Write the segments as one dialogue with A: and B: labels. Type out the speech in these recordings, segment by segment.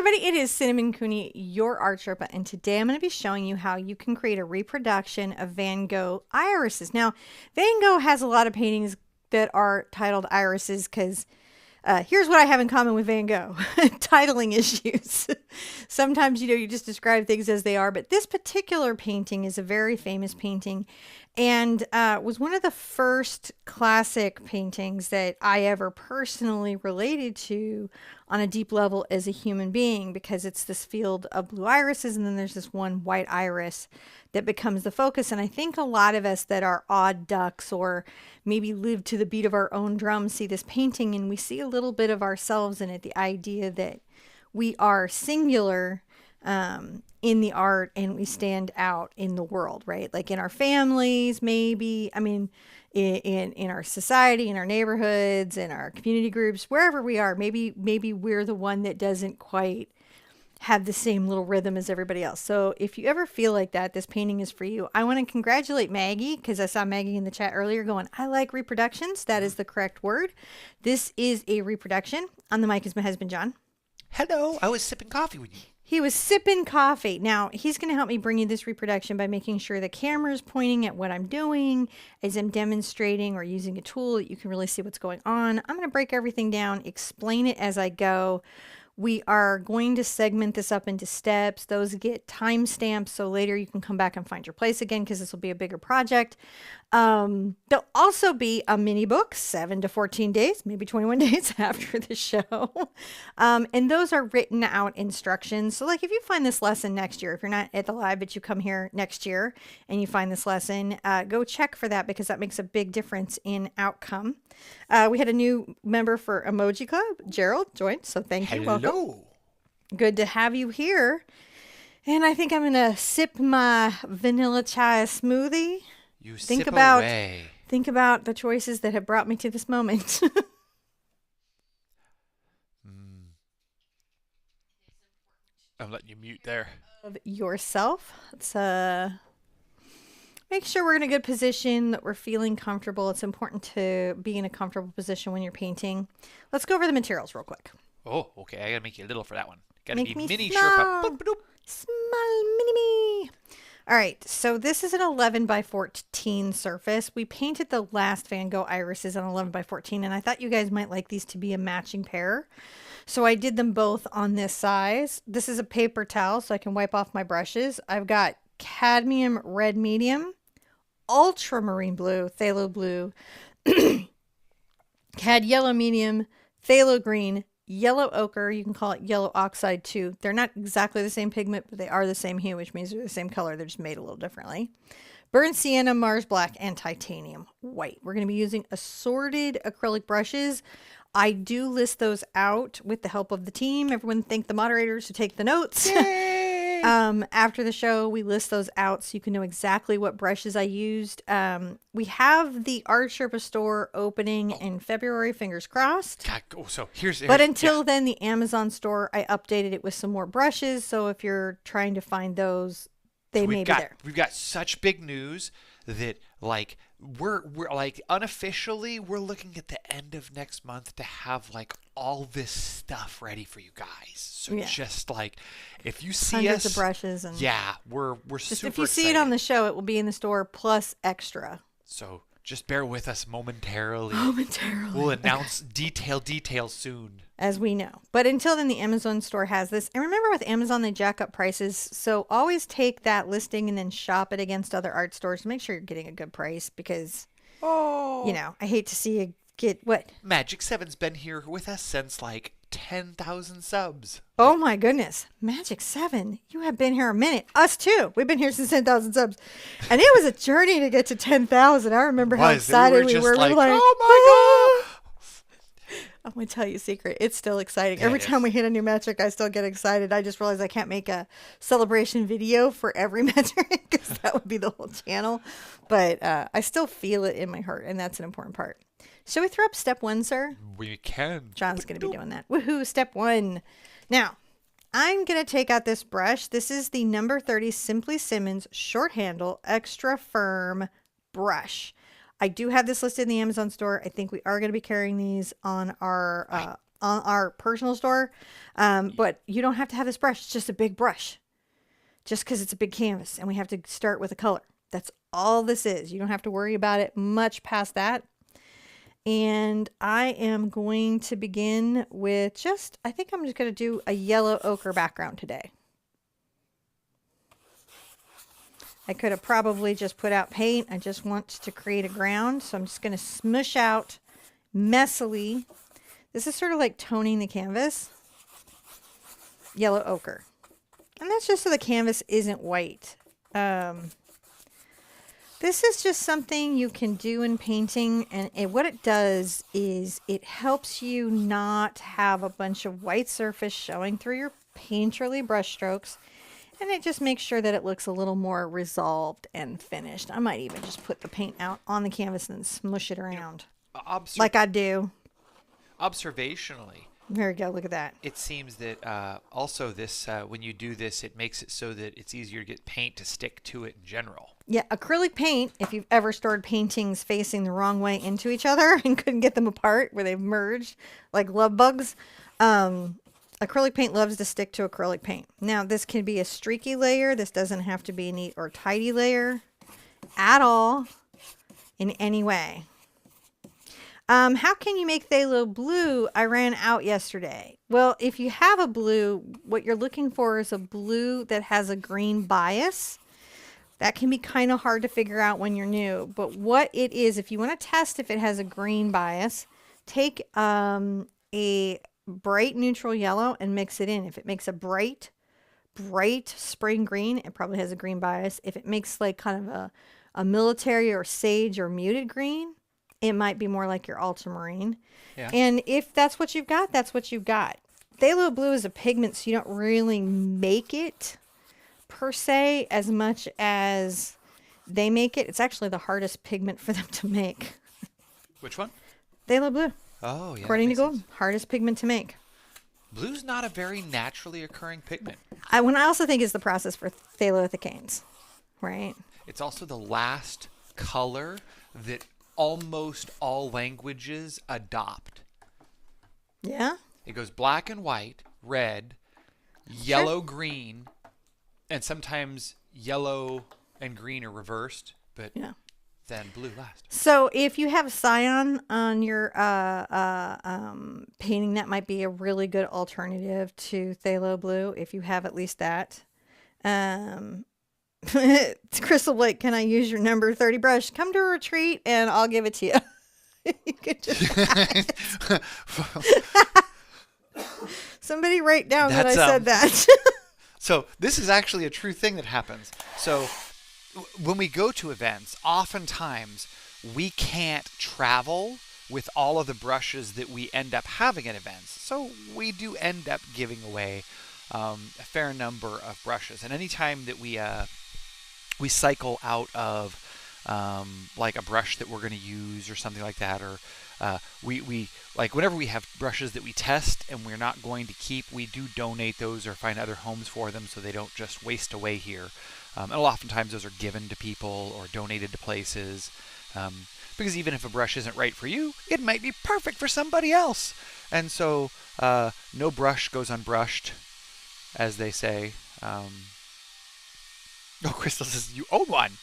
A: everybody, it is Cinnamon Cooney, your Art Sherpa, and today I'm going to be showing you how you can create a reproduction of Van Gogh irises. Now, Van Gogh has a lot of paintings that are titled irises because here's what I have in common with Van Gogh. Titling issues. Sometimes, you just describe things as they are, but this particular painting is a very famous painting and was one of the first classic paintings that I ever personally related to on a deep level as a human being, because it's this field of blue irises and then there's this one white iris that becomes the focus. And I think a lot of us that are odd ducks or maybe live to the beat of our own drum see this painting and we see a little bit of ourselves in it, the idea that we are singular in the art and we stand out in the world, right? Like in our families, maybe, I mean, in our society, in our neighborhoods, in our community groups, wherever we are, maybe we're the one that doesn't quite have the same little rhythm as everybody else. So if you ever feel like that, this painting is for you. I want to congratulate Maggie, because I saw Maggie in the chat earlier going, I like reproductions. That is the correct word. This is a reproduction. On the mic is my husband, John.
B: Hello. I was sipping coffee with you.
A: He was sipping coffee. Now, he's going to help me bring you this reproduction by making sure the camera is pointing at what I'm doing as I'm demonstrating or using a tool that you can really see what's going on. I'm going to break everything down, explain it as I go. We are going to segment this up into steps. Those get timestamps, so later you can come back and find your place again, because this will be a bigger project. There'll also be a mini book, 7 to 14 days, maybe 21 days after the show. And those are written out instructions. So like if you find this lesson next year, if you're not at the live, but you come here next year and you find this lesson, go check for that, because that makes a big difference in outcome. We had a new member for Emoji Club. Gerald joined, so thank you. Welcome. Good to have you here. And I think I'm going to sip my vanilla chai smoothie.
B: You
A: think
B: sip
A: about
B: away.
A: Think about the choices that have brought me to this moment.
B: I'm letting you mute there.
A: Of yourself. Let's make sure we're in a good position, that we're feeling comfortable. It's important to be in a comfortable position when you're painting. Let's go over the materials real quick.
B: Oh, okay. I gotta make you little for that one. Gotta
A: Make
B: be
A: me
B: mini
A: small.
B: Sherpa. Boop, boop.
A: Small mini me. All right, so this is an 11 by 14 surface. We painted the last Van Gogh irises on 11 by 14, and I thought you guys might like these to be a matching pair. So I did them both on this size. This is a paper towel, so I can wipe off my brushes. I've got cadmium red medium, ultramarine blue, phthalo blue, cad yellow medium, phthalo green, yellow ochre. You can call it yellow oxide too. They're not exactly the same pigment, but they are the same hue, which means they're the same color. They're just made a little differently. Burnt sienna, Mars black, and titanium white. We're going to be using assorted acrylic brushes. I do list those out with the help of the team. Everyone thank the moderators who take the notes. After the show, we list those out so you can know exactly what brushes I used. We have the Art Sherpa store opening in February, fingers crossed.
B: So here's
A: But until then, the Amazon store, I updated it with some more brushes. So if you're trying to find those, they may be there.
B: We've got such big news that like we're like unofficially we're looking at the end of next month to have like all this stuff ready for you guys. So just like if you see
A: hundreds
B: us,
A: of brushes, and
B: we're
A: just
B: super
A: if you see
B: excited.
A: it on the show, it will be in the store plus extra.
B: So just bear with us momentarily. We'll announce details soon.
A: As we know. But until then, the Amazon store has this. And remember, with Amazon, they jack up prices. So always take that listing and then shop it against other art stores to make sure you're getting a good price, because, I hate to see you get what?
B: Magic 7's been here with us since like 10,000 subs.
A: Oh my goodness. Magic 7. You have been here a minute. Us too. We've been here since 10,000 subs. And it was a journey to get to 10,000. I remember how excited we were.
B: Like,
A: we were like,
B: oh my God.
A: I'm going to tell you a secret. It's still exciting. Every time we hit a new metric, I still get excited. I just realized I can't make a celebration video for every metric, because that would be the whole channel. But I still feel it in my heart, and that's an important part. Shall we throw up step 1, sir?
B: We can.
A: John's going to be doing that. Woohoo, step 1. Now, I'm going to take out this brush. This is the number 30 Simply Simmons short handle extra firm brush. I do have this listed in the Amazon store. I think we are going to be carrying these on our on our personal store. But you don't have to have this brush. It's just a big brush. Just because it's a big canvas and we have to start with a color. That's all this is. You don't have to worry about it much past that. And I am going to begin with I think I'm just going to do a yellow ochre background today. I could have probably just put out paint. I just want to create a ground. So I'm just going to smush out messily. This is sort of like toning the canvas. Yellow ochre. And that's just so the canvas isn't white. This is just something you can do in painting. And what it does is it helps you not have a bunch of white surface showing through your painterly brush strokes. And it just makes sure that it looks a little more resolved and finished. I might even just put the paint out on the canvas and then smush it around. Like I do.
B: Observationally.
A: There we go. Look at that.
B: It seems that also this, when you do this, it makes it so that it's easier to get paint to stick to it in general.
A: Yeah, acrylic paint, if you've ever stored paintings facing the wrong way into each other and couldn't get them apart where they've merged like love bugs, acrylic paint loves to stick to acrylic paint. Now, this can be a streaky layer. This doesn't have to be a neat or tidy layer at all in any way. How can you make phthalo blue? I ran out yesterday. Well, if you have a blue, what you're looking for is a blue that has a green bias. That can be kind of hard to figure out when you're new. But what it is, if you want to test if it has a green bias, take a bright neutral yellow and mix it in. If it makes a bright spring green, it probably has a green bias. If it makes like kind of a military or sage or muted green, it might be more like your ultramarine. Yeah. And if that's what you've got, that's what you've got. Phthalo blue is a pigment, so you don't really make it per se as much as they make it. It's actually the hardest pigment for them to make.
B: Which one?
A: Phthalo blue.
B: Oh, yeah.
A: According to Google, hardest pigment to make.
B: Blue's not a very naturally occurring pigment.
A: I also think it's the process for phthaloethanes, right?
B: It's also the last color that almost all languages adopt.
A: Yeah?
B: It goes black and white, red, yellow, green, and sometimes yellow and green are reversed, but yeah. Then blue last.
A: So if you have cyan on your painting, that might be a really good alternative to phthalo blue if you have at least that. Crystal Blake, can I use your number 30 brush? Come to a retreat and I'll give it to you. You could just somebody write down that I said that.
B: So this is actually a true thing that happens. So when we go to events, oftentimes we can't travel with all of the brushes that we end up having at events. So we do end up giving away a fair number of brushes. And anytime that we cycle out of like a brush that we're going to use or something like that, or we like whenever we have brushes that we test and we're not going to keep, we do donate those or find other homes for them so they don't just waste away here. And oftentimes those are given to people or donated to places, because even if a brush isn't right for you, it might be perfect for somebody else. And so no brush goes unbrushed, as they say. Oh, Crystal says you own one.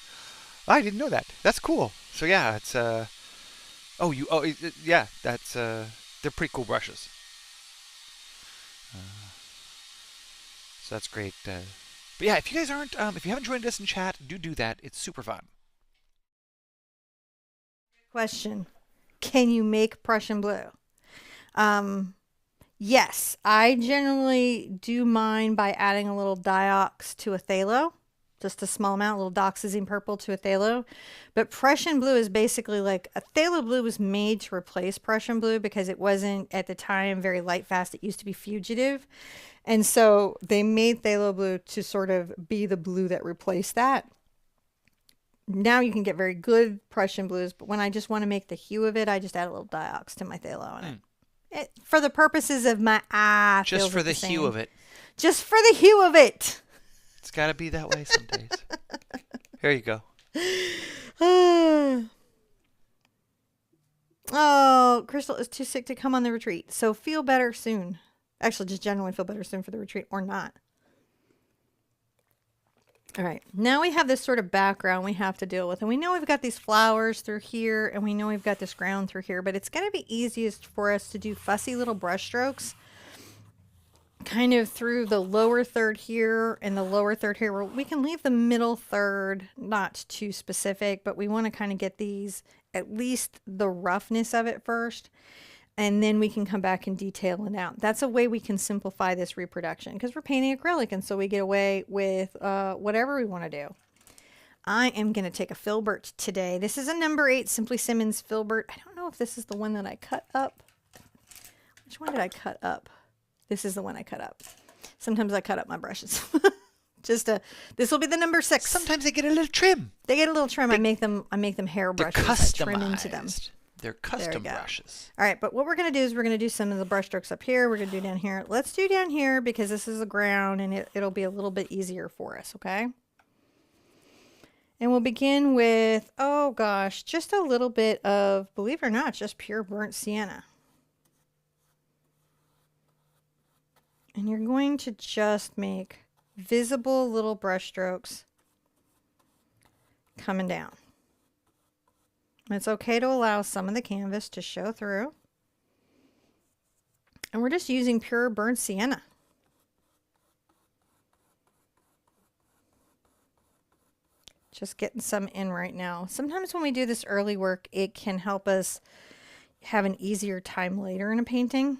B: I didn't know that. That's cool. So yeah, it's yeah, that's they're pretty cool brushes. So that's great. But yeah, if you guys aren't, if you haven't joined us in chat, do that. It's super fun.
A: Question: can you make Prussian blue? Yes, I generally do mine by adding a little diox to a phthalo. Just a small amount, a little dioxazine purple to a phthalo. But Prussian blue is basically like a phthalo blue was made to replace Prussian blue because it wasn't at the time very light fast. It used to be fugitive. And so they made phthalo blue to sort of be the blue that replaced that. Now you can get very good Prussian blues, but when I just want to make the hue of it, I just add a little diox to my phthalo in it. For the purposes of my eye.
B: Just for the hue of it.
A: Just for the hue of it.
B: It's got to be that way some days. Here you go.
A: Oh, Crystal is too sick to come on the retreat. So feel better soon. Actually, just generally feel better soon for the retreat or not. All right, now we have this sort of background we have to deal with. And we know we've got these flowers through here, and we know we've got this ground through here, but it's going to be easiest for us to do fussy little brush strokes kind of through the lower third here and the lower third here. We can leave the middle third not too specific, but we want to kind of get these, at least the roughness of it first. And then we can come back and detail it out. That's a way we can simplify this reproduction because we're painting acrylic. And so we get away with whatever we want to do. I am going to take a filbert today. This is a number 8 Simply Simmons filbert. I don't know if this is the one that I cut up. Which one did I cut up? This is the one I cut up. Sometimes I cut up my brushes. This will be the number 6.
B: Sometimes they get a little trim.
A: They get a little trim. I make them hair brushes.
B: They're customized.
A: I trim into them.
B: They're custom brushes.
A: All right, but what we're going to do is we're going to do some of the brush strokes up here. We're going to do down here. Let's do down here because this is the ground and it'll be a little bit easier for us, okay? And we'll begin with, oh gosh, just a little bit of, believe it or not, just pure burnt sienna. And you're going to just make visible little brush strokes coming down. It's okay to allow some of the canvas to show through. And we're just using pure burnt sienna. Just getting some in right now. Sometimes when we do this early work, it can help us have an easier time later in a painting.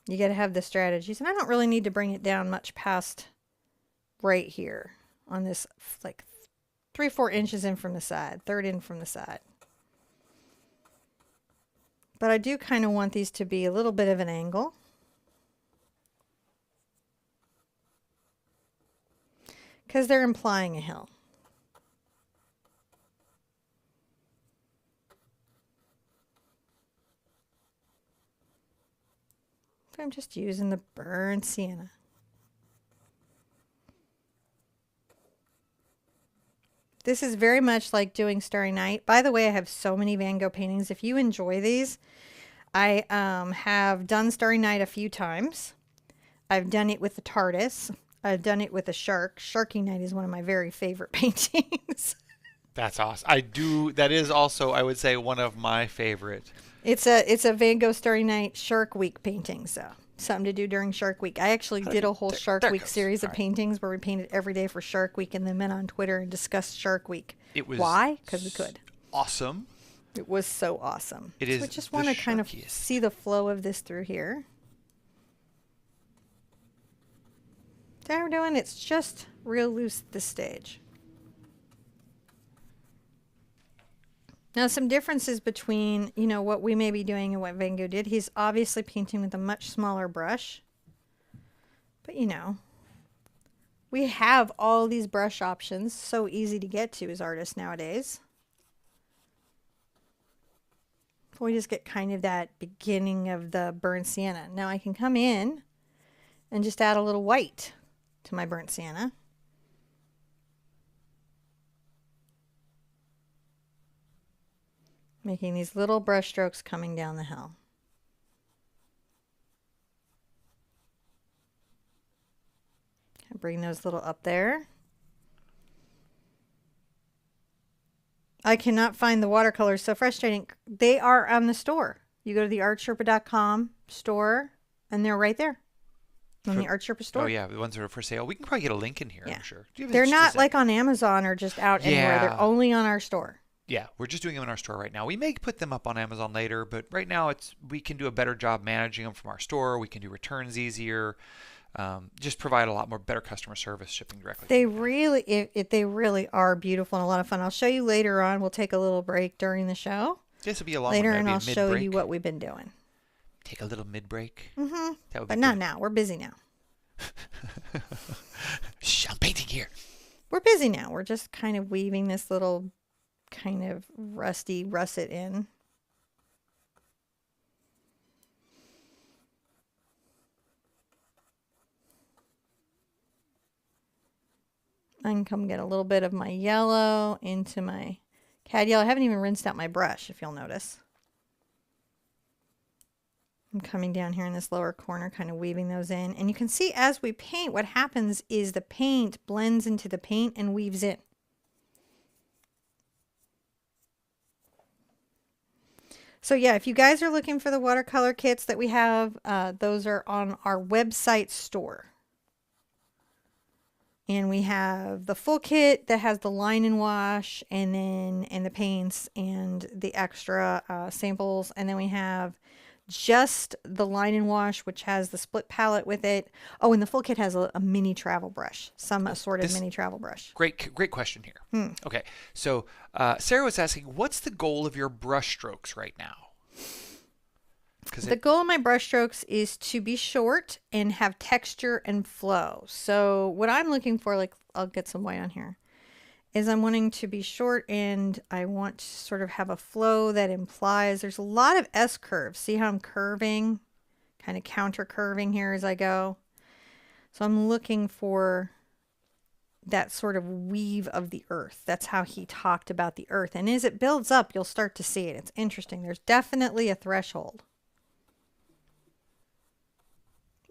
A: You got to have the strategies. And I don't really need to bring it down much past right here on this, like 3-4 inches in from the side, third in from the side. But I do kind of want these to be a little bit of an angle. Because they're implying a hill. So I'm just using the burnt sienna. This is very much like doing Starry Night. By the way, I have so many Van Gogh paintings. If you enjoy these, I have done Starry Night a few times. I've done it with the TARDIS. I've done it with a shark. Sharky Night is one of my very favorite paintings.
B: That's awesome. That is also, I would say, one of my favorite.
A: It's a Van Gogh Starry Night Shark Week painting, so something to do during Shark Week. I actually did a whole Shark Week series of paintings where we painted every day for Shark Week and then met on Twitter and discussed Shark Week.
B: It was
A: why? Because we could.
B: Awesome.
A: It was so awesome.
B: It is.
A: So we just want to kind of see the flow of this through here. See how we're doing? It's just real loose at this stage. Now, some differences between, what we may be doing and what Van Gogh did. He's obviously painting with a much smaller brush. But, we have all these brush options. So easy to get to as artists nowadays. We just get kind of that beginning of the burnt sienna. Now I can come in and just add a little white to my burnt sienna. Making these little brush strokes coming down the hill. Bring those little up there. I cannot find the watercolors. So frustrating. They are on the store. You go to the artsherpa.com store and they're right there on the Art Sherpa store.
B: Oh yeah, the ones that are for sale. We can probably get a link in here, I'm sure.
A: They're not like on Amazon or just out anywhere. They're only on our store.
B: Yeah, we're just doing them in our store right now. We may put them up on Amazon later, but right now we can do a better job managing them from our store. We can do returns easier. Just provide a lot more better customer service shipping directly.
A: They really are beautiful and a lot of fun. I'll show you later on. We'll take a little break during the show.
B: This will be a long
A: later,
B: one.
A: And I'll show you what we've been doing.
B: Take a little mid break.
A: Mm-hmm. But not now. We're busy now.
B: Shh, I'm painting here.
A: We're busy now. We're just kind of weaving this little kind of rusty russet in. I can come get a little bit of my yellow into my Cad yellow. I haven't even rinsed out my brush, if you'll notice. I'm coming down here in this lower corner, kind of weaving those in. And you can see as we paint, what happens is the paint blends into the paint and weaves in. So yeah, if you guys are looking for the watercolor kits that we have, those are on our website store. And we have the full kit that has the line and wash and the paints and the extra samples. And then we have just the line and wash, which has the split palette with it. Oh, and the full kit has a mini travel brush, some assorted mini travel brush.
B: Great question here. Okay, so Sarah was asking, what's the goal of your brush strokes right now?
A: The goal of my brush strokes is to be short and have texture and flow. So what I'm looking for, like I'll get some white on here, is I'm wanting to be short and I want to sort of have a flow that implies there's a lot of S curves. See how I'm curving, kind of counter curving here as I go. So I'm looking for that sort of weave of the earth. That's how he talked about the earth. And as it builds up, you'll start to see it. It's interesting. There's definitely a threshold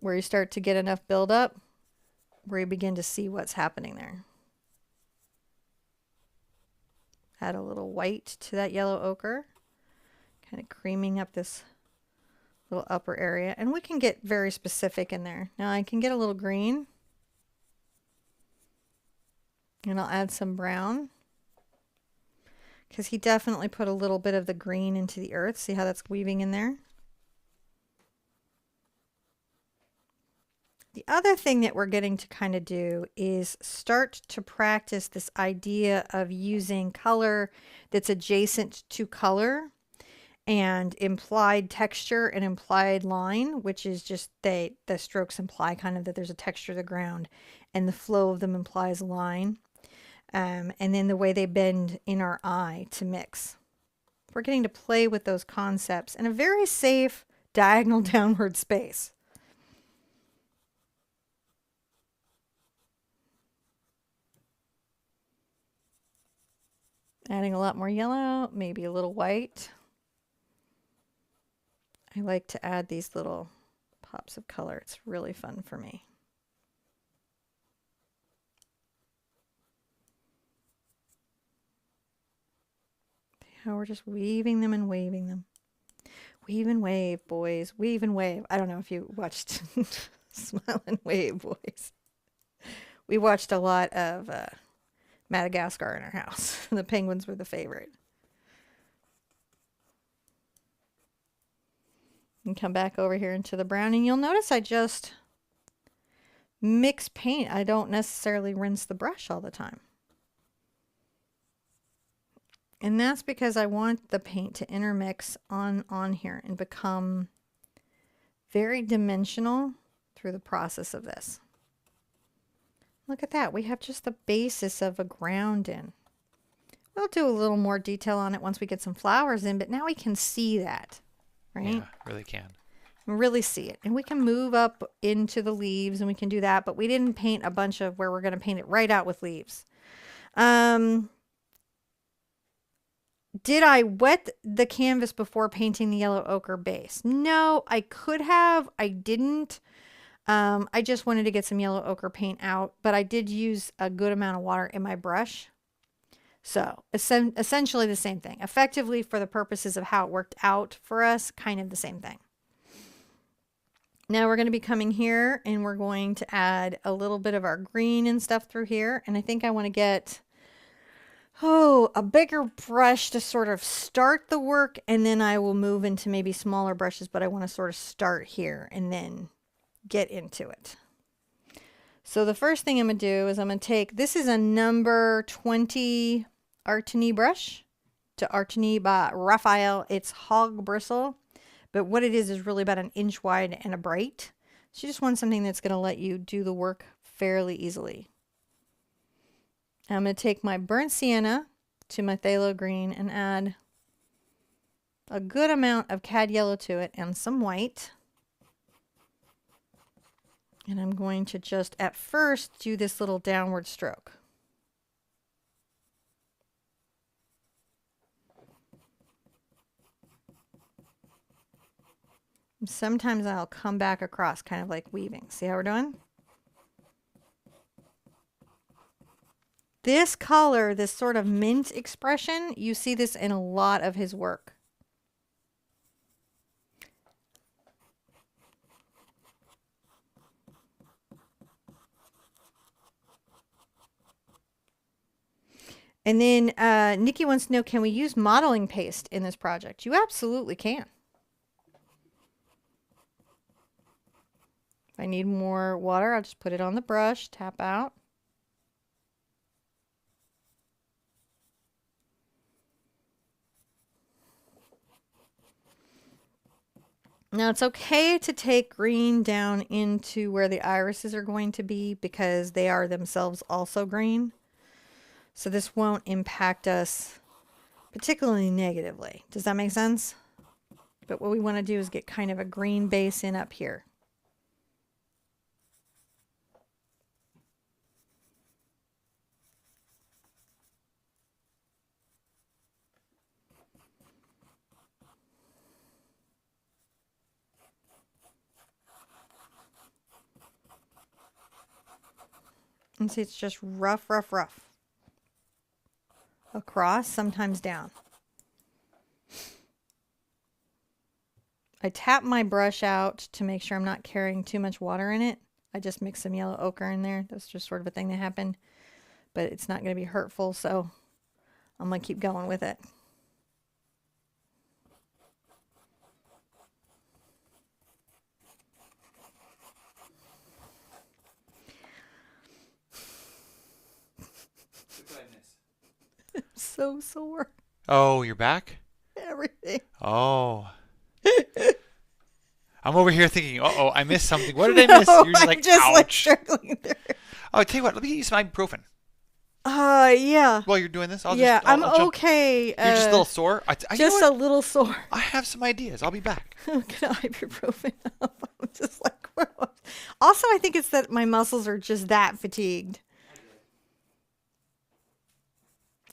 A: where you start to get enough buildup where you begin to see what's happening there. Add a little white to that yellow ochre, kind of creaming up this little upper area. And we can get very specific in there. Now I can get a little green. And I'll add some brown. Because he definitely put a little bit of the green into the earth. See how that's weaving in there? The other thing that we're getting to kind of do is start to practice this idea of using color that's adjacent to color and implied texture and implied line, which is just the strokes imply kind of that there's a texture to the ground and the flow of them implies line. And then the way they bend in our eye to mix. We're getting to play with those concepts in a very safe diagonal downward space. Adding a lot more yellow, maybe a little white. I like to add these little pops of color. It's really fun for me. How we're just weaving them and waving them. Weave and wave, boys. Weave and wave. I don't know if you watched Smile and Wave, boys. We watched a lot of Madagascar in our house. The penguins were the favorite. And come back over here into the brown. And you'll notice I just mix paint. I don't necessarily rinse the brush all the time. And that's because I want the paint to intermix on here and become very dimensional through the process of this. Look at that. We have just the basis of a ground in. We'll do a little more detail on it once we get some flowers in, but now we can see that, right?
B: Yeah, really can.
A: Really see it. And we can move up into the leaves and we can do that, but we didn't paint a bunch of where we're going to paint it right out with leaves. Did I wet the canvas before painting the yellow ochre base? No, I could have. I didn't. I just wanted to get some yellow ochre paint out, but I did use a good amount of water in my brush. So essentially the same thing. Effectively, for the purposes of how it worked out for us, kind of the same thing. Now we're going to be coming here and we're going to add a little bit of our green and stuff through here. And I think I want to get a bigger brush to sort of start the work, and then I will move into maybe smaller brushes, but I want to sort of start here and then get into it. So the first thing I'm going to do is I'm going to take, this is a number 20 Artini brush to Artini by Raphael. It's hog bristle, but what it is really about an inch wide and a bright. So you just want something that's going to let you do the work fairly easily. I'm going to take my burnt sienna to my phthalo green and add a good amount of cad yellow to it and some white. And I'm going to just at first do this little downward stroke. Sometimes I'll come back across, kind of like weaving. See how we're doing? This color, this sort of mint expression, you see this in a lot of his work. And then Nikki wants to know, can we use modeling paste in this project? You absolutely can. If I need more water, I'll just put it on the brush, tap out. Now it's okay to take green down into where the irises are going to be because they are themselves also green. So this won't impact us particularly negatively. Does that make sense? But what we want to do is get kind of a green base in up here. And see, it's just rough, rough, rough. Across, sometimes down. I tap my brush out to make sure I'm not carrying too much water in it. I just mix some yellow ochre in there. That's just sort of a thing that happened. But it's not going to be hurtful, so I'm going to keep going with it. I'm so sore.
B: Oh, you're back?
A: Everything.
B: Oh. I'm over here thinking, uh-oh, I missed something. What did I miss? You're just like,
A: I'm just
B: ouch.
A: like struggling through.
B: Oh, tell you what, let me get you some ibuprofen.
A: Yeah.
B: While you're doing this, I'll
A: I'm
B: jump.
A: okay.
B: You're just a little sore?
A: Just a little sore.
B: I have some ideas. I'll be back.
A: I'm gonna ibuprofen up. I'm just like, whoa. Also, I think it's that my muscles are just that fatigued.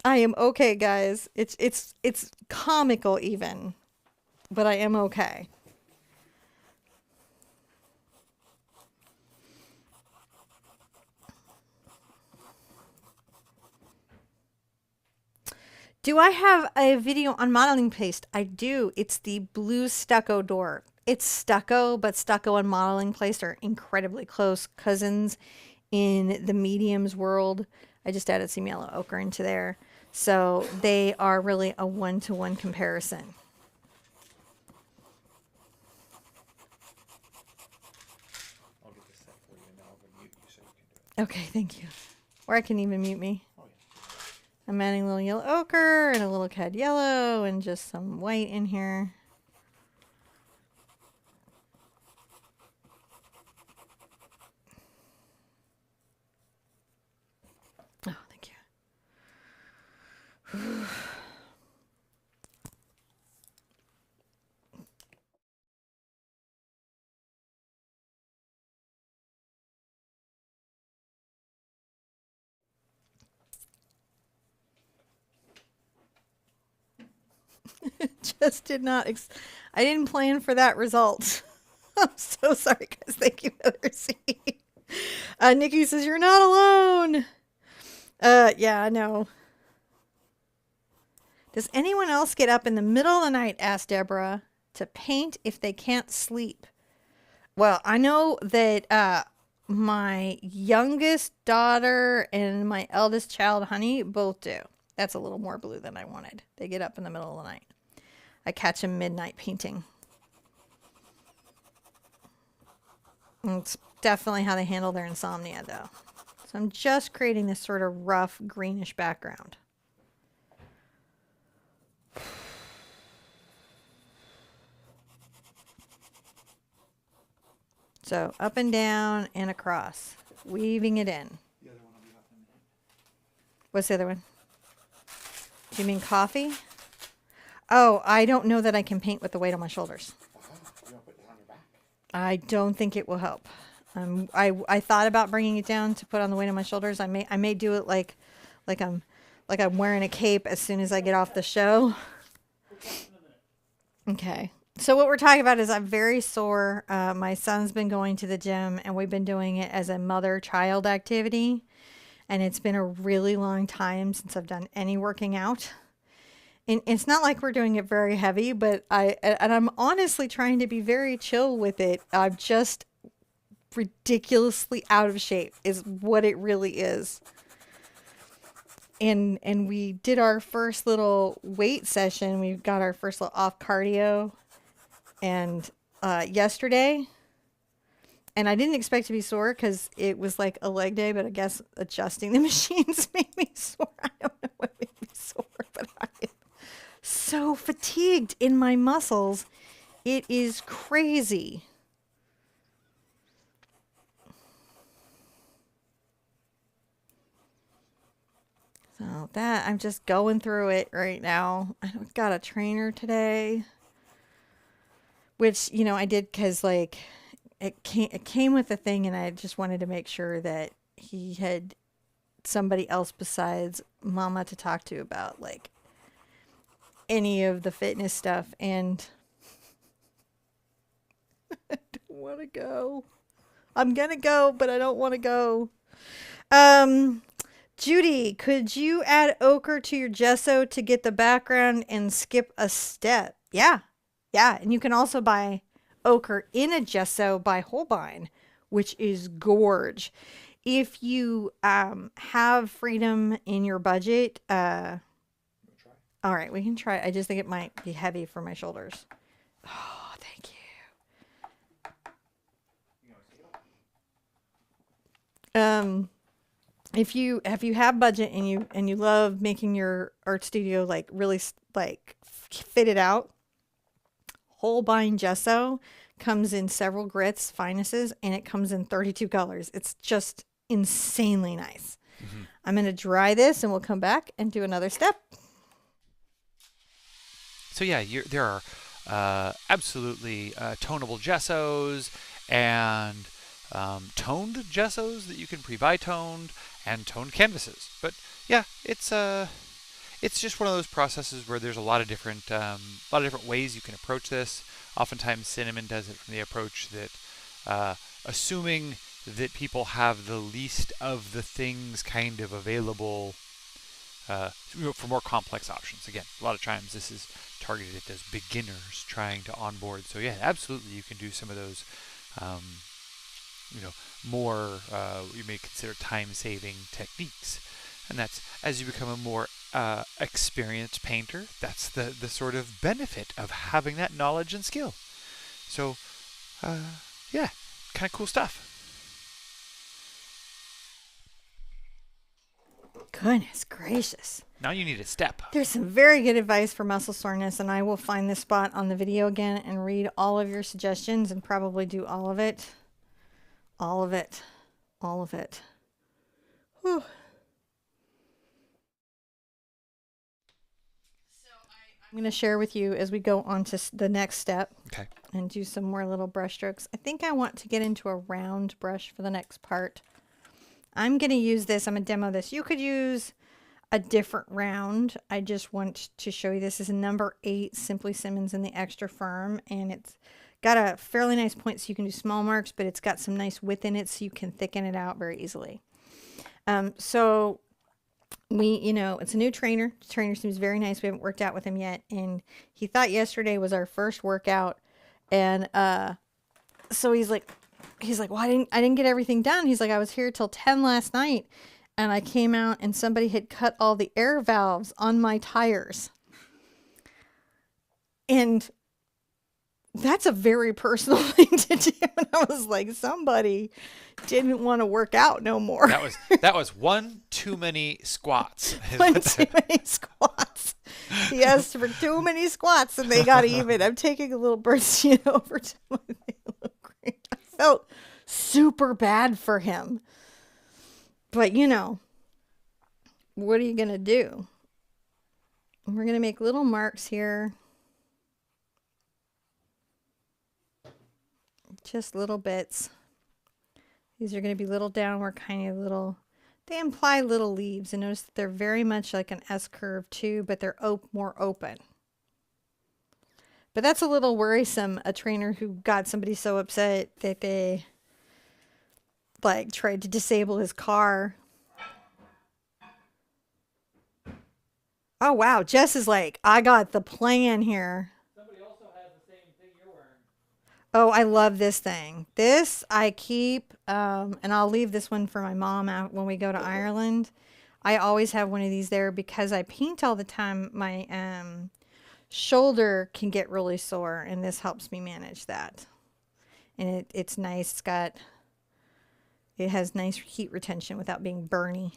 A: I am okay, guys. It's comical even, but I am okay. Do I have a video on modeling paste? I do. It's the blue stucco door. It's stucco, but stucco and modeling paste are incredibly close cousins in the mediums world. I just added some yellow ochre into there. So they are really a one-to-one comparison.
B: I'll get this set for you and I'll mute you so you can do it.
A: Okay, thank you. Or I can even mute me. I'm adding a little yellow ochre and a little cad yellow and just some white in here. Oh, thank you. Just did not. I didn't plan for that result. I'm so sorry, guys. Thank you, Mercy. Nikki says you're not alone. Yeah, I know. Does anyone else get up in the middle of the night, asked Deborah, to paint if they can't sleep? Well, I know that my youngest daughter and my eldest child, Honey, both do. That's a little more blue than I wanted. They get up in the middle of the night. I catch them midnight painting. And it's definitely how they handle their insomnia, though. So I'm just creating this sort of rough greenish background. So up and down and across, weaving it in.
B: The other one will be up in a minute.
A: What's the other one? Do you mean coffee? Oh, I don't know that I can paint with the weight on my shoulders.
B: You don't put it on your back?
A: I don't think it will help. I thought about bringing it down to put on the weight on my shoulders. I may do it like I'm wearing a cape as soon as I get off the show. Okay. So what we're talking about is I'm very sore. My son's been going to the gym and we've been doing it as a mother-child activity. And it's been a really long time since I've done any working out. And it's not like we're doing it very heavy, but I'm honestly trying to be very chill with it. I'm just ridiculously out of shape is what it really is. And we did our first little weight session. We got our first little off cardio and yesterday, and I didn't expect to be sore because it was like a leg day, but I guess adjusting the machines made me sore. I don't know what made me sore, but I am so fatigued in my muscles. It is crazy. So that I'm just going through it right now. I've got a trainer today. Which, you know, I did because, like, it came with a thing, and I just wanted to make sure that he had somebody else besides Mama to talk to about, like, any of the fitness stuff. And I don't want to go. I'm going to go, but I don't want to go. Judy, could you add ochre to your gesso to get the background and skip a step? Yeah. Yeah, and you can also buy ochre in a gesso by Holbein, which is gorge. If you have freedom in your budget, all right, we can try. I just think it might be heavy for my shoulders. Oh, thank you. If you have budget and you love making your art studio like really like fitted out, Holbein gesso comes in several grits, finuses, and it comes in 32 colors. It's just insanely nice. Mm-hmm. I'm going to dry this and we'll come back and do another step.
B: So yeah, there are absolutely tonable gessos and toned gessos that you can pre-buy toned and toned canvases. But yeah, it's just one of those processes where there's a lot of different ways you can approach this. Oftentimes, Cinnamon does it from the approach that assuming that people have the least of the things kind of available for more complex options. Again, a lot of times this is targeted at those beginners trying to onboard. So yeah, absolutely, you can do some of those, more you may consider time-saving techniques. And that's as you become a more experienced painter, that's the sort of benefit of having that knowledge and skill. So, yeah, kind of cool stuff.
A: Goodness gracious.
B: Now you need a step.
A: There's some very good advice for muscle soreness, and I will find this spot on the video again and read all of your suggestions and probably do all of it. All of it. All of it. Whew. I'm going to share with you as we go on to the next step.
B: Okay.
A: And do some more little brush strokes. I think I want to get into a round brush for the next part. I'm going to use this. I'm going to demo this. You could use a different round. I just want to show you this is a number 8 Simply Simmons in the Extra Firm. And it's got a fairly nice point so you can do small marks, but it's got some nice width in it so you can thicken it out very easily. So it's a new trainer. The trainer seems very nice. We haven't worked out with him yet. And he thought yesterday was our first workout. And so he's like, well, I didn't get everything done. He's like, I was here till 10 last night. And I came out and somebody had cut all the air valves on my tires. And that's a very personal thing to do. And I was like, somebody didn't want to work out no more.
B: That was one too many squats.
A: One too many squats. He asked for too many squats and they got even. I'm taking a little Bertine over to my I felt super bad for him. But what are you going to do? We're going to make little marks here. Just little bits. These are going to be little downward kind of little, they imply little leaves. And notice that they're very much like an S curve too, but they're more open. But that's a little worrisome. A trainer who got somebody so upset that they like tried to disable his car. Oh wow, Jess is like, I got the plan here.
B: Somebody also has the same thing you're wearing.
A: Oh, I love this thing. This I keep, and I'll leave this one for my mom out when we go to Ireland. I always have one of these there because I paint all the time. My shoulder can get really sore, and this helps me manage that. And it's nice. It has nice heat retention without being burny.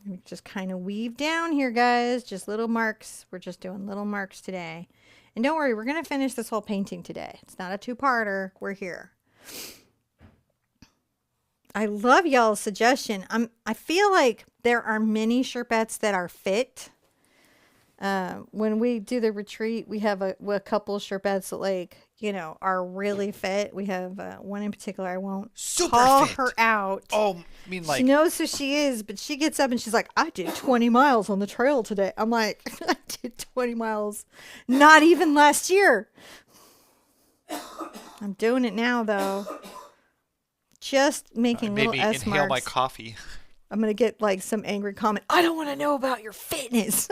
A: We just kind of weave down here, guys. Just little marks. We're just doing little marks today. And don't worry, we're going to finish this whole painting today. It's not a two-parter. We're here. I love y'all's suggestion. I feel like there are many Sherpettes that are fit. When we do the retreat, we have a couple Sherpettes that, like, you know, are really fit. We have one in particular. I won't call her out.
B: Oh, I mean, like,
A: she knows who she is, but she gets up and she's like, I did 20 miles on the trail today. I'm like, I did 20 miles not even last year. I'm doing it now, though. Just making little S marks.
B: Inhale my coffee.
A: I'm going to get like some angry comment. I don't want to know about your fitness.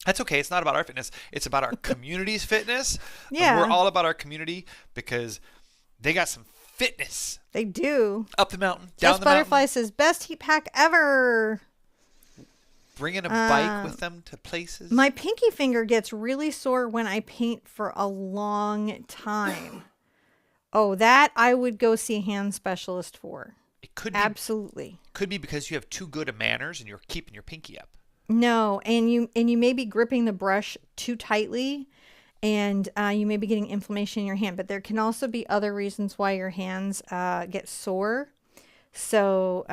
B: That's okay. It's not about our fitness. It's about our community's fitness.
A: Yeah.
B: We're all about our community because they got some fitness.
A: They do.
B: Up the mountain, down
A: Just
B: the
A: Butterfly
B: mountain.
A: says, best heat pack ever.
B: Bringing a bike with them to places.
A: My pinky finger gets really sore when I paint for a long time. Oh, that I would go see a hand specialist for.
B: It could be,
A: absolutely.
B: Could be because you have too good of manners and you're keeping your pinky up.
A: No, and you may be gripping the brush too tightly, and you may be getting inflammation in your hand. But there can also be other reasons why your hands get sore. So,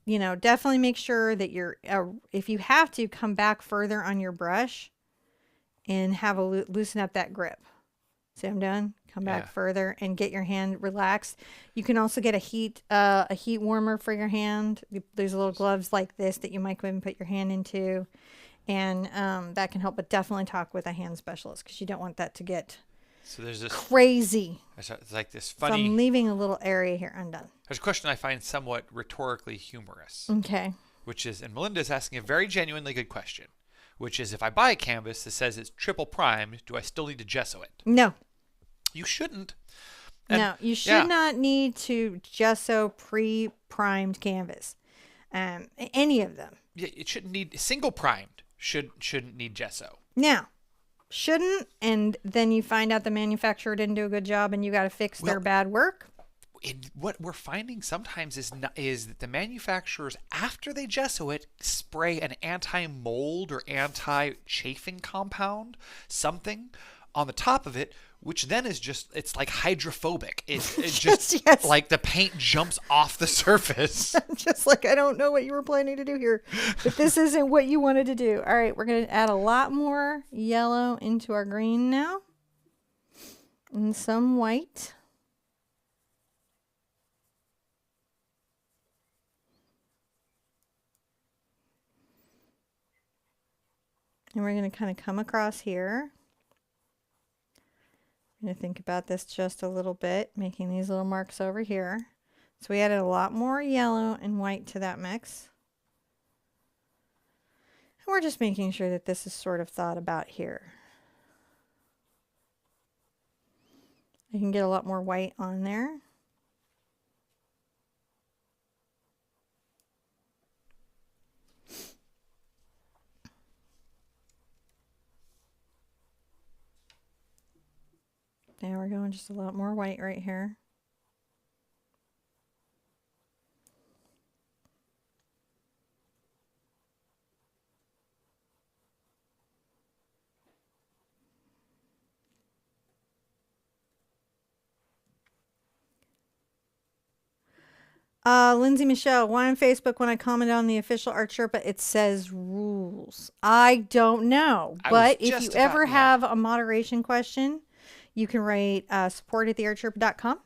A: you know, definitely make sure that you're, if you have to, come back further on your brush and have a loosen up that grip. See, I'm done. Come back further and get your hand relaxed. You can also get a heat warmer for your hand. There's little gloves like this that you might go ahead and put your hand into, and that can help. But definitely talk with a hand specialist because you don't want that to get
B: there's this
A: crazy.
B: It's like this funny.
A: So I'm leaving a little area here. I'm done.
B: There's a question I find somewhat rhetorically humorous.
A: Okay.
B: Which is, and Melinda's asking a very genuinely good question, which is, if I buy a canvas that says it's triple primed, do I still need to gesso it?
A: No.
B: You shouldn't.
A: No, you should not need to gesso pre-primed canvas. Any of them.
B: Yeah, it shouldn't need single primed. Shouldn't need gesso.
A: Now, shouldn't, and then you find out the manufacturer didn't do a good job, and you got to fix their bad work.
B: What we're finding sometimes is that the manufacturers, after they gesso it, spray an anti-mold or anti-chafing compound, something, on the top of it, which then is just, it's like hydrophobic. It's just
A: yes.
B: like the paint jumps off the surface.
A: Just like, I don't know what you were planning to do here, but this isn't what you wanted to do. All right, we're going to add a lot more yellow into our green now. And some white. And we're going to kind of come across here. I'm going to think about this just a little bit, making these little marks over here. So we added a lot more yellow and white to that mix. And we're just making sure that this is sort of thought about here. I can get a lot more white on there. Now we're going just a lot more white right here. Lindsay Michelle, why on Facebook when I comment on the official Art Sherpa, it says rules? I don't know. But if you ever have a moderation question, you can write support@theartsherpa.com.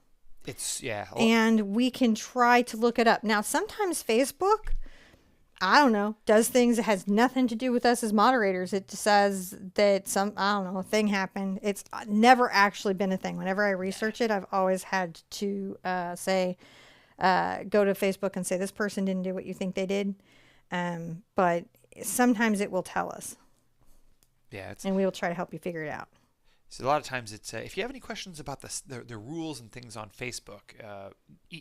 B: It's, yeah.
A: And we can try to look it up. Now, sometimes Facebook, I don't know, does things that has nothing to do with us as moderators. It just says that I don't know, a thing happened. It's never actually been a thing. Whenever I research it, I've always had to say, go to Facebook and say, this person didn't do what you think they did. But sometimes it will tell us.
B: Yeah.
A: And we will try to help you figure it out.
B: So a lot of times it's, if you have any questions about the rules and things on Facebook,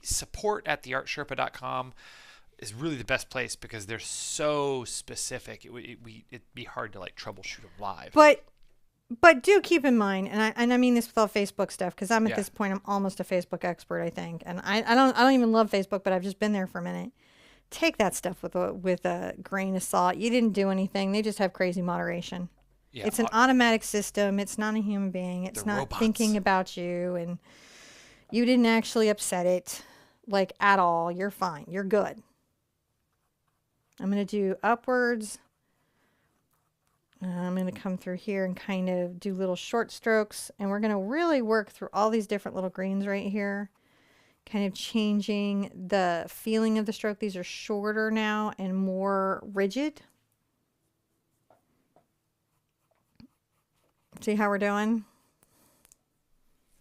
B: support at theartsherpa.com is really the best place because they're so specific. It'd be hard to like troubleshoot them live.
A: But do keep in mind, and I mean this with all Facebook stuff, because I'm at this point, I'm almost a Facebook expert, I think. And I don't even love Facebook, but I've just been there for a minute. Take that stuff with a grain of salt. You didn't do anything. They just have crazy moderation. Yeah, it's an automatic system. It's not a human being. It's not robots. Thinking about you, and you didn't actually upset it, like, at all. You're fine. You're good. I'm going to do upwards. I'm going to come through here and kind of do little short strokes, and we're going to really work through all these different little greens right here, kind of changing the feeling of the stroke. These are shorter now and more rigid. See how we're doing?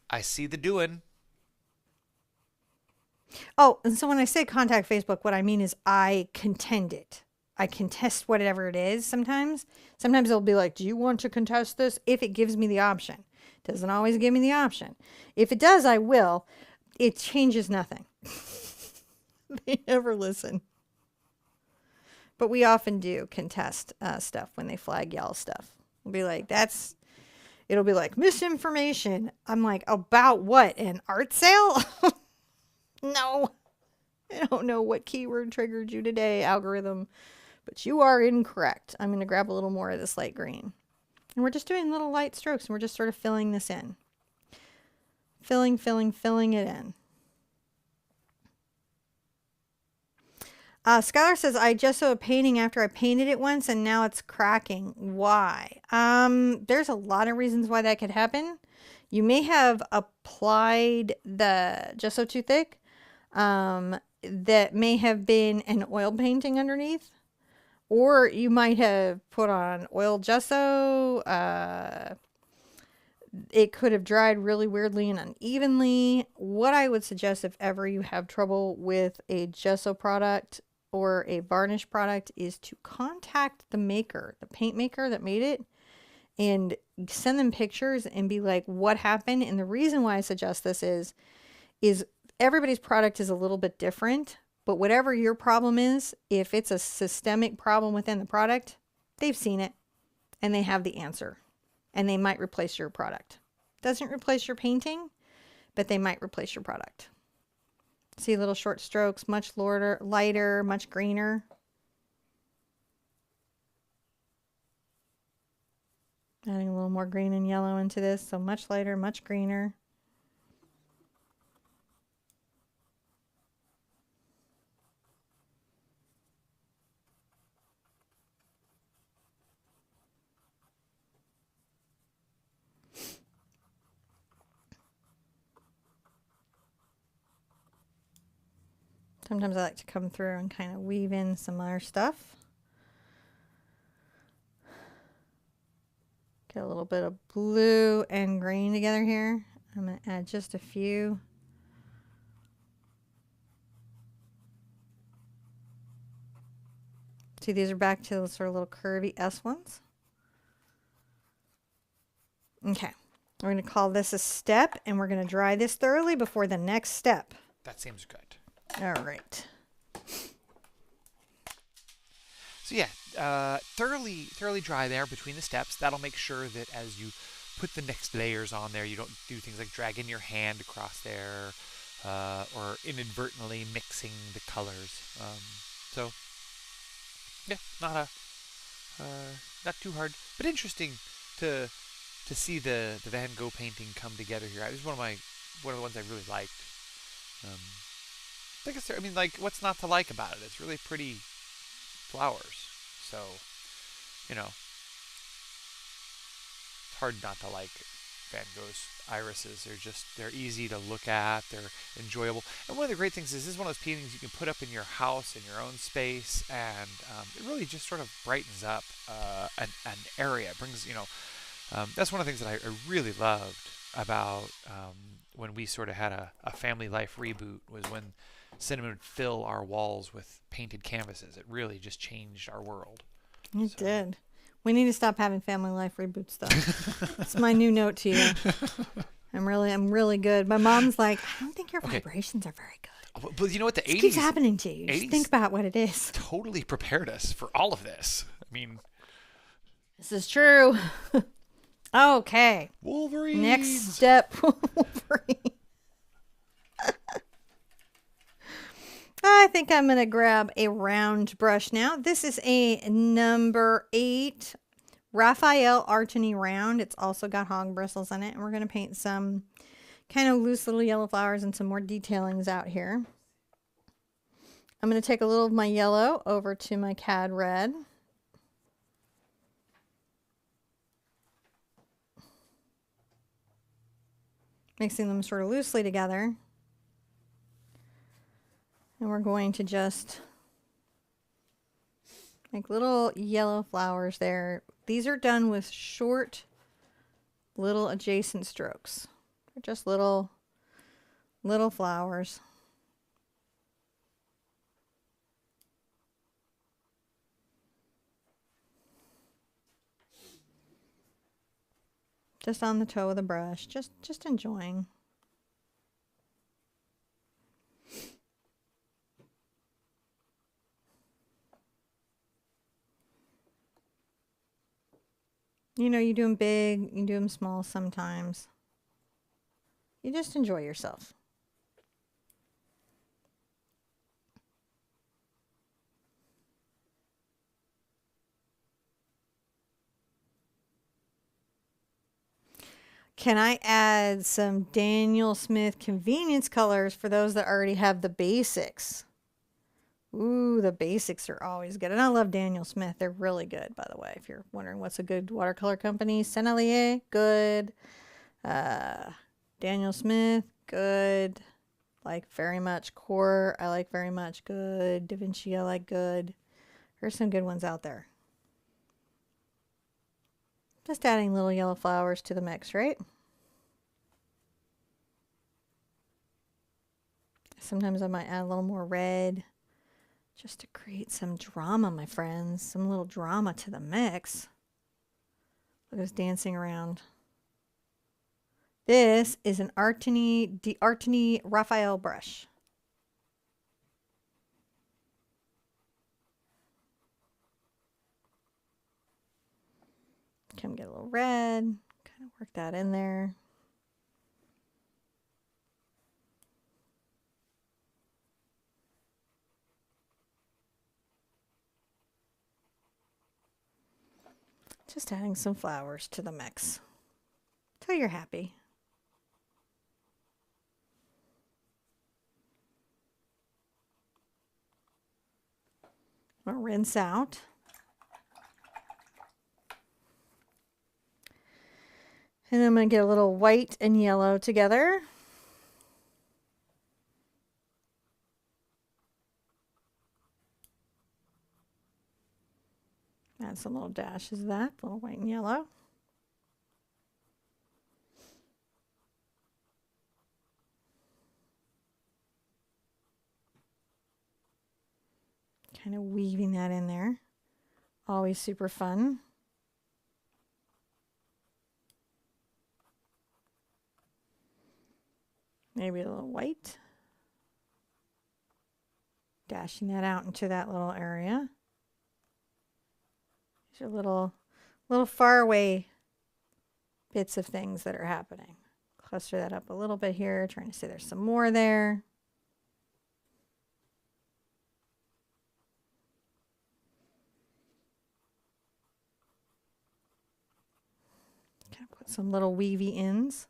B: I see the doing.
A: Oh, and so when I say contact Facebook, what I mean is I contend it. I contest whatever it is sometimes. Sometimes it'll be like, do you want to contest this? If it gives me the option. It doesn't always give me the option. If it does, I will. It changes nothing. They never listen. But we often do contest stuff when they flag y'all stuff. We'll be like, it'll be like misinformation. I'm like, about what? An art sale? No. I don't know what keyword triggered you today, algorithm, but you are incorrect. I'm going to grab a little more of this light green. And we're just doing little light strokes, and we're just sort of filling this in. Filling it in. Skylar says, I gesso a painting after I painted it once and now it's cracking. Why? There's a lot of reasons why that could happen. You may have applied the gesso too thick. That may have been an oil painting underneath. Or you might have put on oil gesso. It could have dried really weirdly and unevenly. What I would suggest if ever you have trouble with a gesso product or a varnish product is to contact the maker, the paint maker that made it, and send them pictures and be like, what happened? And the reason why I suggest this is everybody's product is a little bit different, but whatever your problem is, if it's a systemic problem within the product, they've seen it and they have the answer, and they might replace your product. Doesn't replace your painting, but they might replace your product. See little short strokes, much lighter, much greener. Adding a little more green and yellow into this, so much lighter, much greener. Sometimes I like to come through and kind of weave in some other stuff. Get a little bit of blue and green together here. I'm going to add just a few. See, these are back to the sort of little curvy S ones. Okay, we're going to call this a step, and we're going to dry this thoroughly before the next step.
B: That seems good.
A: All right.
B: So yeah, thoroughly dry there between the steps. That'll make sure that as you put the next layers on there, you don't do things like dragging your hand across there or inadvertently mixing the colors. So yeah, not too hard, but interesting to see the Van Gogh painting come together here. It was one of the ones I really liked. I mean, like, what's not to like about it? It's really pretty flowers. So, you know, it's hard not to like Van Gogh's irises. They're easy to look at. They're enjoyable. And one of the great things is this is one of those paintings you can put up in your house, in your own space, and it really just sort of brightens up an area. It brings, that's one of the things that I really loved about when we sort of had a family life reboot, was when Cinnamon would fill our walls with painted canvases. It really just changed our world.
A: It did. We need to stop having family life reboots, though. That's my new note to you. I'm really good. My mom's like, I don't think your vibrations are very good.
B: But you know what? The 80s
A: keeps happening to you. Just think about what it is.
B: Totally prepared us for all of this. I mean,
A: this is true. Okay.
B: Wolverine.
A: Next step, Wolverine. I think I'm going to grab a round brush now. This is a number 8 Raphael Artini round. It's also got hog bristles in it. And we're going to paint some kind of loose little yellow flowers and some more detailings out here. I'm going to take a little of my yellow over to my cad red. Mixing them sort of loosely together. And we're going to just make little yellow flowers there. These are done with short, little adjacent strokes. They're just little flowers. Just on the toe of the brush, just enjoying. You do them big, you do them small sometimes. You just enjoy yourself. Can I add some Daniel Smith convenience colors for those that already have the basics? Ooh, the basics are always good. And I love Daniel Smith. They're really good, by the way. If you're wondering what's a good watercolor company, Sennelier, good. Daniel Smith, good. Like very much. Core, I like very much, good. Da Vinci, I like good. There's some good ones out there. Just adding little yellow flowers to the mix, right? Sometimes I might add a little more red just to create some drama, my friends. Some little drama to the mix. Look at us dancing around. This is an Artini Raphael brush. Come get a little red, kind of work that in there. Just adding some flowers to the mix till you're happy. I'll rinse out. And I'm going to get a little white and yellow together. Add some little dashes of that, little white and yellow. Kind of weaving that in there. Always super fun. Maybe a little white. Dashing that out into that little area. These are little far away bits of things that are happening. Cluster that up a little bit here, trying to say there's some more there. Kind of put some little weavy ends.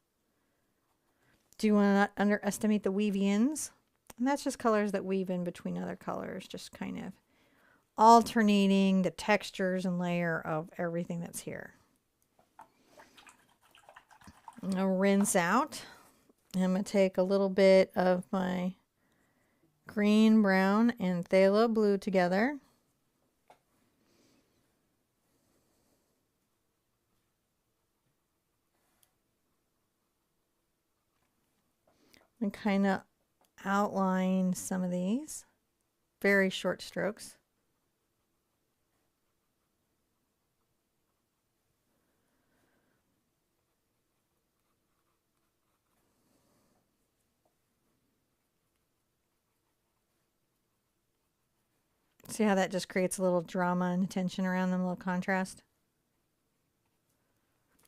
A: Do you want to not underestimate the weavy ends? And that's just colors that weave in between other colors, just kind of alternating the textures and layer of everything that's here. I'm going to rinse out. I'm going to take a little bit of my green, brown, and phthalo blue together. And kind of outline some of these. Very short strokes. See how that just creates a little drama and attention around them, a little contrast?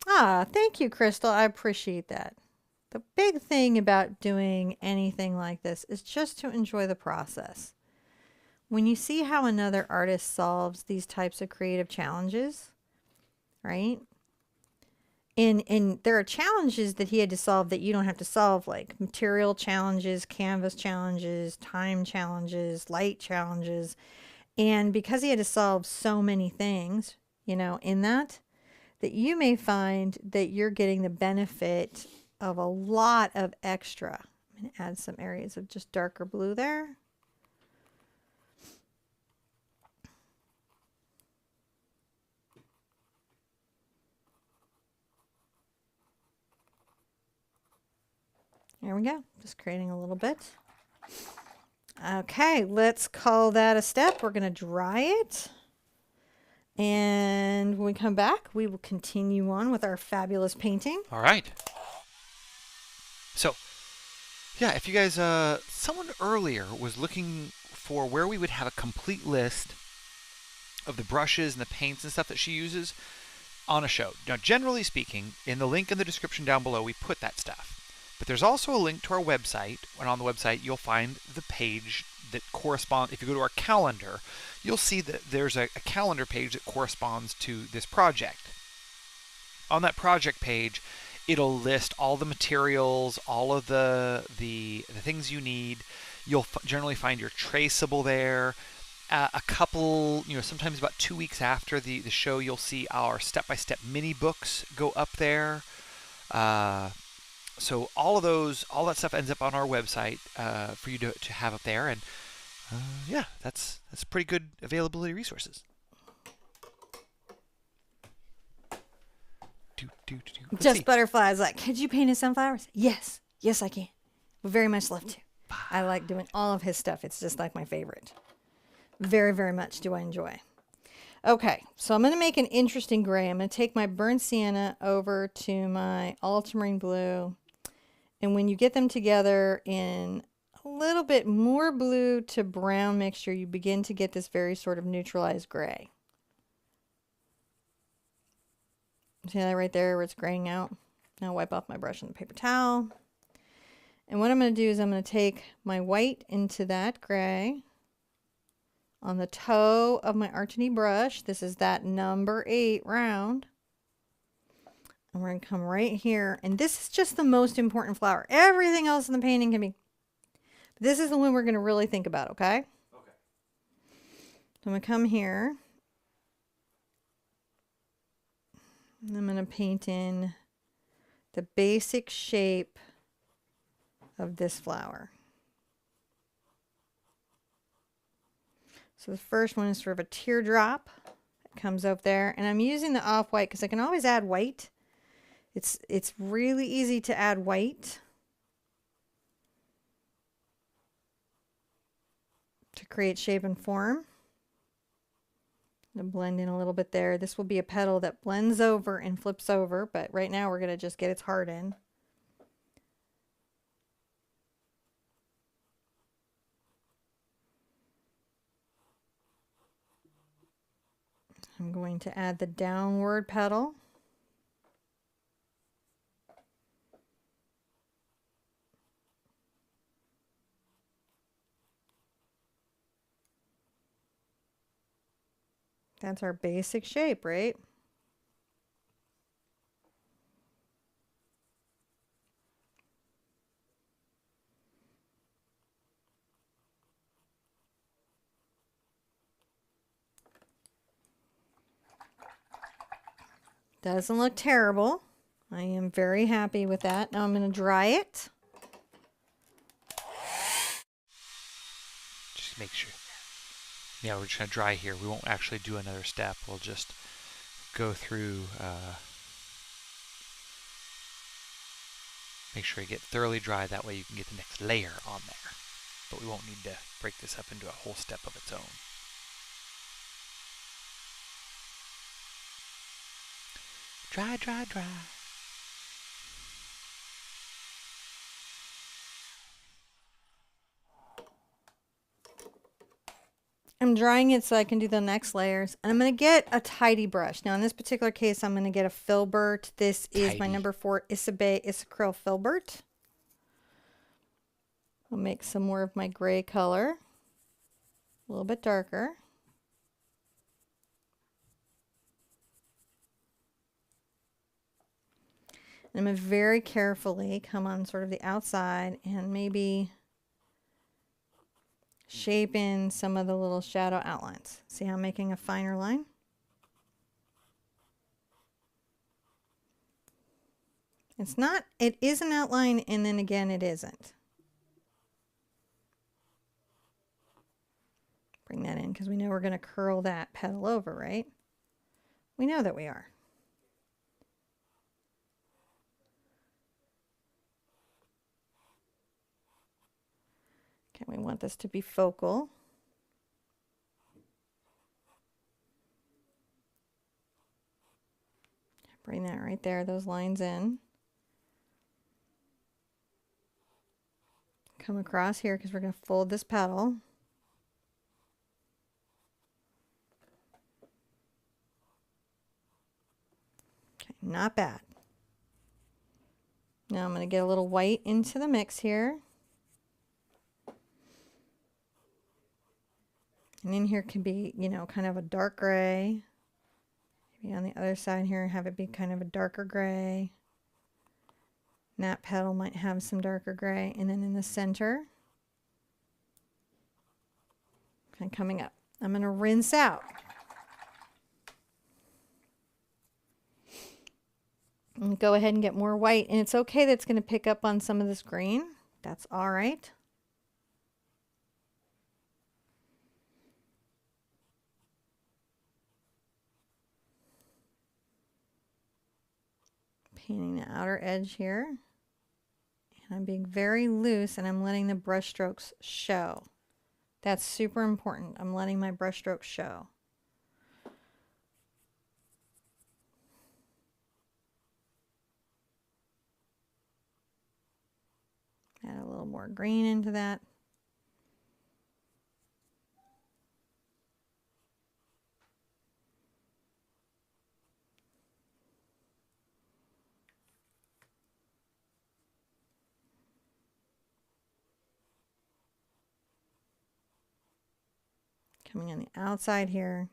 A: Ah, thank you, Crystal. I appreciate that. The big thing about doing anything like this is just to enjoy the process. When you see how another artist solves these types of creative challenges, right? And there are challenges that he had to solve that you don't have to solve, like material challenges, canvas challenges, time challenges, light challenges. And because he had to solve so many things, you know, in that you may find that you're getting the benefit of a lot of extra. I'm going to add some areas of just darker blue there. There we go. Just creating a little bit. Okay, let's call that a step. We're going to dry it. And when we come back, we will continue on with our fabulous painting.
B: All right. So, yeah, if you guys, someone earlier was looking for where we would have a complete list of the brushes and the paints and stuff that she uses on a show. Now, generally speaking, in the link in the description down below, we put that stuff. But there's also a link to our website, and on the website you'll find the page that corresponds. If you go to our calendar, you'll see that there's a calendar page that corresponds to this project. On that project page, it'll list all the materials, all of the things you need. You'll generally find your traceable there. A couple, sometimes about 2 weeks after the show, you'll see our step-by-step mini books go up there. So all that stuff ends up on our website for you to have up there, and yeah, that's pretty good availability resources.
A: Just Butterflies like, could you paint his sunflowers? Yes, I can. Would very much love to. I like doing all of his stuff. It's just like my favorite. Very, very much do I enjoy. Okay, so I'm going to make an interesting gray. I'm going to take my burnt sienna over to my ultramarine blue. And when you get them together in a little bit more blue to brown mixture, you begin to get this very sort of neutralized gray. See that right there where it's graying out? Now wipe off my brush on the paper towel. And what I'm going to do is I'm going to take my white into that gray on the toe of my Artini brush. This is that number 8 round. And we're going to come right here. And this is just the most important flower. Everything else in the painting can be. But this is the one we're going to really think about, okay? Okay. So I'm going to come here. And I'm going to paint in the basic shape of this flower. So the first one is sort of a teardrop. It comes up there. And I'm using the off-white because I can always add white. It's really easy to add white to create shape and form. And blend in a little bit there. This will be a petal that blends over and flips over, but right now we're going to just get its heart in. I'm going to add the downward petal. That's our basic shape, right? Doesn't look terrible. I am very happy with that. Now I'm going to dry it.
B: Just make sure. Yeah, we're just going to dry here. We won't actually do another step. We'll just go through, make sure you get thoroughly dry. That way you can get the next layer on there. But we won't need to break this up into a whole step of its own. Dry, dry, dry.
A: I'm drying it so I can do the next layers. And I'm going to get a tidy brush. Now in this particular case, I'm going to get a filbert. This is my number 4 Isabey Isacryl filbert. I'll make some more of my gray color. A little bit darker. And I'm going to very carefully come on sort of the outside and maybe shape in some of the little shadow outlines. See how I'm making a finer line? It's not, it is an outline and then again it isn't. Bring that in because we know we're going to curl that petal over, right? We know that we are. We want this to be focal. Bring that right there, those lines in. Come across here because we're going to fold this petal. Okay, not bad. Now I'm going to get a little white into the mix here. And in here can be, you know, kind of a dark gray. Maybe on the other side here, have it be kind of a darker gray. And that petal might have some darker gray. And then in the center, and coming up, I'm going to rinse out. And go ahead and get more white. And it's okay that's going to pick up on some of this green. That's all right. Painting the outer edge here. And I'm being very loose and I'm letting the brush strokes show. That's super important. I'm letting my brush strokes show. Add a little more green into that. Coming on the outside here.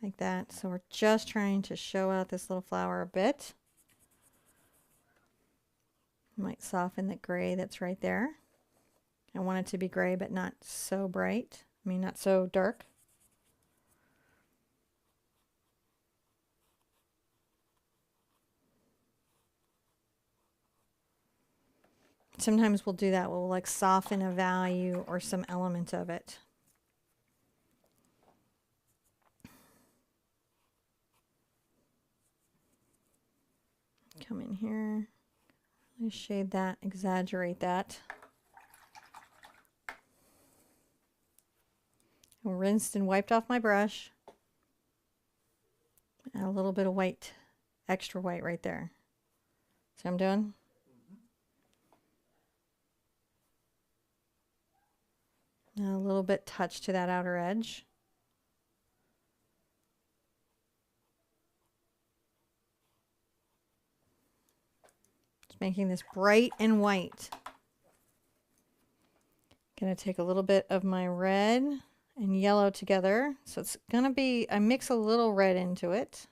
A: Like that. So we're just trying to show out this little flower a bit. Might soften the gray that's right there. I want it to be gray, but not so bright. I mean, not so dark. Sometimes we'll do that. We'll like soften a value or some element of it. Come in here. Really shade that, exaggerate that. I rinsed and wiped off my brush. Add a little bit of white, extra white right there. See what I'm doing? Now a little bit touch to that outer edge. Just making this bright and white. Gonna take a little bit of my red and yellow together. So it's gonna be, I mix a little red into it.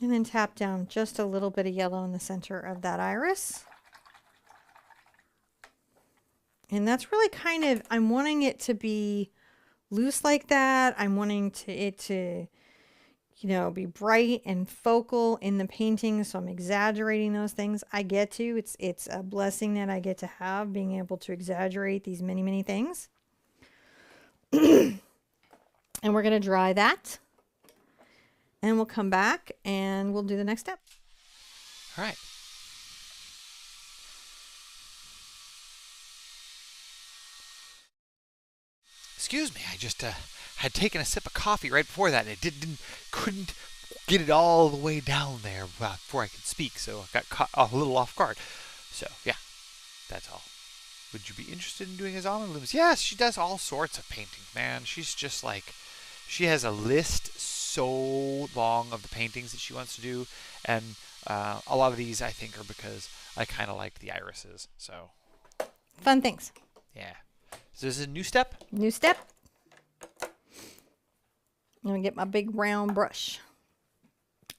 A: And then tap down just a little bit of yellow in the center of that iris. And that's really kind of, I'm wanting it to be loose like that. I'm wanting it to, you know, be bright and focal in the painting. So I'm exaggerating those things. I get to. It's a blessing that I get to have, being able to exaggerate these many, many things. And we're going to dry that. And we'll come back and we'll do the next step.
B: All right. Excuse me, I just had taken a sip of coffee right before that, and it couldn't get it all the way down there before I could speak, so I got caught a little off guard. So yeah, that's all. Would you be interested in doing his almond blooms? Yes, she does all sorts of paintings, man. She's just like, she has a list so long of the paintings that she wants to do, and a lot of these I think are because I kind of like the irises. So
A: Fun things.
B: yeah. So this is a new step?
A: New step. I'm going to get my big round brush.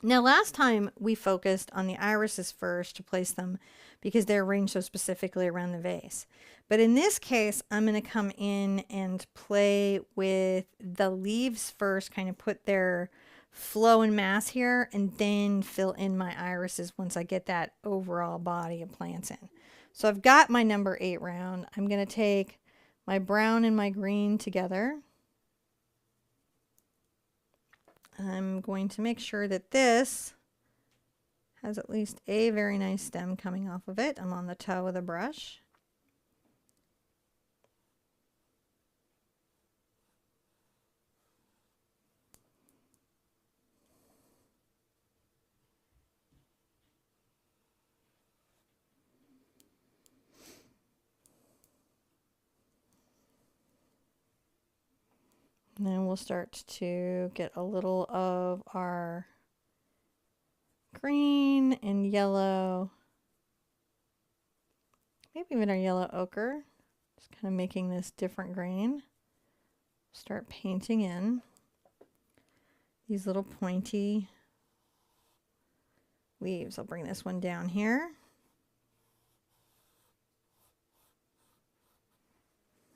A: Now, last time we focused on the irises first to place them because they're arranged so specifically around the vase. But in this case, I'm going to come in and play with the leaves first, kind of put their flow and mass here, and then fill in my irises once I get that overall body of plants in. So I've got my number 8 round. I'm going to take my brown and my green together. I'm going to make sure that this has at least a very nice stem coming off of it. I'm on the toe of the brush. And then we'll start to get a little of our green and yellow, maybe even our yellow ochre. Just kind of making this different grain. Start painting in these little pointy leaves. I'll bring this one down here.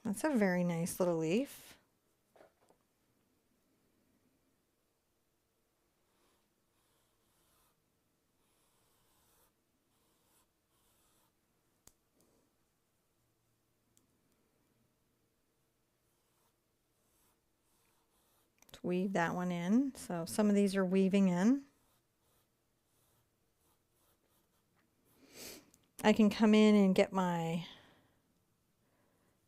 A: That's a very nice little leaf. Weave that one in. So some of these are weaving in. I can come in and get my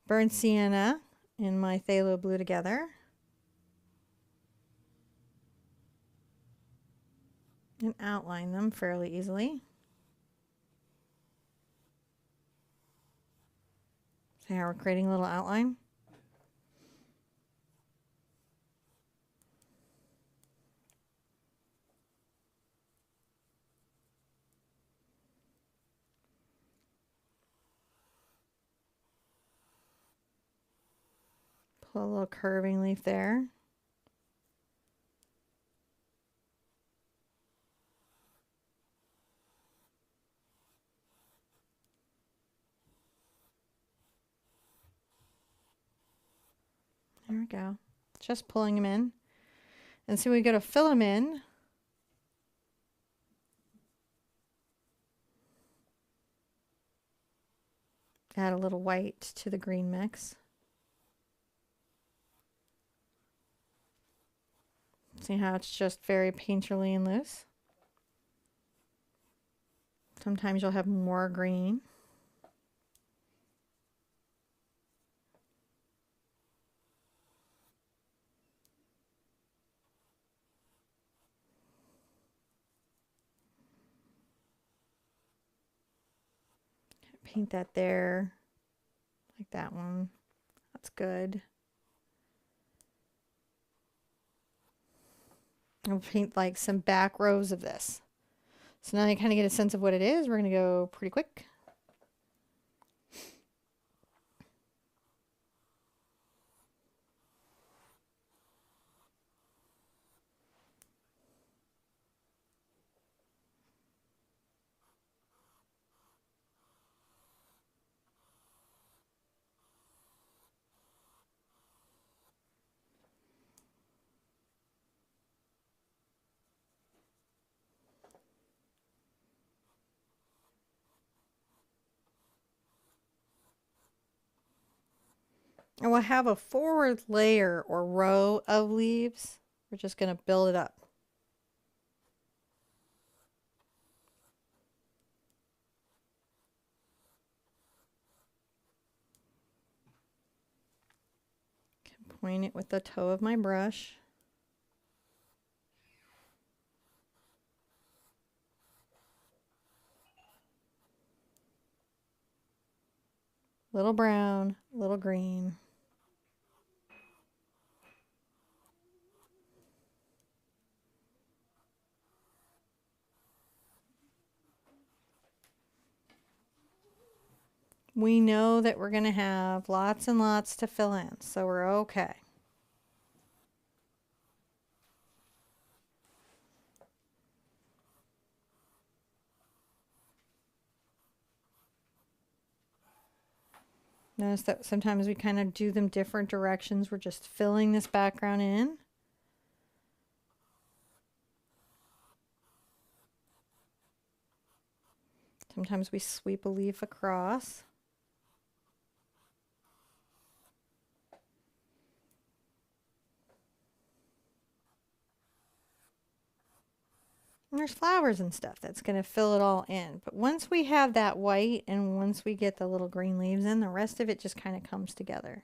A: burnt sienna and my phthalo blue together. And outline them fairly easily. See how we're creating a little outline? Put a little curving leaf there. There we go. Just pulling them in. And so we go to fill them in. Add a little white to the green mix. See how it's just very painterly and loose? Sometimes you'll have more green. Paint that there, like that one. That's good. I'll paint like some back rows of this. So now you kind of get a sense of what it is. We're going to go pretty quick. And we'll have a forward layer or row of leaves. We're just going to build it up. Point it with the toe of my brush. Little brown, little green. We know that we're going to have lots and lots to fill in, so we're okay. Notice that sometimes we kind of do them different directions. We're just filling this background in. Sometimes we sweep a leaf across. And there's flowers and stuff that's going to fill it all in. But once we have that white and once we get the little green leaves in, the rest of it just kind of comes together.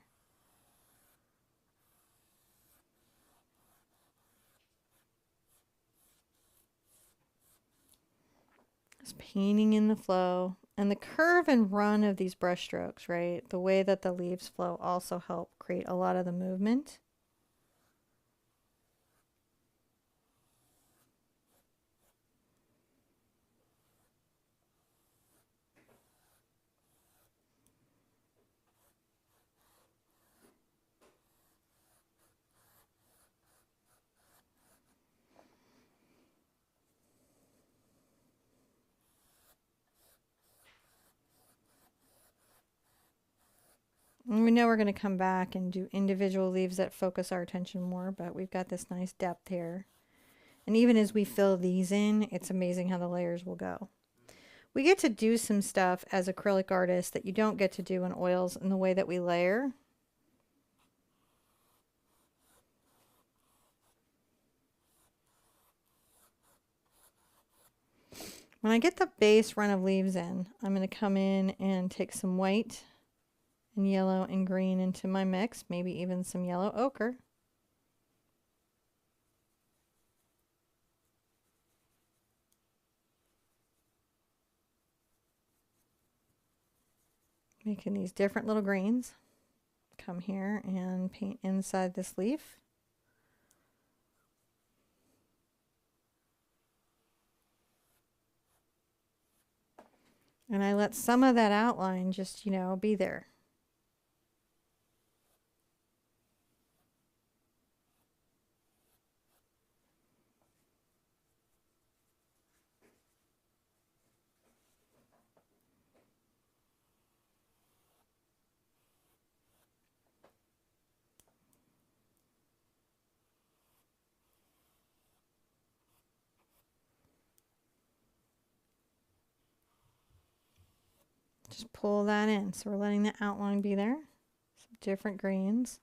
A: Just painting in the flow. And the curve and run of these brush strokes, right? The way that the leaves flow also help create a lot of the movement. And we know we're going to come back and do individual leaves that focus our attention more, but we've got this nice depth here. And even as we fill these in, it's amazing how the layers will go. We get to do some stuff as acrylic artists that you don't get to do in oils in the way that we layer. When I get the base run of leaves in, I'm going to come in and take some white and yellow and green into my mix, maybe even some yellow ochre. Making these different little greens. Come here and paint inside this leaf. And I let some of that outline just, you know, be there. Just pull that in. So we're letting the outline be there. Some different greens.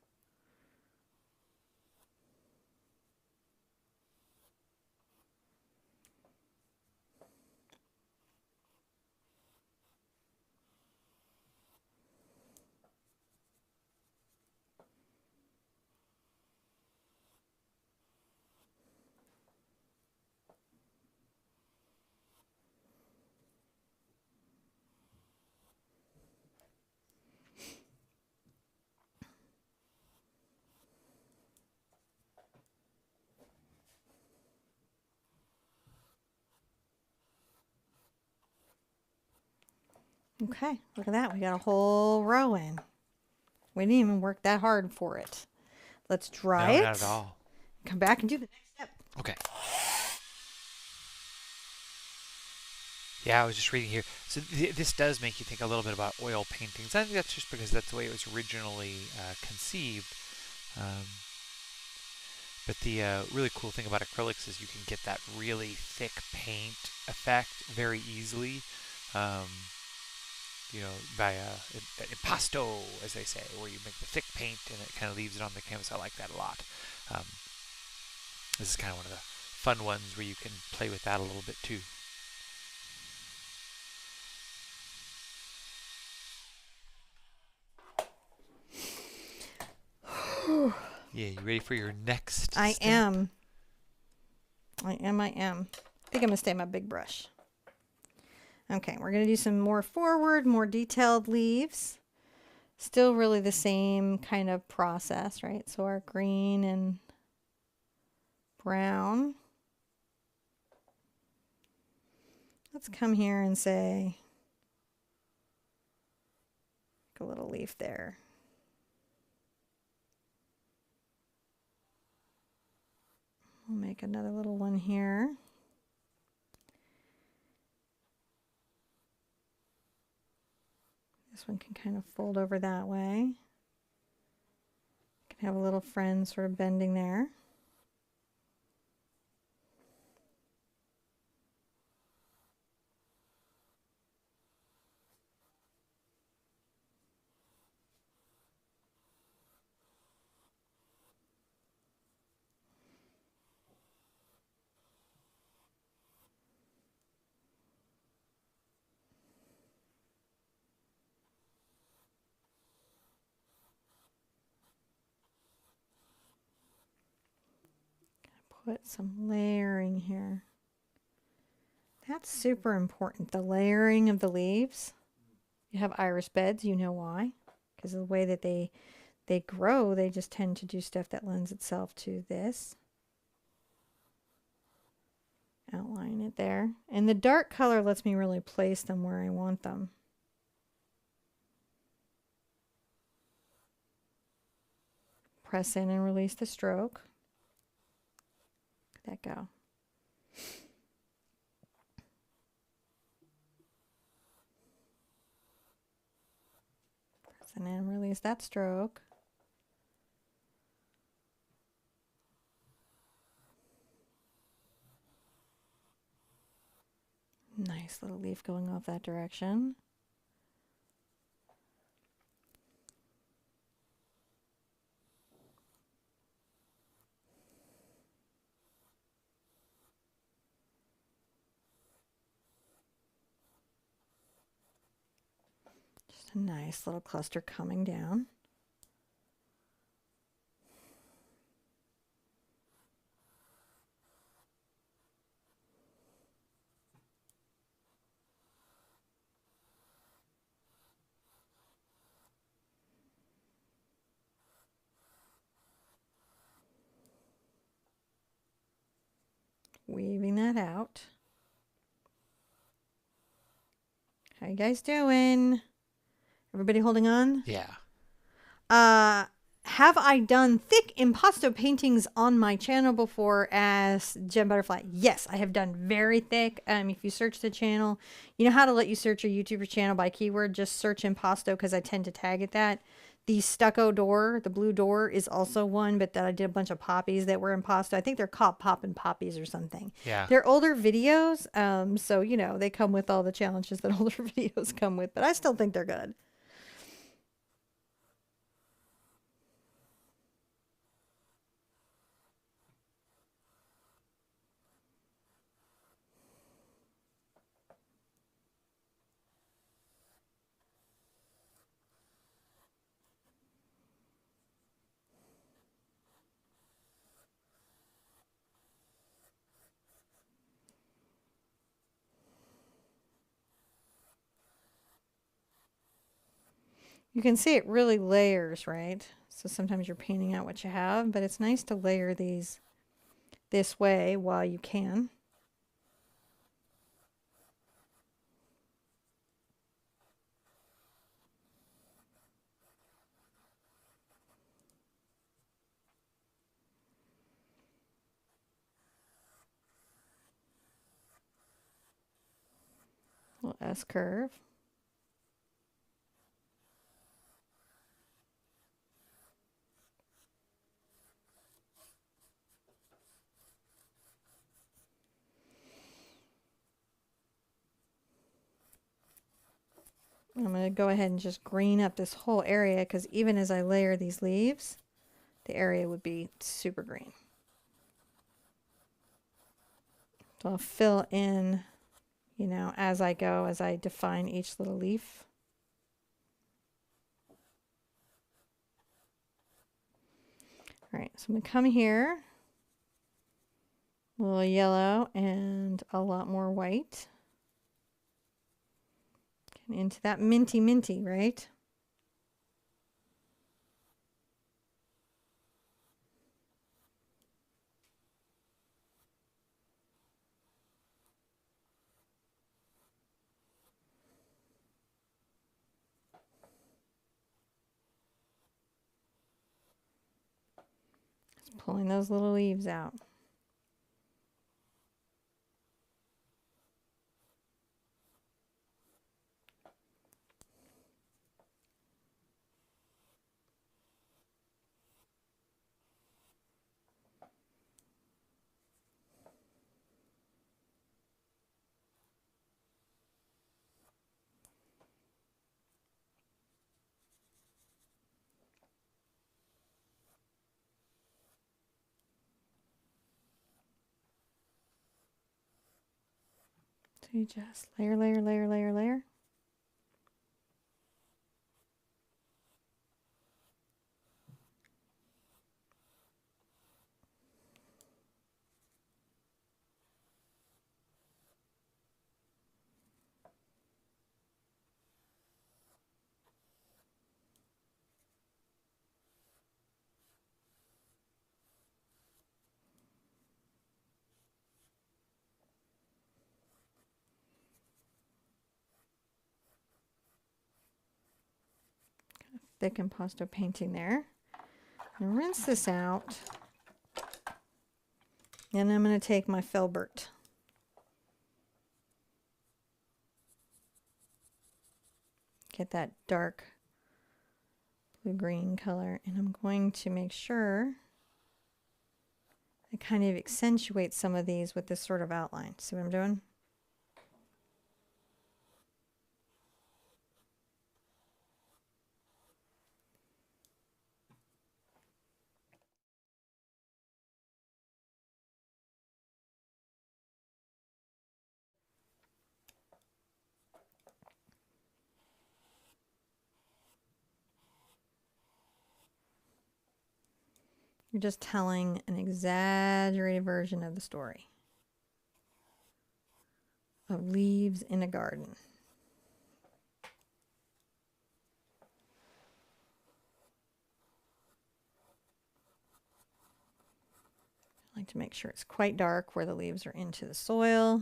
A: Okay, look at that. We got a whole row in. We didn't even work that hard for it. Let's dry it.
B: No, not at all.
A: Come back and do the next step.
B: Okay. Yeah, I was just reading here. So this does make you think a little bit about oil paintings. I think that's just because that's the way it was originally conceived. But the really cool thing about acrylics is you can get that really thick paint effect very easily. by impasto, as they say, where you make the thick paint and it kind of leaves it on the canvas. I like that a lot. Um, this is kind of one of the fun ones where you can play with that a little bit too. Yeah, you ready for your next step?
A: I am. I am. I think I'm going to stay my big brush. Okay, we're going to do some more forward, more detailed leaves. Still really the same kind of process, right? So our green and brown. Let's come here and say, a little leaf there. We'll make another little one here. This one can kind of fold over that way. Can have a little friend sort of bending there. Put some layering here. That's super important, the layering of the leaves. You have iris beds, you know why. Because of the way that they grow, they just tend to do stuff that lends itself to this. Outline it there. And the dark color lets me really place them where I want them. Press in and release the stroke. Let that go. Press in and release that stroke. Nice little leaf going off that direction. Just a nice little cluster coming down. Weaving that out. How you guys doing? Everybody holding on?
B: Yeah.
A: Have I done thick impasto paintings on my channel before as Gem Butterfly? Yes, I have done very thick. If you search the channel, you know how to let you search your YouTuber channel by keyword. Just search impasto because I tend to tag it that. The stucco door, the blue door, is also one, but that I did a bunch of poppies that were impasto. I think they're called Poppin' Poppies or something.
B: Yeah.
A: They're older videos, so, you know, they come with all the challenges that older videos come with, but I still think they're good. You can see it really layers, right? So sometimes you're painting out what you have, but it's nice to layer these this way while you can. Little S curve. I'm going to go ahead and just green up this whole area because even as I layer these leaves, the area would be super green. So I'll fill in, you know, as I go, as I define each little leaf. All right, so I'm going to come here, a little yellow and a lot more white. Getting into that minty, right? Just pulling those little leaves out. So you just layer, layer, layer, layer, layer. Thick impasto painting there. And rinse this out. And I'm going to take my filbert. Get that dark blue-green color. And I'm going to make sure I kind of accentuate some of these with this sort of outline. See what I'm doing? You're just telling an exaggerated version of the story of leaves in a garden. I like to make sure it's quite dark where the leaves are into the soil.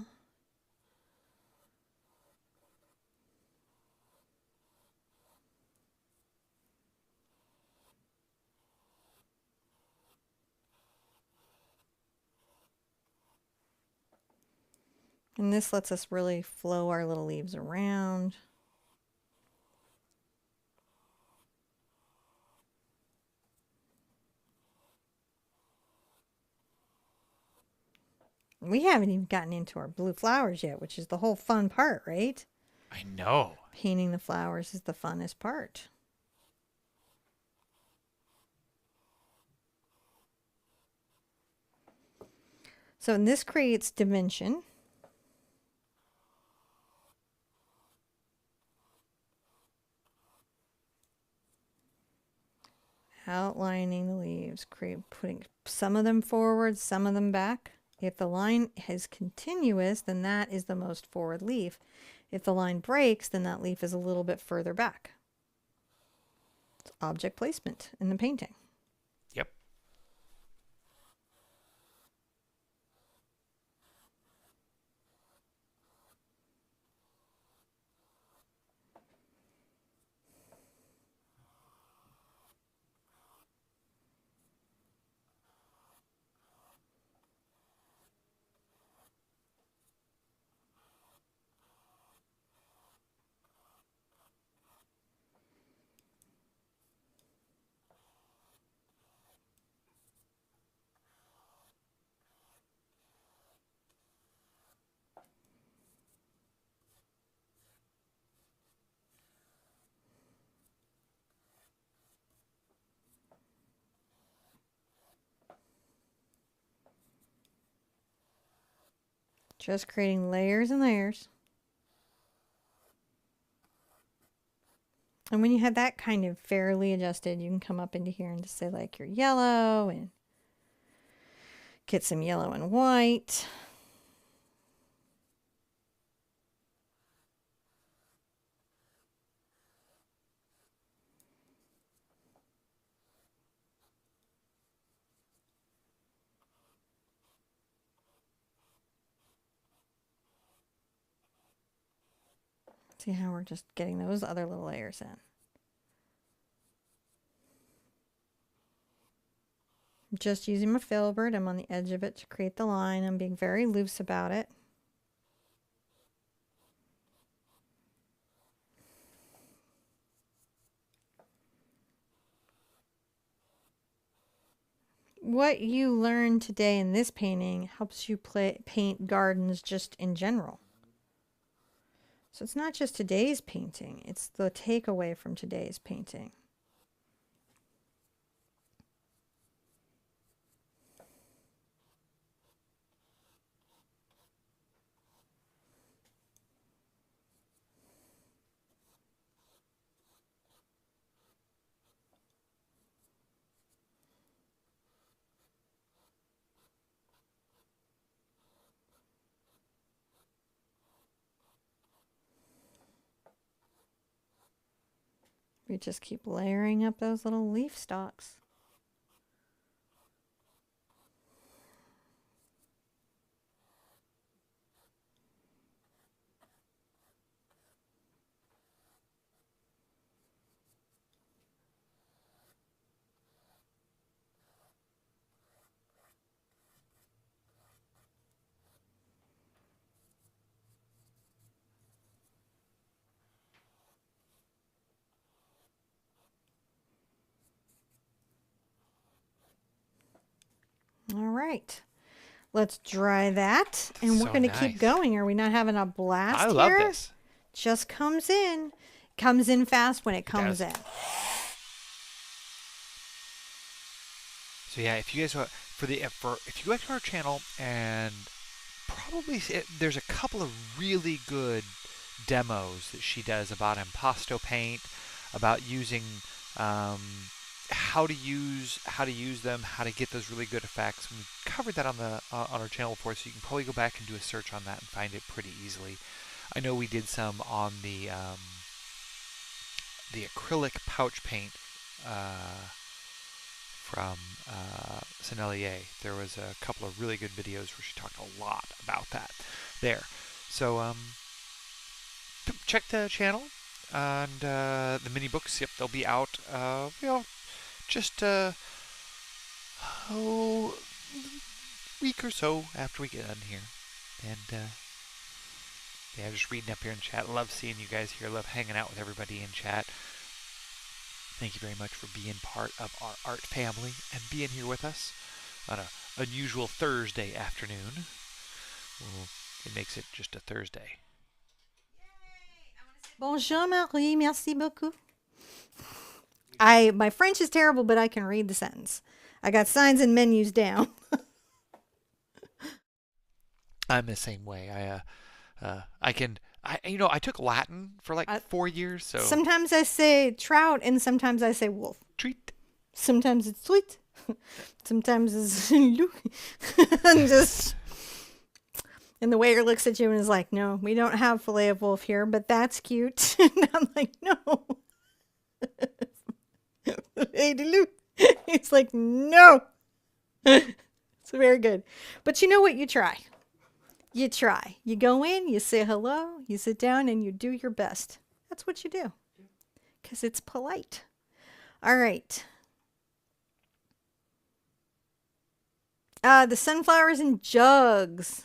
A: And this lets us really flow our little leaves around. We haven't even gotten into our blue flowers yet, which is the whole fun part, right?
B: I know.
A: Painting the flowers is the funnest part. So and this creates dimension. Outlining the leaves, putting some of them forward, some of them back. If the line is continuous, then that is the most forward leaf. If the line breaks, then that leaf is a little bit further back. It's object placement in the painting.
B: Yep.
A: Just creating layers and layers. And when you have that kind of fairly adjusted, you can come up into here and just say like your yellow and get some yellow and white. See how we're just getting those other little layers in. I'm just using my filbert. I'm on the edge of it to create the line. I'm being very loose about it. What you learned today in this painting helps you paint gardens just in general. So it's not just today's painting, it's the takeaway from today's painting. We just keep layering up those little leaf stalks. All right. Let's dry that, and we're going to keep going. Are we not having a blast here?
B: I love this.
A: Just comes in. Comes in fast when it comes in.
B: So yeah, if you guys if you go back to our channel, and probably there's a couple of really good demos that she does about impasto paint, about using how to use them, how to get those really good effects. And we've covered that on our channel before, so you can probably go back and do a search on that and find it pretty easily. I know we did some on the acrylic pouch paint from Sennelier. There was a couple of really good videos where she talked a lot about that there. So check the channel, and the mini books, yep, they'll be out just a week or so after we get done here. And yeah, just reading up here in chat. Love seeing you guys here. Love hanging out with everybody in chat. Thank you very much for being part of our art family and being here with us on an unusual Thursday afternoon. Well, it makes it just a Thursday.
A: Bonjour, Marie. Merci beaucoup. My French is terrible, but I can read the sentence. I got signs and menus down.
B: I'm the same way. I took Latin for like 4 years. So
A: sometimes I say trout and sometimes I say wolf.
B: Treat.
A: Sometimes it's sweet. Sometimes it's and just. And the waiter looks at you and is like, "No, we don't have fillet of wolf here, but that's cute." And I'm like, "No." He's like, "No." It's very good. But you know what? You try. You try. You go in, you say hello, you sit down, and you do your best. That's what you do. Because it's polite. All right. The sunflowers in jugs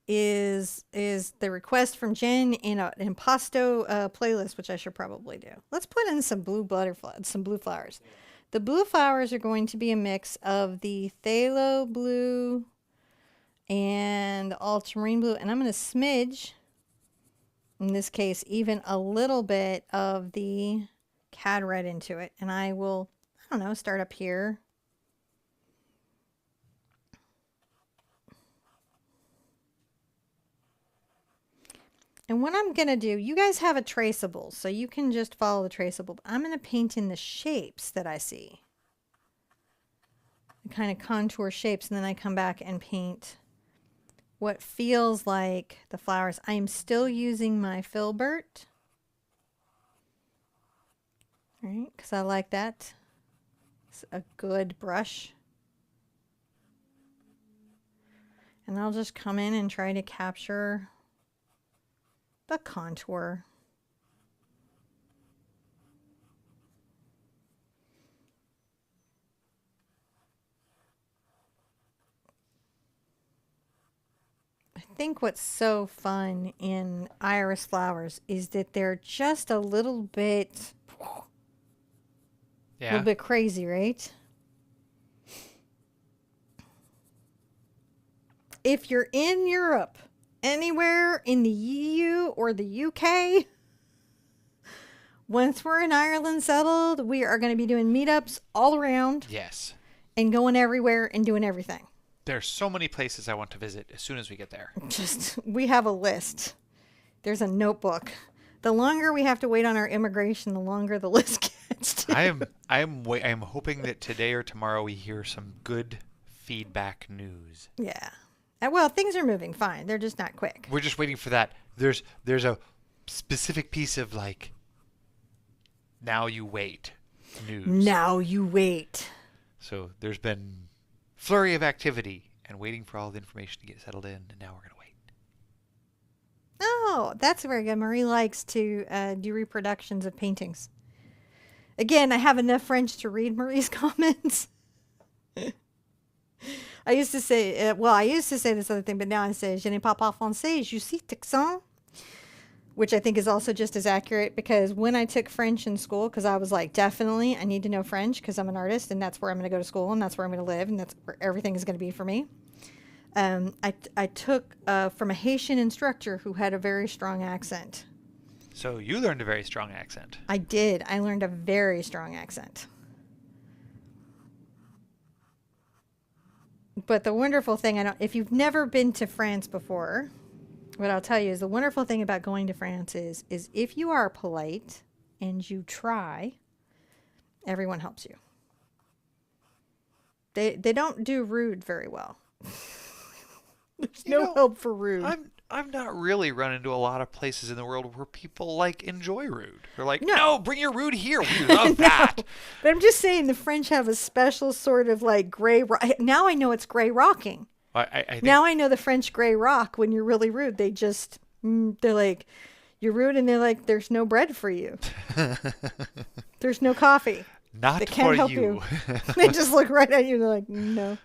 A: is the request from Jen in an impasto playlist, which I should probably do. Let's put in some blue butterflies, some blue flowers. The blue flowers are going to be a mix of the phthalo blue and ultramarine blue, and I'm going to smidge, in this case, even a little bit of the cad red into it. And I will, I don't know, start up here. And what I'm going to do, you guys have a traceable, so you can just follow the traceable. I'm going to paint in the shapes that I see. The kind of contour shapes, and then I come back and paint what feels like the flowers. I am still using my filbert. All right, because I like that. It's a good brush. And I'll just come in and try to capture the contour. I think what's so fun in iris flowers is that they're just a little bit, crazy, right? If you're in Europe, anywhere in the EU or the UK, once we're in Ireland settled, we are going to be doing meetups all around.
B: Yes.
A: And going everywhere and doing everything.
B: There's so many places I want to visit as soon as we get there.
A: We have a list. There's a notebook. The longer we have to wait on our immigration, the longer the list gets.
B: I am hoping that today or tomorrow we hear some good feedback news.
A: Yeah. Well, things are moving fine. They're just not quick.
B: We're just waiting for that. There's a specific piece of like, now you wait news.
A: Now you wait.
B: So there's been flurry of activity and waiting for all the information to get settled in, and now we're going to wait.
A: Oh, that's very good. Marie likes to do reproductions of paintings. Again, I have enough French to read Marie's comments. I used to say, I used to say this other thing, but now I say, je ne parle pas français, je suis texan, which I think is also just as accurate, because when I took French in school, because I was like, definitely, I need to know French because I'm an artist and that's where I'm going to go to school and that's where I'm going to live and that's where everything is going to be for me. I took from a Haitian instructor who had a very strong accent.
B: So you learned a very strong accent.
A: I did. I learned a very strong accent. But the wonderful thing, if you've never been to France before, what I'll tell you is the wonderful thing about going to France is if you are polite and you try, everyone helps you. They don't do rude very well. There's no help for rude.
B: I've not really run into a lot of places in the world where people like enjoy rude. They're like, no, bring your rude here. We love that.
A: But I'm just saying the French have a special sort of like gray. Now I know it's gray rocking.
B: I think
A: now I know the French gray rock when you're really rude. They just, they're like, you're rude, and they're like, there's no bread for you. There's no coffee.
B: Not
A: they can't
B: for
A: help you. They just look right at you. They're like, no.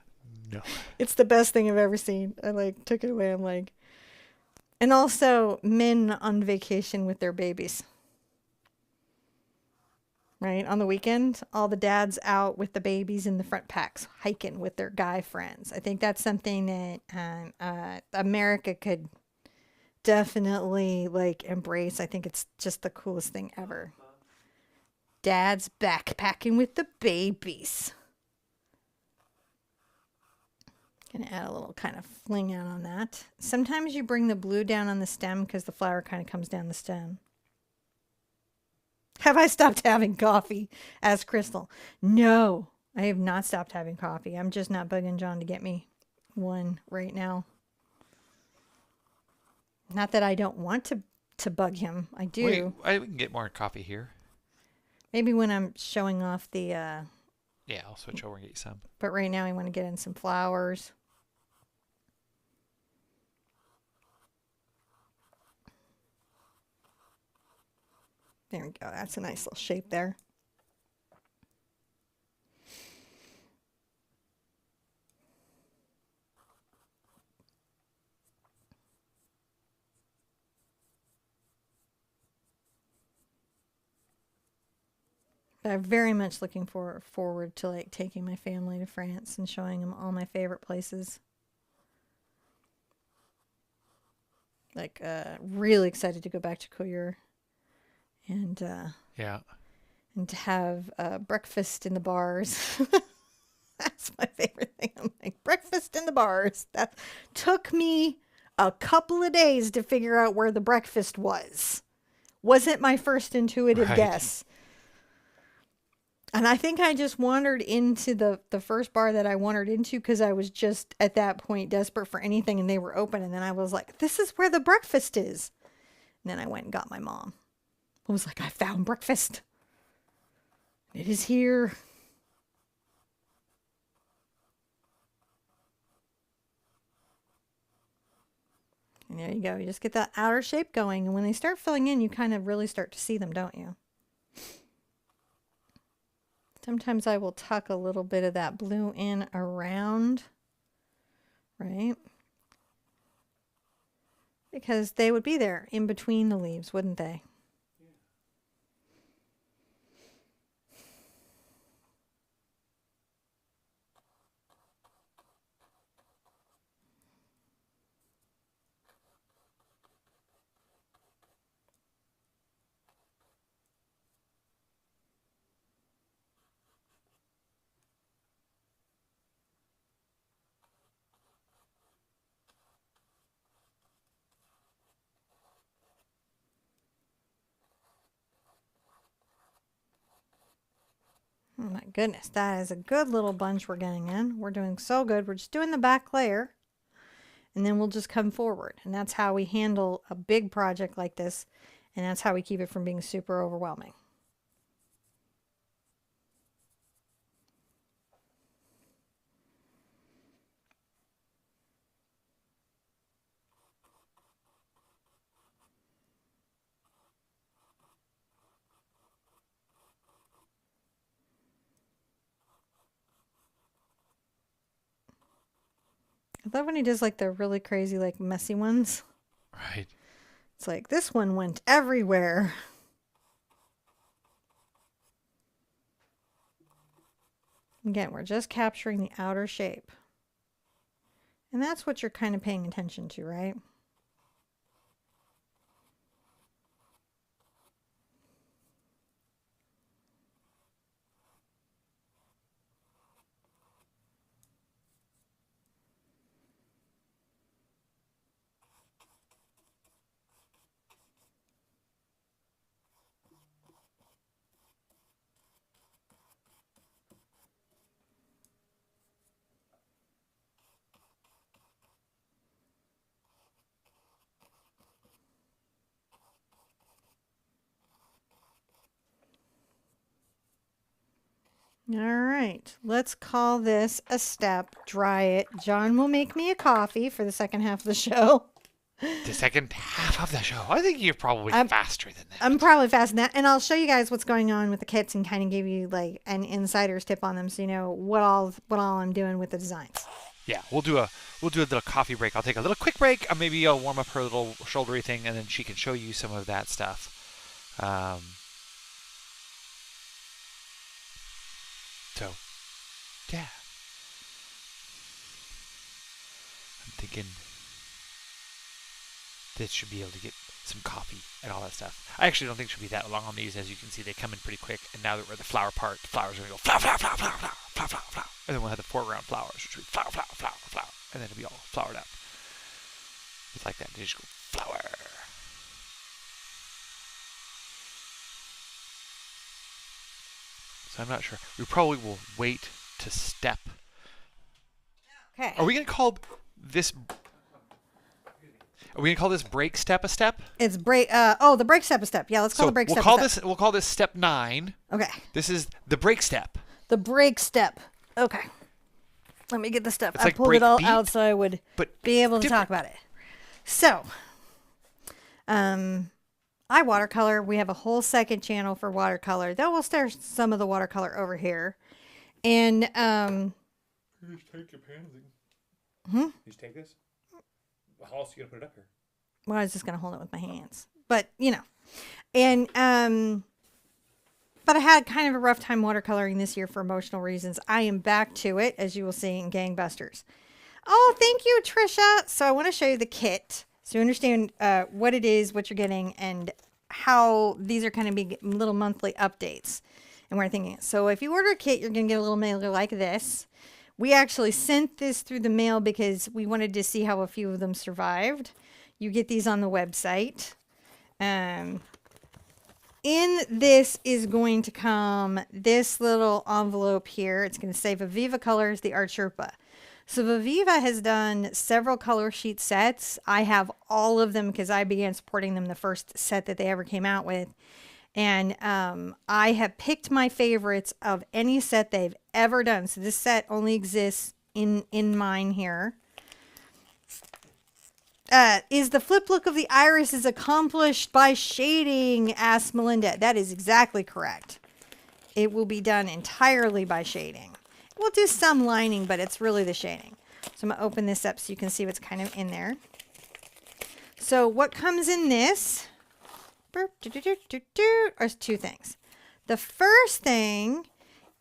B: No.
A: It's the best thing I've ever seen. I like took it away. I'm like, and also men on vacation with their babies. Right? On the weekend, all the dads out with the babies in the front packs, hiking with their guy friends. I think that's something that America could definitely like embrace. I think it's just the coolest thing ever. Dads backpacking with the babies. Gonna add a little kind of fling out on that. Sometimes you bring the blue down on the stem because the flower kind of comes down the stem. Have I stopped having coffee? Asked Crystal. No, I have not stopped having coffee. I'm just not bugging John to get me one right now. Not that I don't want to bug him. I do.
B: We can get more coffee here.
A: Maybe when I'm showing off the...
B: Yeah, I'll switch over and get you some.
A: But right now I want to get in some flowers. There we go. That's a nice little shape there. But I'm very much looking forward to like taking my family to France and showing them all my favorite places. Like really excited to go back to Coeur and
B: yeah,
A: and to have breakfast in the bars. That's my favorite thing. I'm like, breakfast in the bars. That took me a couple of days to figure out where the breakfast was. Wasn't my first intuitive guess. And I think I just wandered into the first bar that I wandered into because I was just at that point desperate for anything and they were open. And then I was like, this is where the breakfast is. And then I went and got my mom. I was like, I found breakfast. It is here. And there you go. You just get that outer shape going. And when they start filling in, you kind of really start to see them, don't you? Sometimes I will tuck a little bit of that blue in around, right? Because they would be there in between the leaves, wouldn't they? Oh my goodness, that is a good little bunch we're getting in. We're doing so good. We're just doing the back layer and then we'll just come forward. And that's how we handle a big project like this. And that's how we keep it from being super overwhelming. I love when he does like the really crazy, like messy ones.
B: Right.
A: It's like this one went everywhere. Again, we're just capturing the outer shape. And that's what you're kind of paying attention to, right? All right, let's call this a step. Dry it. John will make me a coffee for the second half of the show.
B: The second half of the show. I think you're probably faster than that.
A: I'm probably faster than that. And I'll show you guys what's going on with the kits and kind of give you like an insider's tip on them so you know what all I'm doing with the designs.
B: Yeah, we'll do a little coffee break. I'll take a little quick break. Maybe I'll warm up her little shouldery thing, and then she can show you some of that stuff. So, yeah. I'm thinking this should be able to get some coffee and all that stuff. I actually don't think it should be that long on these. As you can see, they come in pretty quick. And now that we're at the flower part, the flowers are going to go flower, flower, flower, flower, flower, flower, flower, flower. And then we'll have the foreground flowers, which will be flower, flower, flower, flower. And then it'll be all flowered up. Just like that. They just go flower. So I'm not sure. We probably will wait to step.
A: Okay.
B: Are we going to call this... Are we going to call this break step a step?
A: It's break. The break step a step. Yeah, let's call the break step a step.
B: We'll call this step 9.
A: Okay.
B: This is the break step.
A: The break step. Okay. Let me get the stuff.
B: It's
A: I
B: like
A: pulled it all
B: break
A: out so I would be able to talk about it. So, I watercolor. We have a whole second channel for watercolor. Though we'll start some of the watercolor over here. And,
C: You just take your pansy. You just take this? How else are you going to put it up here?
A: well, I was just going to hold it with my hands. But, you know. And, but I had kind of a rough time watercoloring this year for emotional reasons. I am back to it, as you will see in Gangbusters. Oh, thank you, Trisha. So I want to show you the kit so you understand what it is, what you're getting, and how these are kind of big little monthly updates and what I'm thinking. So if you order a kit, you're going to get a little mailer like this We actually sent this through the mail because we wanted to see how a few of them survived. You get these on the website. In this is going to come this little envelope here. It's going to say Viviva Colors, the Art Sherpa. So Viviva has done several color sheet sets. I have all of them because I began supporting them the first set that they ever came out with. And I have picked my favorites of any set they've ever done. So this set only exists in mine here. Is the flip look of the iris is accomplished by shading? Asked Melinda. That is exactly correct. It will be done entirely by shading. We'll do some lining, but it's really the shading. So I'm going to open this up so you can see what's kind of in there. So what comes in this are two things. The first thing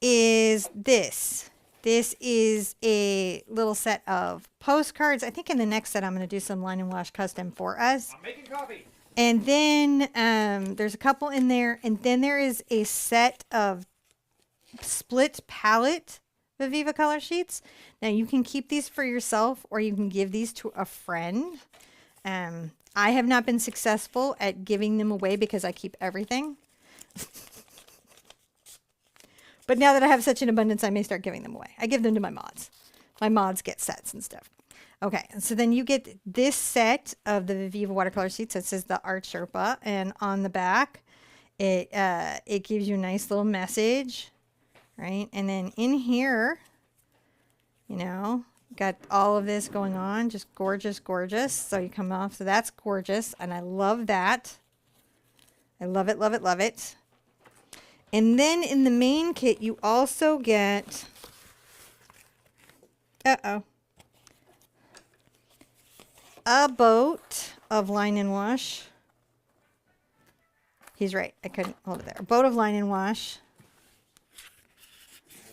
A: is this. This is a little set of postcards. I think in the next set I'm going to do some line and wash custom for us.
C: I'm making coffee.
A: And then there's a couple in there. And then there is a set of split palette Viviva color sheets. Now you can keep these for yourself or you can give these to a friend. I have not been successful at giving them away because I keep everything. But now that I have such an abundance, I may start giving them away. I give them to my mods. My mods get sets and stuff. Okay, so then you get this set of the Viviva watercolor sheets. It says the Art Sherpa, and on the back, it gives you a nice little message, right? And then in here, you know, got all of this going on, just gorgeous, gorgeous. So you come off, so that's gorgeous, and I love that. I love it, love it, love it. And then in the main kit, you also get, a boat of line and wash. He's right. I couldn't hold it there. A boat of line and wash.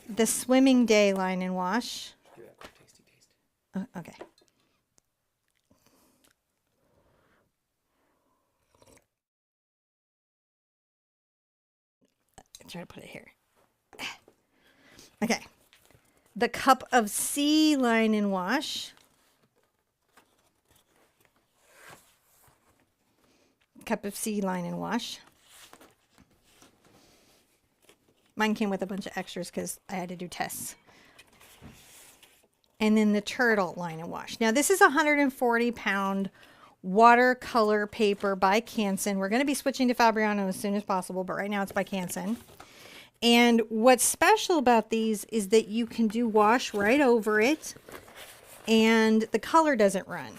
A: The swimming day line and wash. Okay. Try to put it here. Okay. The cup of sea line and wash. Cup of sea line and wash. Mine came with a bunch of extras because I had to do tests. And then the turtle line and wash. Now this is a 140-pound watercolor paper by Canson. We're going to be switching to Fabriano as soon as possible, but right now it's by Canson. And what's special about these is that you can do wash right over it and the color doesn't run.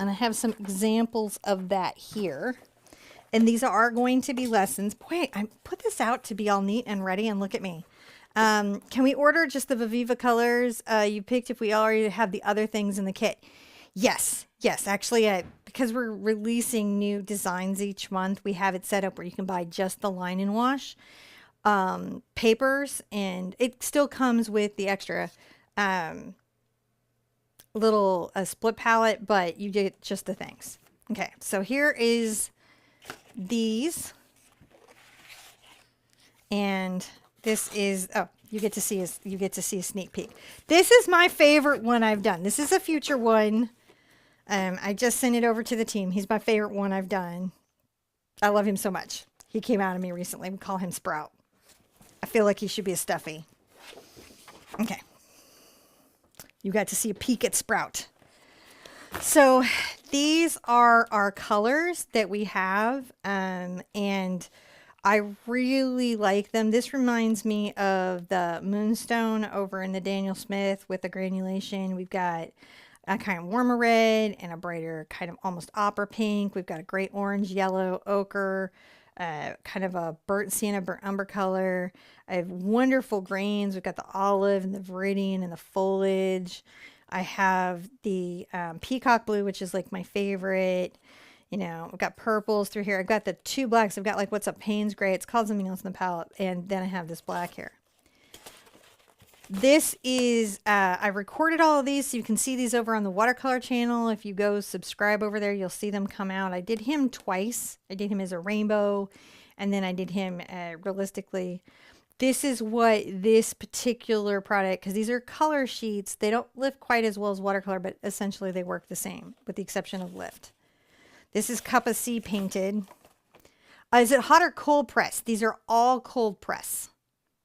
A: And I have some examples of that here. And these are going to be lessons. Boy, I put this out to be all neat and ready, and look at me. Can we order just the Viviva colors you picked if we already have the other things in the kit? Yes. Yes, actually, because we're releasing new designs each month, we have it set up where you can buy just the line and wash papers, and it still comes with the extra little split palette, but you get just the things. Okay, so here is these, and this is, oh, you get to see a sneak peek. This is my favorite one I've done. This is a future one. I just sent it over to the team. He's my favorite one I've done. I love him so much. He came out of me recently. We call him Sprout. I feel like he should be a Stuffy. Okay. You got to see a peek at Sprout. So these are our colors that we have. And I really like them. This reminds me of the Moonstone over in the Daniel Smith with the granulation. We've got a kind of warmer red and a brighter kind of almost opera pink. We've got a great orange, yellow, ochre, kind of a burnt sienna, burnt umber color. I have wonderful greens. We've got the olive and the viridian and the foliage. I have the peacock blue, which is like my favorite. You know, I've got purples through here. I've got the two blacks. I've got like what's up Payne's gray. It's called something else in the palette. And then I have this black here. This is, I recorded all of these so you can see these over on the watercolor channel. If you go subscribe over there, you'll see them come out. I did him twice. I did him as a rainbow, and then I did him realistically. this is what this particular product, because these are color sheets. They don't lift quite as well as watercolor, but essentially they work the same with the exception of lift. This is Cup of C painted. Is it hot or cold press? These are all cold press.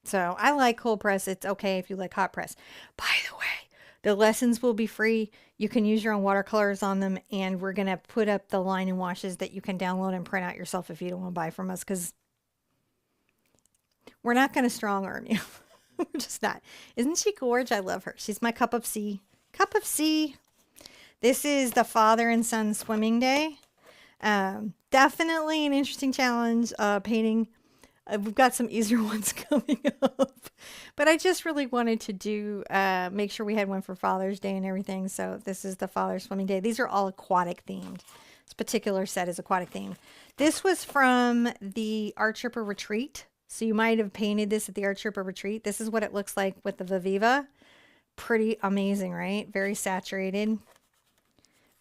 A: So I like cold press. It's okay if you like hot press. By the way, the lessons will be free. You can use your own watercolors on them. And we're going to put up the line and washes that you can download and print out yourself if you don't want to buy from us. Because we're not going to strong arm you. We're just not. Isn't she gorgeous? I love her. She's my cup of C. Cup of C. This is the father and son swimming day. Definitely an interesting challenge, painting. We've got some easier ones coming up, but I just really wanted to do, make sure we had one for Father's Day and everything. So this is the Father Swimming Day. These are all aquatic themed. This particular set is aquatic themed. This was from the Art Sherpa retreat. So you might have painted this at the Art Sherpa retreat. This is what it looks like with the Viviva. Pretty amazing, right? Very saturated.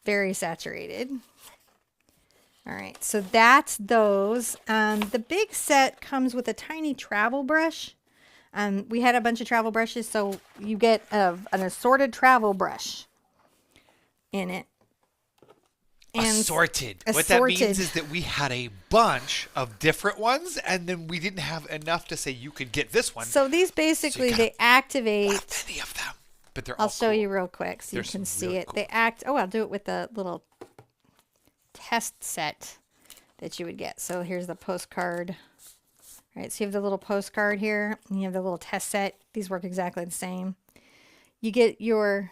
A: Very saturated. All right, so that's those. The big set comes with a tiny travel brush. We had a bunch of travel brushes, so you get an assorted travel brush in it. And
B: assorted. What that means is that we had a bunch of different ones, and then we didn't have enough to say you could get this one.
A: So these basically, they activate.
B: Not many of them, but they're all
A: I'll show
B: cool.
A: you real quick so you can see
B: really
A: it.
B: Cool.
A: They act. Oh, I'll do it with the little test set that you would get. So here's the postcard. All right, so you have the little postcard here, and you have the little test set. These work exactly the same. You get your,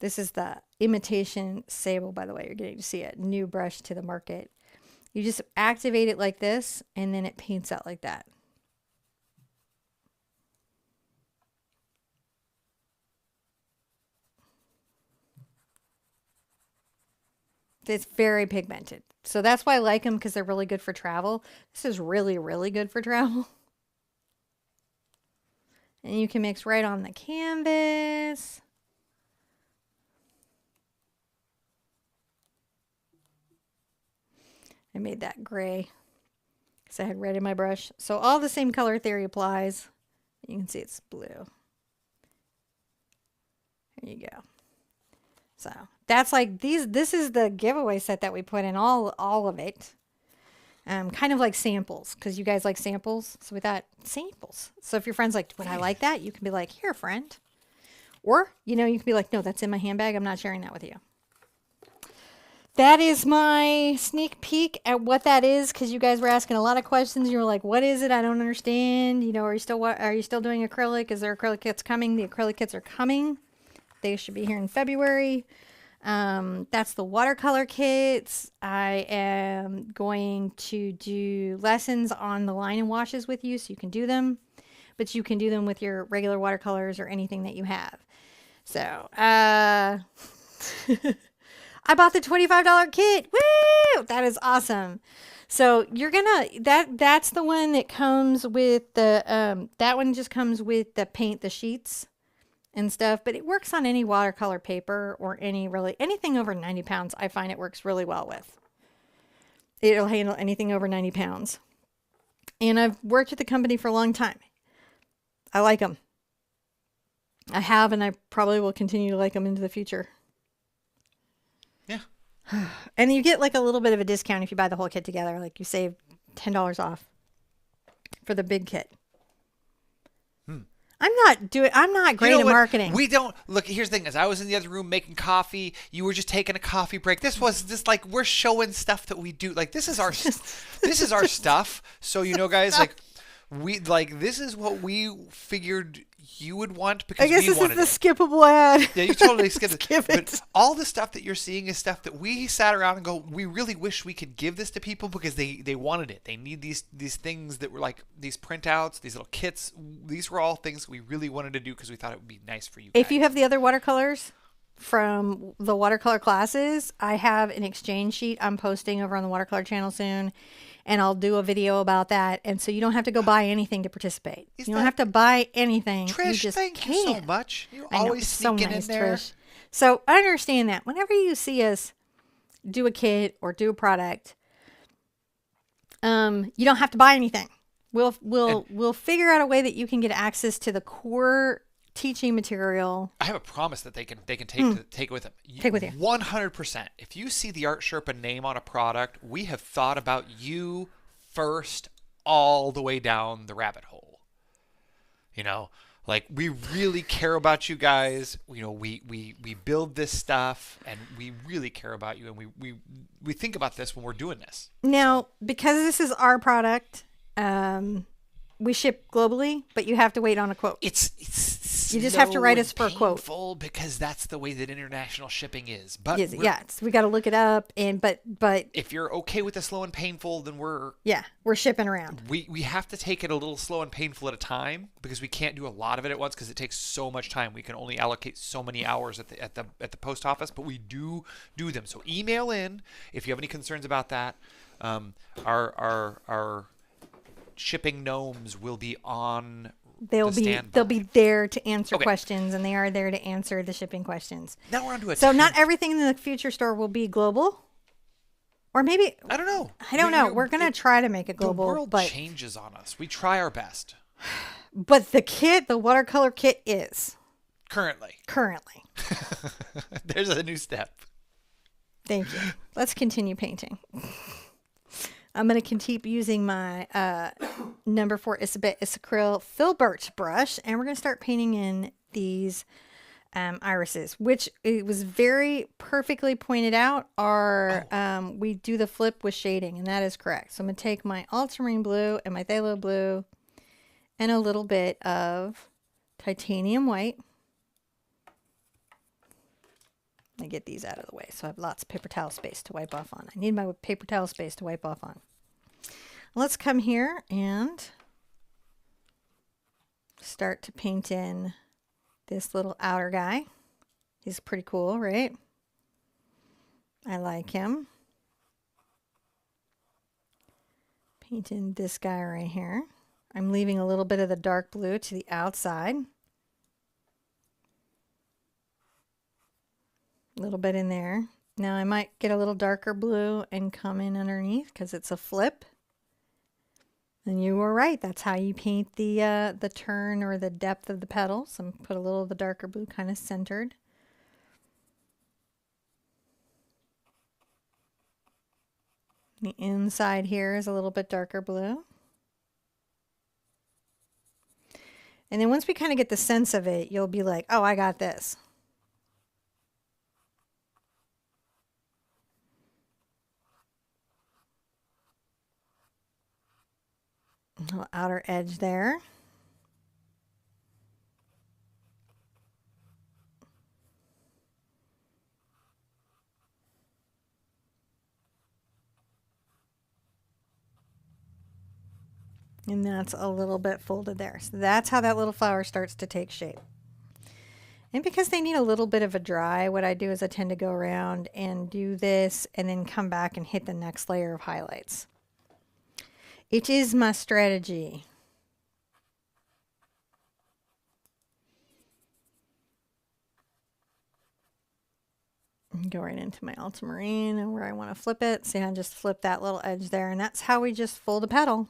A: this is the imitation sable, by the way. You're getting to see a new brush to the market. You just activate it like this, and then it paints out like that. It's very pigmented. So that's why I like them, because they're really good for travel. This is really, really good for travel. And you can mix right on the canvas. I made that gray because I had red in my brush. So all the same color theory applies. You can see it's blue. There you go. So that's like these. This is the giveaway set that we put in all of it. Kind of like samples, because you guys like samples. So we thought samples. So if your friend's like, would I like that? You can be like, here, friend. Or, you know, you can be like, no, that's in my handbag. I'm not sharing that with you. That is my sneak peek at what that is, because you guys were asking a lot of questions. You were like, what is it? I don't understand. You know, are you still doing acrylic? Is there acrylic kits coming? The acrylic kits are coming. They should be here in February. That's the watercolor kits. I am going to do lessons on the line and washes with you, so you can do them, but you can do them with your regular watercolors or anything that you have. So, I bought the $25 kit. Woo! That is awesome. So you're gonna, that's the one that comes with the, that one just comes with the paint, the sheets and stuff, but it works on any watercolor paper or anything over 90 pounds. I find it works really well with. It'll handle anything over 90 pounds. And I've worked with the company for a long time. I like them. I have, and I probably will continue to like them into the future.
B: Yeah.
A: And you get like a little bit of a discount if you buy the whole kit together. Like you save $10 off for the big kit. I'm not great at marketing.
B: We don't look. Here's the thing: is I was in the other room making coffee. You were just taking a coffee break. This was just like we're showing stuff that we do. Like this is our stuff. So you know, guys, like this is what we figured you would want because
A: I guess
B: we
A: this
B: wanted
A: is the skippable ad.
B: Yeah, you totally skip it.
A: Skip it.
B: But all the stuff that you're seeing is stuff that we sat around and go, we really wish we could give this to people because they wanted it. They need these things that were like these printouts, these little kits. These were all things we really wanted to do because we thought it would be nice for you guys.
A: If you have the other watercolors from the watercolor classes, I have an exchange sheet I'm posting over on the watercolor channel soon. And I'll do a video about that. And so you don't have to go buy anything to participate. You don't have to buy anything.
B: Trish,
A: you just
B: thank you so much. You're always sneaking in there.
A: Trish. So I understand that. Whenever you see us do a kit or do a product, you don't have to buy anything. We'll figure out a way that you can get access to the core teaching material.
B: I have a promise that they can take take with them.
A: Take with you.
B: 100%. If you see the Art Sherpa name on a product, we have thought about you first all the way down the rabbit hole. You know, like we really care about you guys. You know, we build this stuff and we really care about you, and we think about this when we're doing this.
A: Now, because this is our product, we ship globally, but you have to wait on a quote. You just have to write us for a quote.
B: Painful because that's the way that international shipping is. But
A: we got to look it up, but
B: if you're okay with the slow and painful, then we're
A: shipping around.
B: We have to take it a little slow and painful at a time because we can't do a lot of it at once because it takes so much time. We can only allocate so many hours at the post office, but we do them. So email in if you have any concerns about that. Our shipping gnomes will be on. They'll
A: be there to answer questions, and they are there to answer the shipping questions.
B: Now we're on to it.
A: So not everything in the future store will be global, or maybe
B: I don't know.
A: We're gonna try to make it global.
B: The world changes on us. We try our best.
A: But the watercolor kit is
B: currently. There's a new step.
A: Thank you. Let's continue painting. I'm going to keep using my number 4 Acrylic Filbert brush, and we're going to start painting in these irises, which it was very perfectly pointed out we do the flip with shading, and that is correct. So I'm going to take my ultramarine blue and my phthalo blue and a little bit of titanium white. I get these out of the way so I have lots of paper towel space to wipe off on. I need my paper towel space to wipe off on. Let's come here and start to paint in this little outer guy. He's pretty cool, right? I like him. Paint in this guy right here. I'm leaving a little bit of the dark blue to the outside. A little bit in there. Now I might get a little darker blue and come in underneath because it's a flip. And you were right. That's how you paint the turn or the depth of the petals. And put a little of the darker blue kind of centered. The inside here is a little bit darker blue. And then once we kind of get the sense of it, you'll be like, oh, I got this. Little outer edge there. And that's a little bit folded there. So that's how that little flower starts to take shape. And because they need a little bit of a dry, what I do is I tend to go around and do this and then come back and hit the next layer of highlights. It is my strategy. Go right into my ultramarine and where I want to flip it. See, I just flip that little edge there, and that's how we just fold a petal.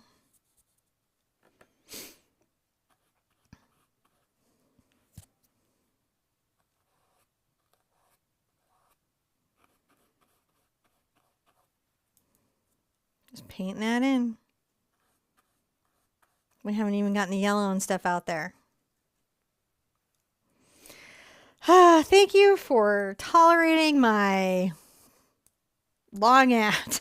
A: Just paint that in. We haven't even gotten the yellow and stuff out there. Thank you for tolerating my long ad.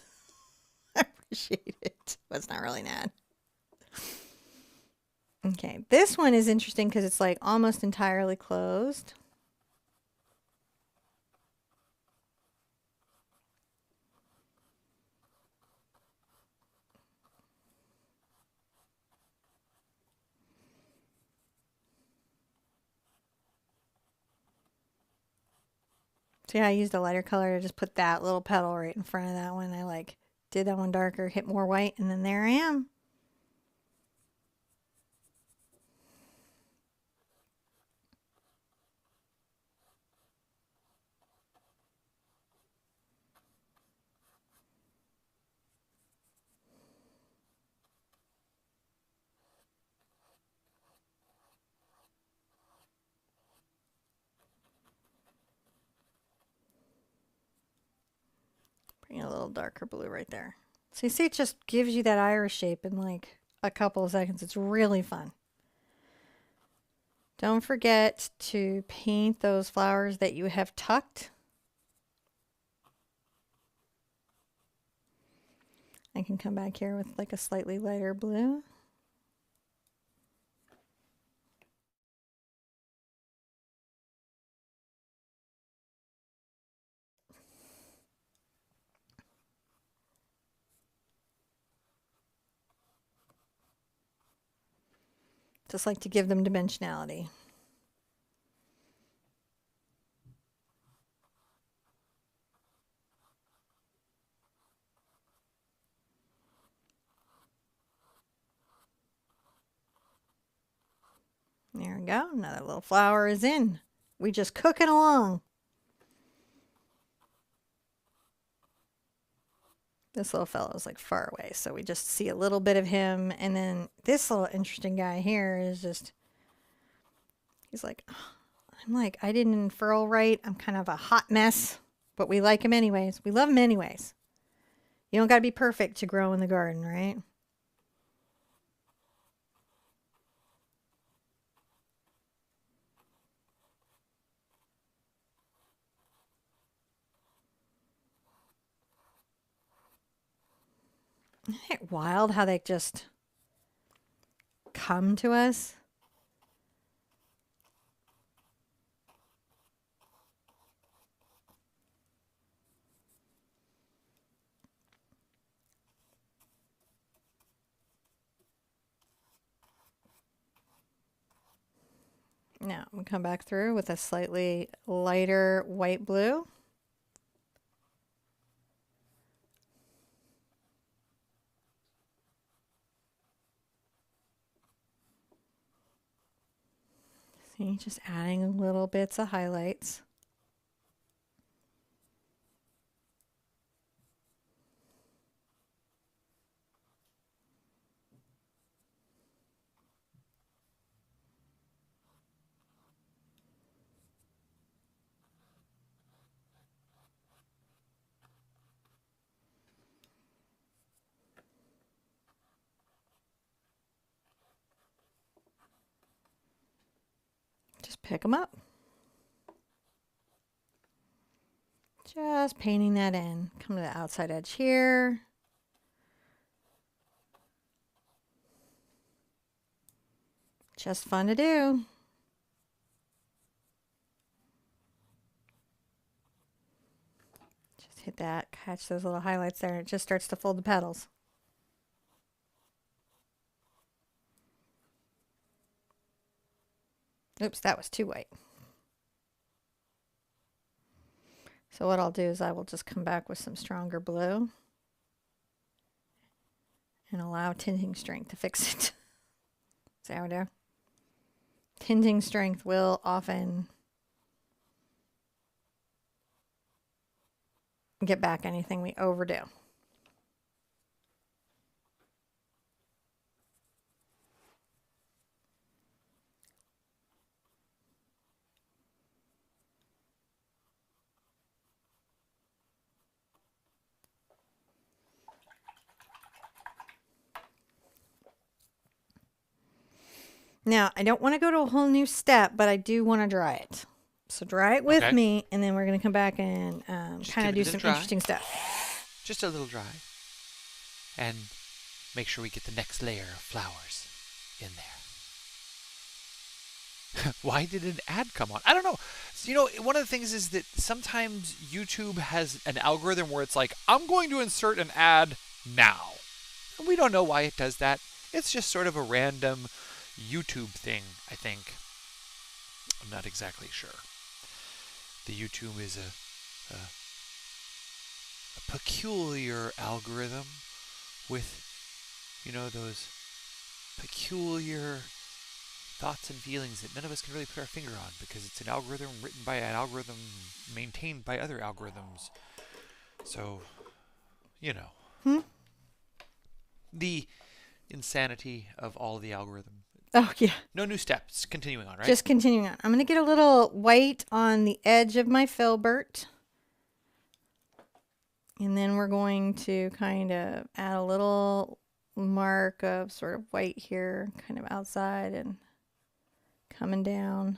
A: I appreciate it. But it's not really an ad. Okay, this one is interesting because it's like almost entirely closed. See how I used a lighter color to just put that little petal right in front of that one. I like did that one darker, hit more white, and then there I am. little darker blue right there. So you see, it just gives you that iris shape in like a couple of seconds. It's really fun. Don't forget to paint those flowers that you have tucked. I can come back here with like a slightly lighter blue. Just like to give them dimensionality. There we go. Another little flower is in. We just cooking along. This little fellow is like far away, so we just see a little bit of him. And then this little interesting guy here is just, he's like, I'm like, I didn't unfurl right. I'm kind of a hot mess, but we like him anyways. We love him anyways. You don't got to be perfect to grow in the garden, right? Isn't it wild how they just come to us? Now I'm going to come back through with a slightly lighter white blue. See, just adding little bits of highlights. Just pick them up. Just painting that in. Come to the outside edge here. Just fun to do. Just hit that, catch those little highlights there, and it just starts to fold the petals. Oops, that was too white. So what I'll do is I will just come back with some stronger blue and allow tinting strength to fix it. See how we do? Tinting strength will often get back anything we overdo. Now, I don't want to go to a whole new step, but I do want to dry it. So dry it with me, and then we're going to come back and kind of do some interesting stuff.
B: Just a little dry. And make sure we get the next layer of flowers in there. Why did an ad come on? I don't know. So, you know, one of the things is that sometimes YouTube has an algorithm where it's like, I'm going to insert an ad now. And we don't know why it does that. It's just sort of a random YouTube thing, I think. I'm not exactly sure. The YouTube is a peculiar algorithm with, you know, those peculiar thoughts and feelings that none of us can really put our finger on because it's an algorithm written by an algorithm maintained by other algorithms. So, you know. The insanity of all the algorithms.
A: Oh, yeah.
B: No new steps. Continuing on, right?
A: Just continuing on. I'm going to get a little white on the edge of my filbert. And then we're going to kind of add a little mark of sort of white here, kind of outside and coming down.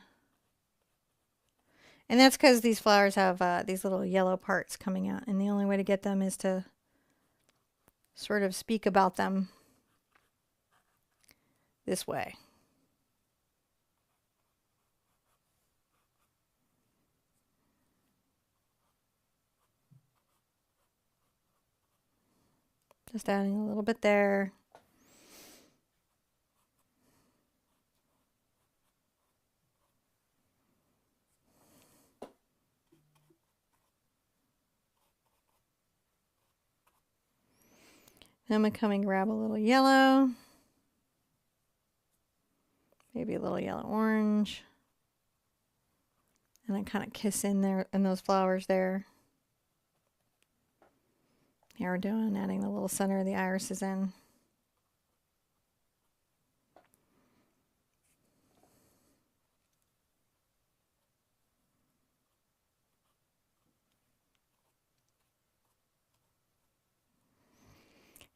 A: And that's because these flowers have these little yellow parts coming out. And the only way to get them is to sort of speak about them this way. Just adding a little bit there. Then I'm going to come and grab a little yellow. Maybe a little yellow orange. And I kind of kiss in there in those flowers there. Here we're doing, adding the little center of the irises in.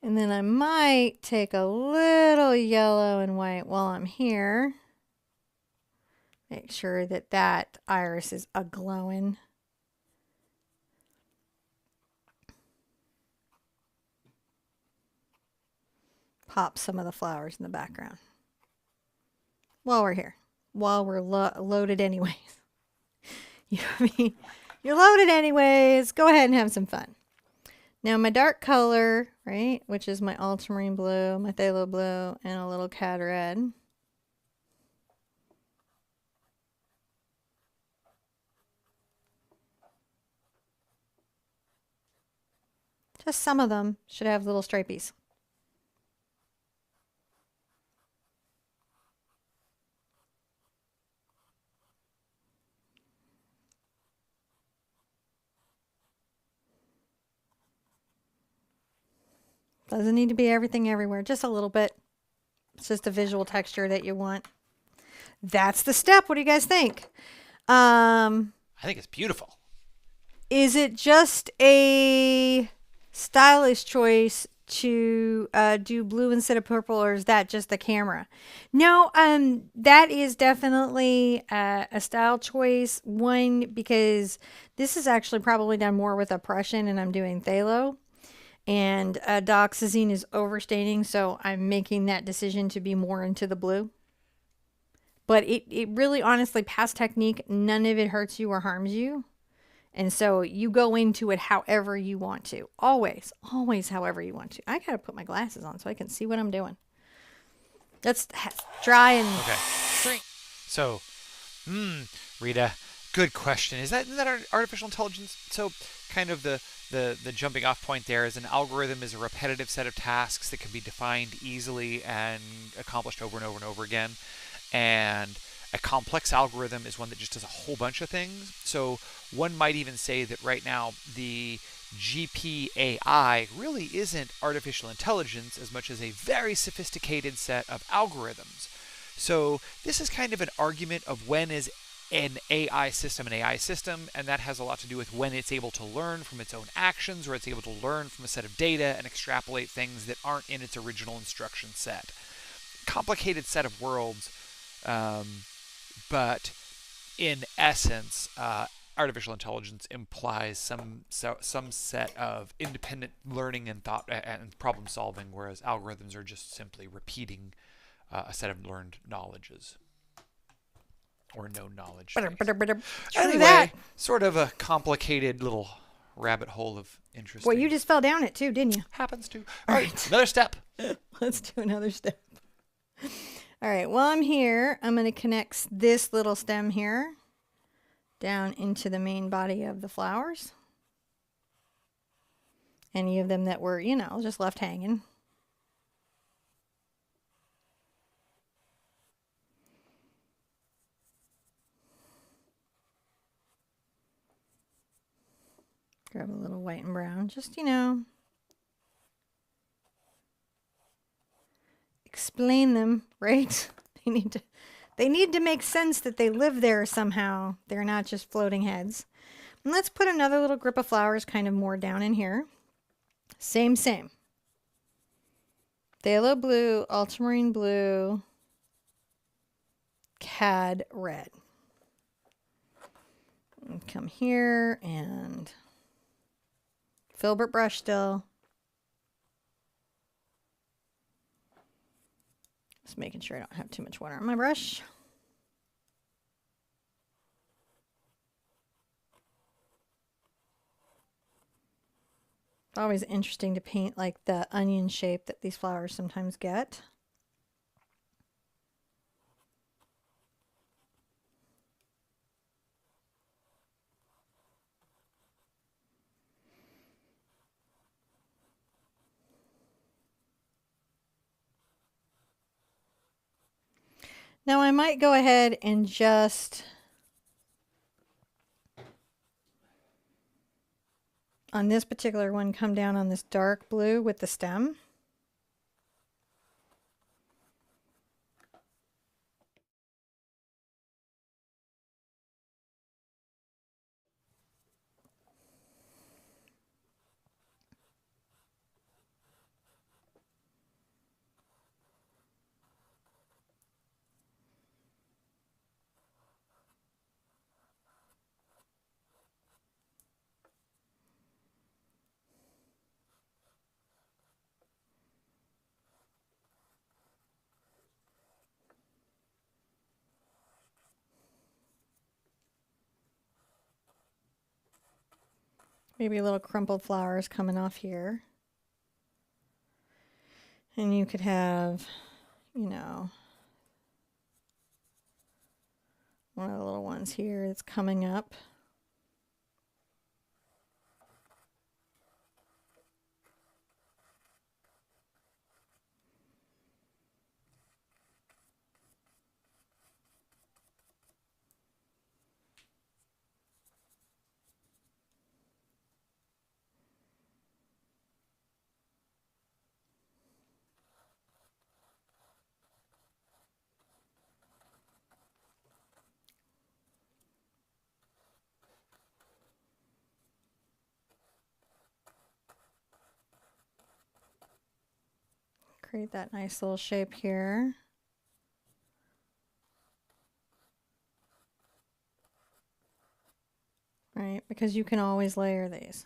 A: And then I might take a little yellow and white while I'm here. Make sure that that iris is a-glowing. Pop some of the flowers in the background. While we're here. While we're loaded anyways. You're loaded anyways. Go ahead and have some fun. Now my dark color, right, which is my ultramarine blue, my phthalo blue, and a little cad red. Just some of them should have little stripies. Doesn't need to be everything everywhere, just a little bit. It's just a visual texture that you want. That's the step. What do you guys think?
B: I think it's beautiful.
A: Is it just a stylish choice to do blue instead of purple, or is that just the camera? No, that is definitely a style choice. One, because this is actually probably done more with a Prussian and I'm doing phthalo. And dioxazine is overstaining, so I'm making that decision to be more into the blue. But it really, honestly, past technique, none of it hurts you or harms you. And so you go into it however you want to. Always, always however you want to. I got to put my glasses on so I can see what I'm doing. Let's dry and drink.
B: So, Rita, good question. Isn't that artificial intelligence? So kind of the jumping off point there is an algorithm is a repetitive set of tasks that can be defined easily and accomplished over and over and over again. And a complex algorithm is one that just does a whole bunch of things. So one might even say that right now the GPAI really isn't artificial intelligence as much as a very sophisticated set of algorithms. So this is kind of an argument of when is an AI system, and that has a lot to do with when it's able to learn from its own actions, or it's able to learn from a set of data and extrapolate things that aren't in its original instruction set. Complicated set of worlds, but in essence, artificial intelligence implies some set of independent learning and thought and problem solving, whereas algorithms are just simply repeating a set of learned knowledges. Or no knowledge. Anyway, sort of a complicated little rabbit hole of interest.
A: Well, you just fell down it too, didn't you?
B: Happens to. All right, another step.
A: Let's do another step. All right, while I'm here, I'm going to connect this little stem here down into the main body of the flowers. Any of them that were, just left hanging. Grab a little white and brown, just, explain them, right? They need to make sense that they live there somehow. They're not just floating heads. And let's put another little group of flowers kind of more down in here. Same, same. Phthalo blue, ultramarine blue, cad red. And come here and filbert brush still. Just making sure I don't have too much water on my brush. It's always interesting to paint like the onion shape that these flowers sometimes get. Now I might go ahead and just, on this particular one, come down on this dark blue with the stem. Maybe little crumpled flowers coming off here. And you could have, you know, one of the little ones here that's coming up. Create that nice little shape here. Right, because you can always layer these.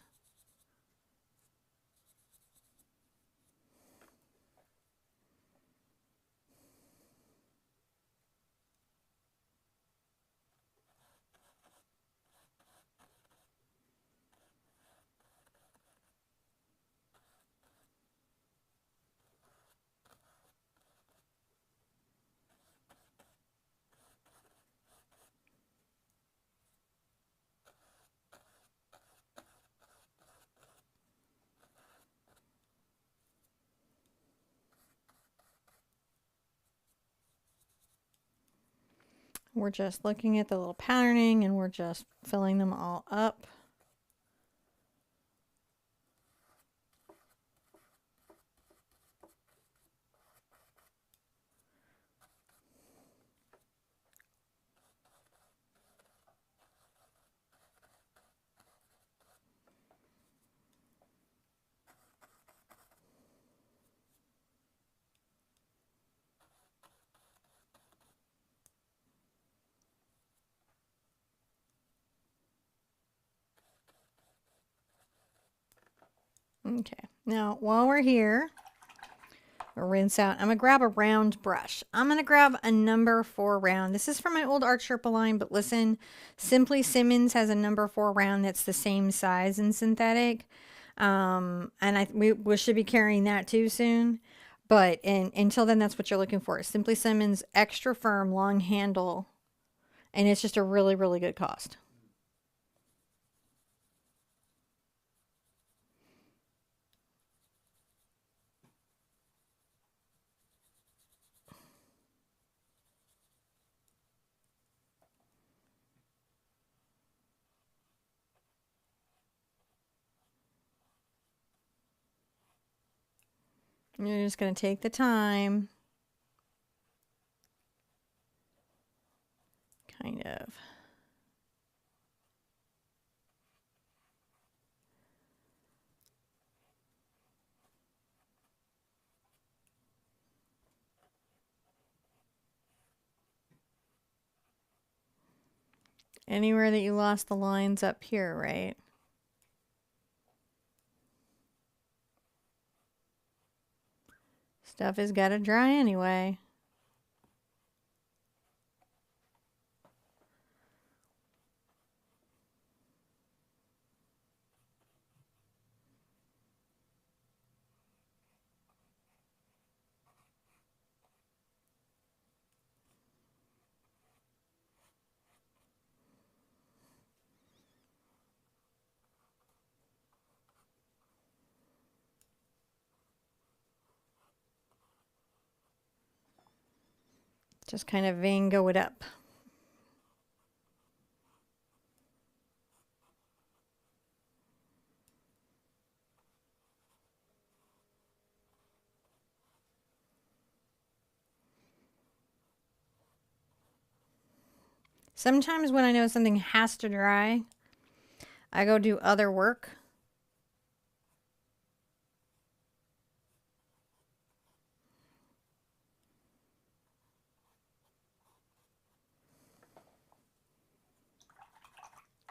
A: We're just looking at the little patterning and we're just filling them all up. Okay, now while we're here, I'll rinse out. I'm going to grab a round brush. I'm going to grab a number 4 round. This is from my old Art Sherpa line, but listen, Simply Simmons has a number 4 round that's the same size in synthetic. And we should be carrying that too soon. But until then, that's what you're looking for. Simply Simmons extra firm, long handle. And it's just a really, really good cost. You're just going to take the time, kind of. anywhere that you lost the lines up here, right? Stuff has got to dry anyway. Just kind of Van Gogh it up. Sometimes when I know something has to dry, I go do other work.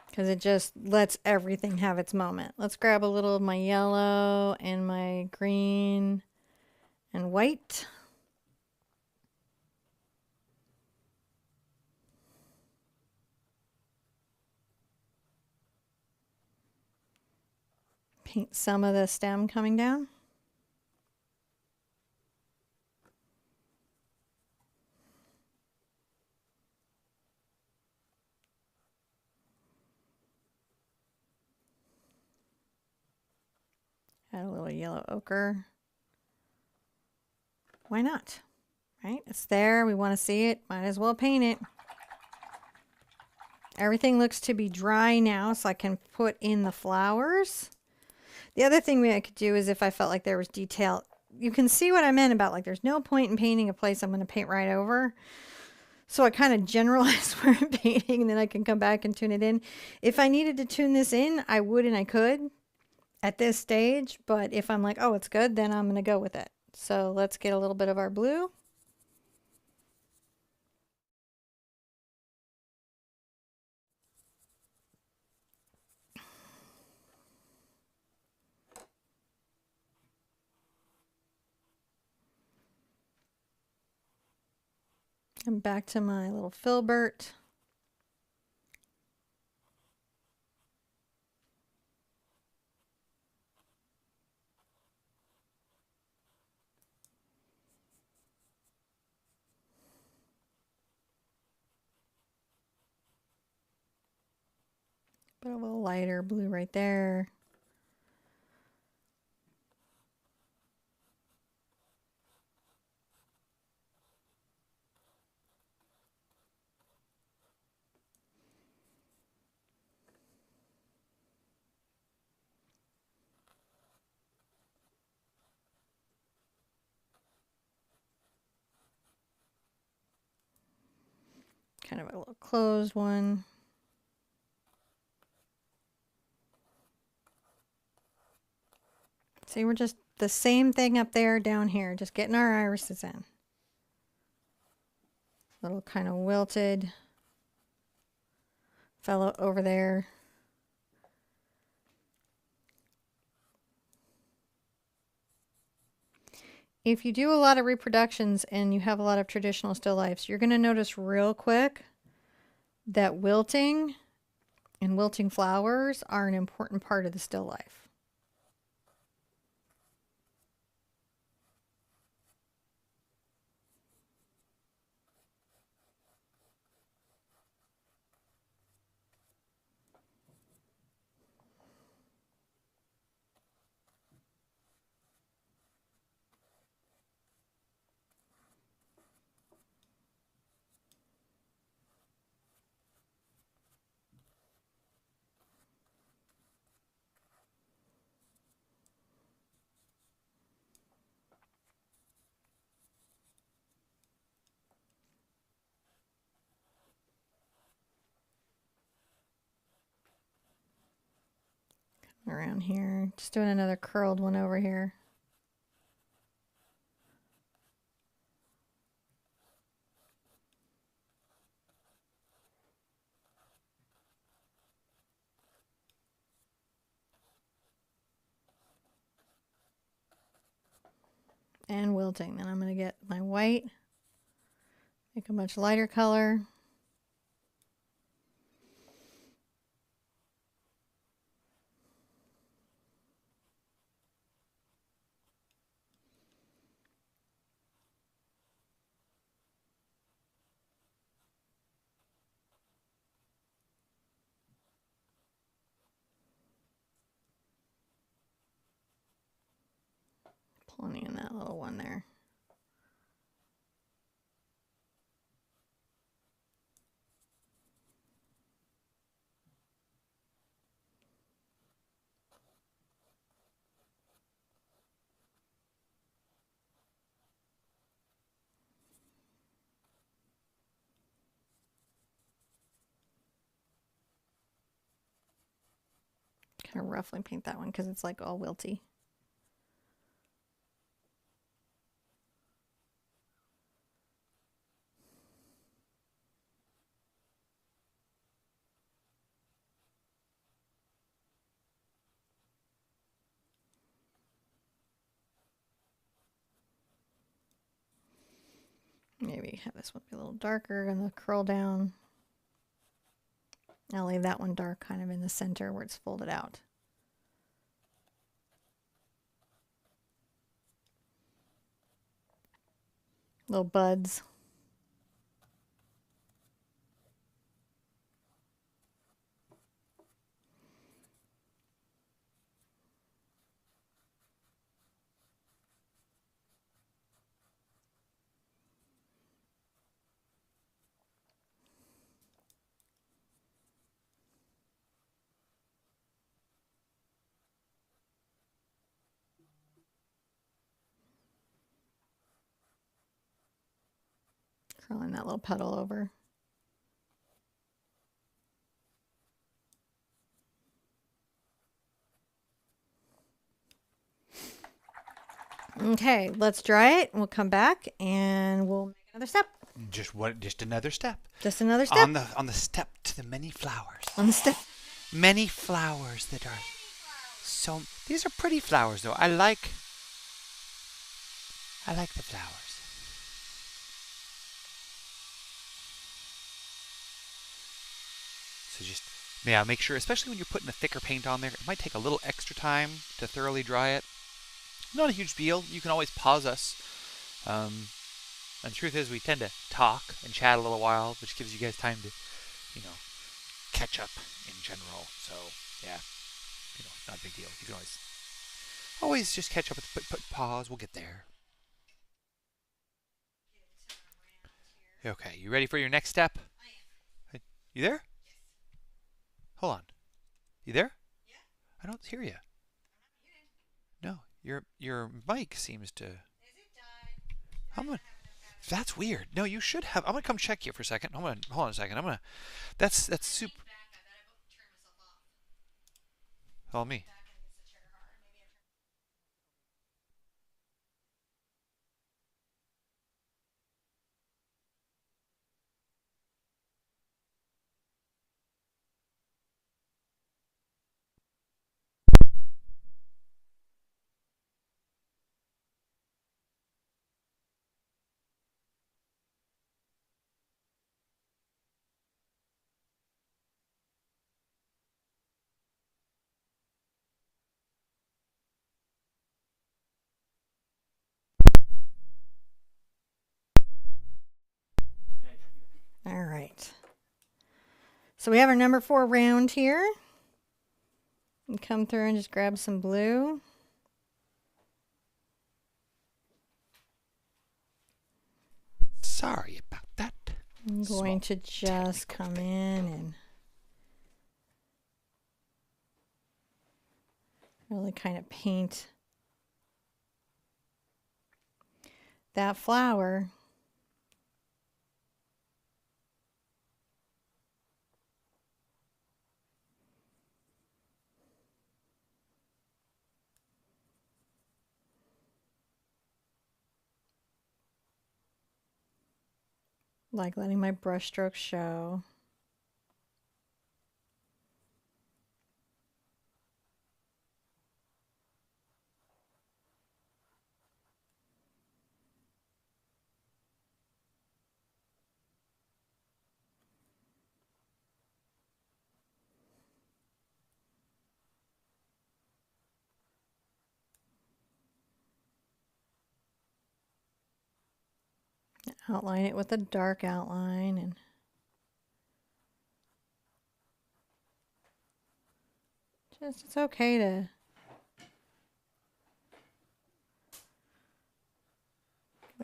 A: Because it just lets everything have its moment. Let's grab a little of my yellow and my green and white. Paint some of the stem coming down. Add a little yellow ochre. Why not? Right? It's there. We want to see it. Might as well paint it. Everything looks to be dry now, so I can put in the flowers. The other thing I could do is if I felt like there was detail, you can see what I meant about like there's no point in painting a place I'm going to paint right over. So I kind of generalize where I'm painting and then I can come back and tune it in. If I needed to tune this in, I would and I could at this stage. But if I'm like, oh, it's good, then I'm going to go with it. So let's get a little bit of our blue. And back to my little filbert. Put a little lighter blue right there. Kind of a little closed one. See, we're just the same thing up there, down here, just getting our irises in. Little kind of wilted fellow over there. If you do a lot of reproductions and you have a lot of traditional still lifes, you're going to notice real quick that wilting and wilting flowers are an important part of the still life. Around here, just doing another curled one over here. and wilting. Then I'm going to get my white, make a much lighter color. Plenty in that little one there. Kind of roughly paint that one because it's like all wilty. Maybe have this one be a little darker and the curl down. I'll leave that one dark kind of in the center where it's folded out. Little buds. Curling that little petal over. Okay, let's dry it. We'll come back and we'll make another step.
B: Just another step.
A: Just another step.
B: On the step to the many flowers.
A: On the step.
B: Many flowers that are so. These are pretty flowers, though. I like the flowers. So just, yeah, make sure, especially when you're putting a thicker paint on there, it might take a little extra time to thoroughly dry it. Not a huge deal. You can always pause us. And the truth is, we tend to talk and chat a little while, which gives you guys time to, catch up in general. So, yeah, not a big deal. You can always just catch up with put pause. We'll get there. Okay, you ready for your next step? I am. You there? Yes. Hold on. You there? Yeah. I don't hear you. I'm not muted. No, your mic seems to. Is it died? That's weird. No, you should have. I'm gonna come check you for a second. Hold on a second. That's super. Follow me.
A: All right. So we have our number 4 round here. And come through and just grab some blue.
B: Sorry about that.
A: I'm going to just come in and really kind of paint that flower. Like letting my brush strokes show. outline it with a dark outline, and just, it's okay to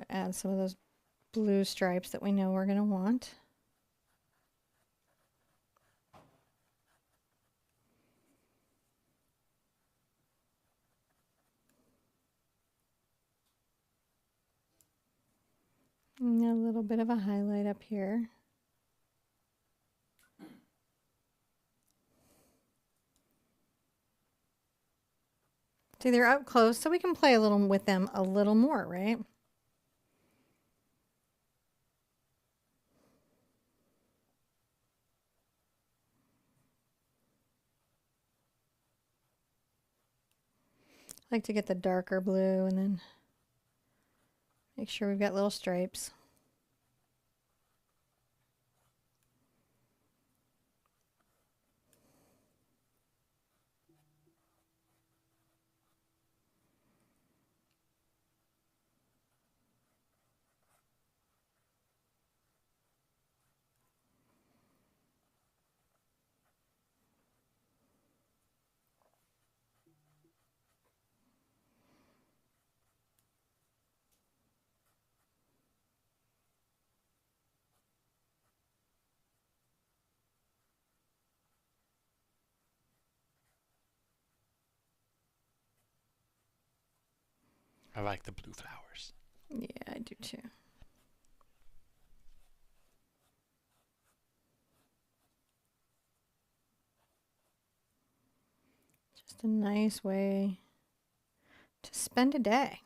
A: add some of those blue stripes that we know we're going to want. And a little bit of a highlight up here. See, they're up close, so we can play a little with them a little more, right? I like to get the darker blue and then make sure we've got little stripes.
B: I like the blue flowers.
A: Yeah, I do too. Just a nice way to spend a day.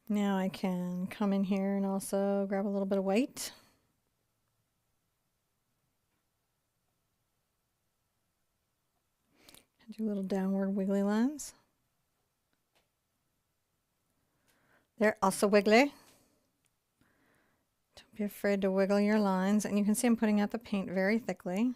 A: Now I can come in here and also grab a little bit of white. Do little downward wiggly lines. They're also wiggly. Don't be afraid to wiggle your lines. And you can see I'm putting out the paint very thickly.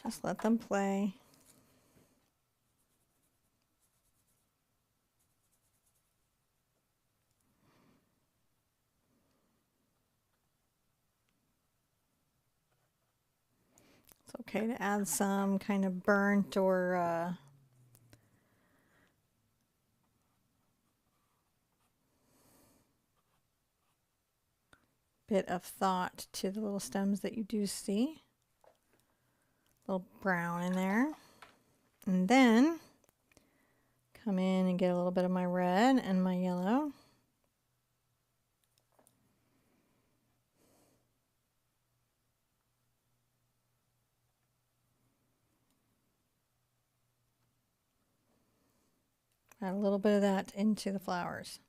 A: Just let them play. It's okay to add some kind of burnt or bit of thought to the little stems that you do see. A little brown in there. And then come in and get a little bit of my red and my yellow. Add a little bit of that into the flowers.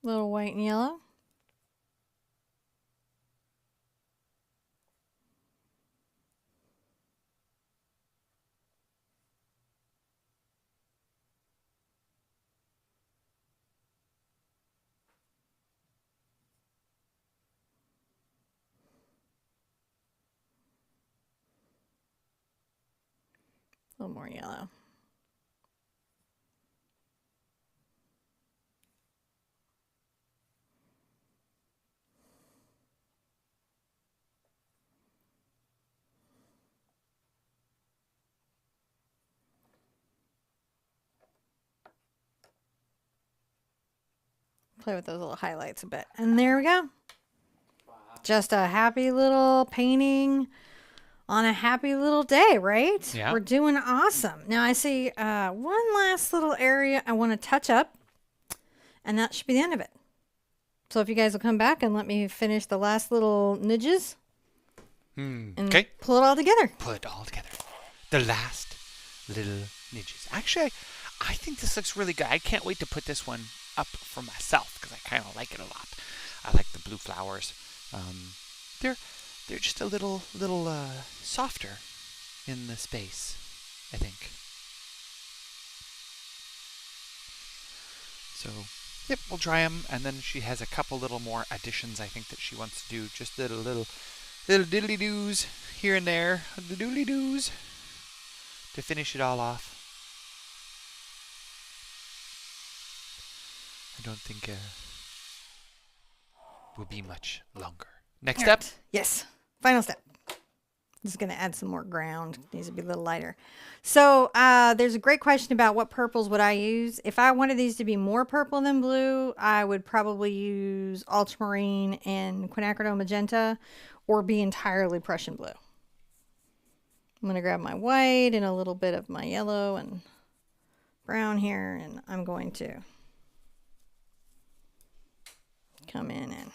A: Little white and yellow. A little more yellow. Play with those little highlights a bit. And there we go. Just a happy little painting on a happy little day, right?
B: Yeah.
A: We're doing awesome. Now I see one last little area I want to touch up, and that should be the end of it. So if you guys will come back and let me finish the last little nudges and pull it all together.
B: Pull it all together. The last little nudges. Actually, I think this looks really good. I can't wait to put this one up for myself because I kind of like it a lot. I like the blue flowers. They're just a little softer in the space, I think. So, yep, we'll dry them, and then she has a couple little more additions I think that she wants to do. Just little diddly-doos here and there, the doodly-doos, to finish it all off. I don't think will be much longer. Next step?
A: Yes. Final step. This is going to add some more ground. Needs to be a little lighter. So there's a great question about what purples would I use. If I wanted these to be more purple than blue, I would probably use ultramarine and quinacridone magenta, or be entirely Prussian blue. I'm going to grab my white and a little bit of my yellow and brown here, and I'm going to come in and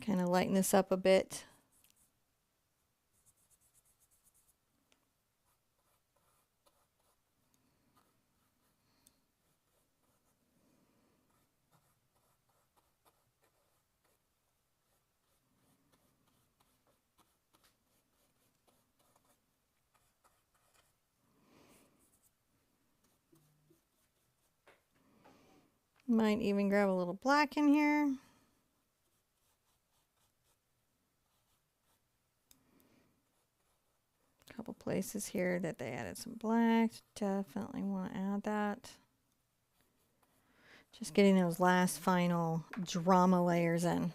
A: kind of lighten this up a bit. Might even grab a little black in here. Couple places here that they added some black. Definitely want to add that. Just getting those last final drama layers in.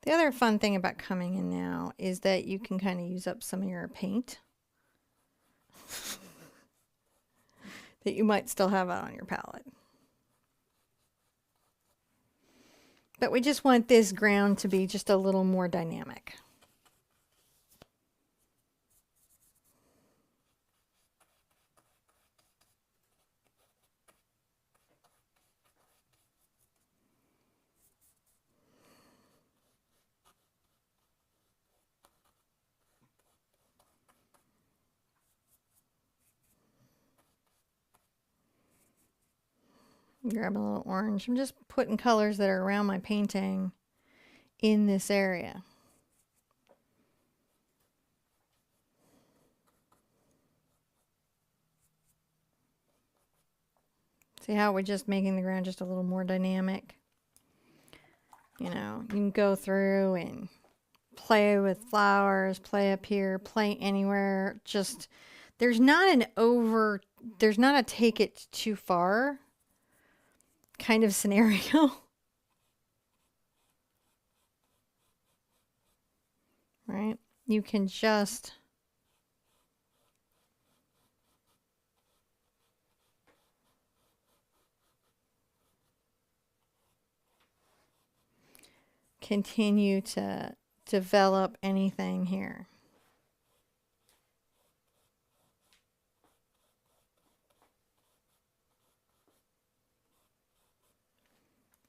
A: The other fun thing about coming in now is that you can kind of use up some of your paint that you might still have out on your palette. But we just want this ground to be just a little more dynamic. Grab a little orange. I'm just putting colors that are around my painting in this area. See how we're just making the ground just a little more dynamic? You know, you can go through and play with flowers, play up here, play anywhere. Just, there's not a take it too far kind of scenario. Right? You can just continue to develop anything here.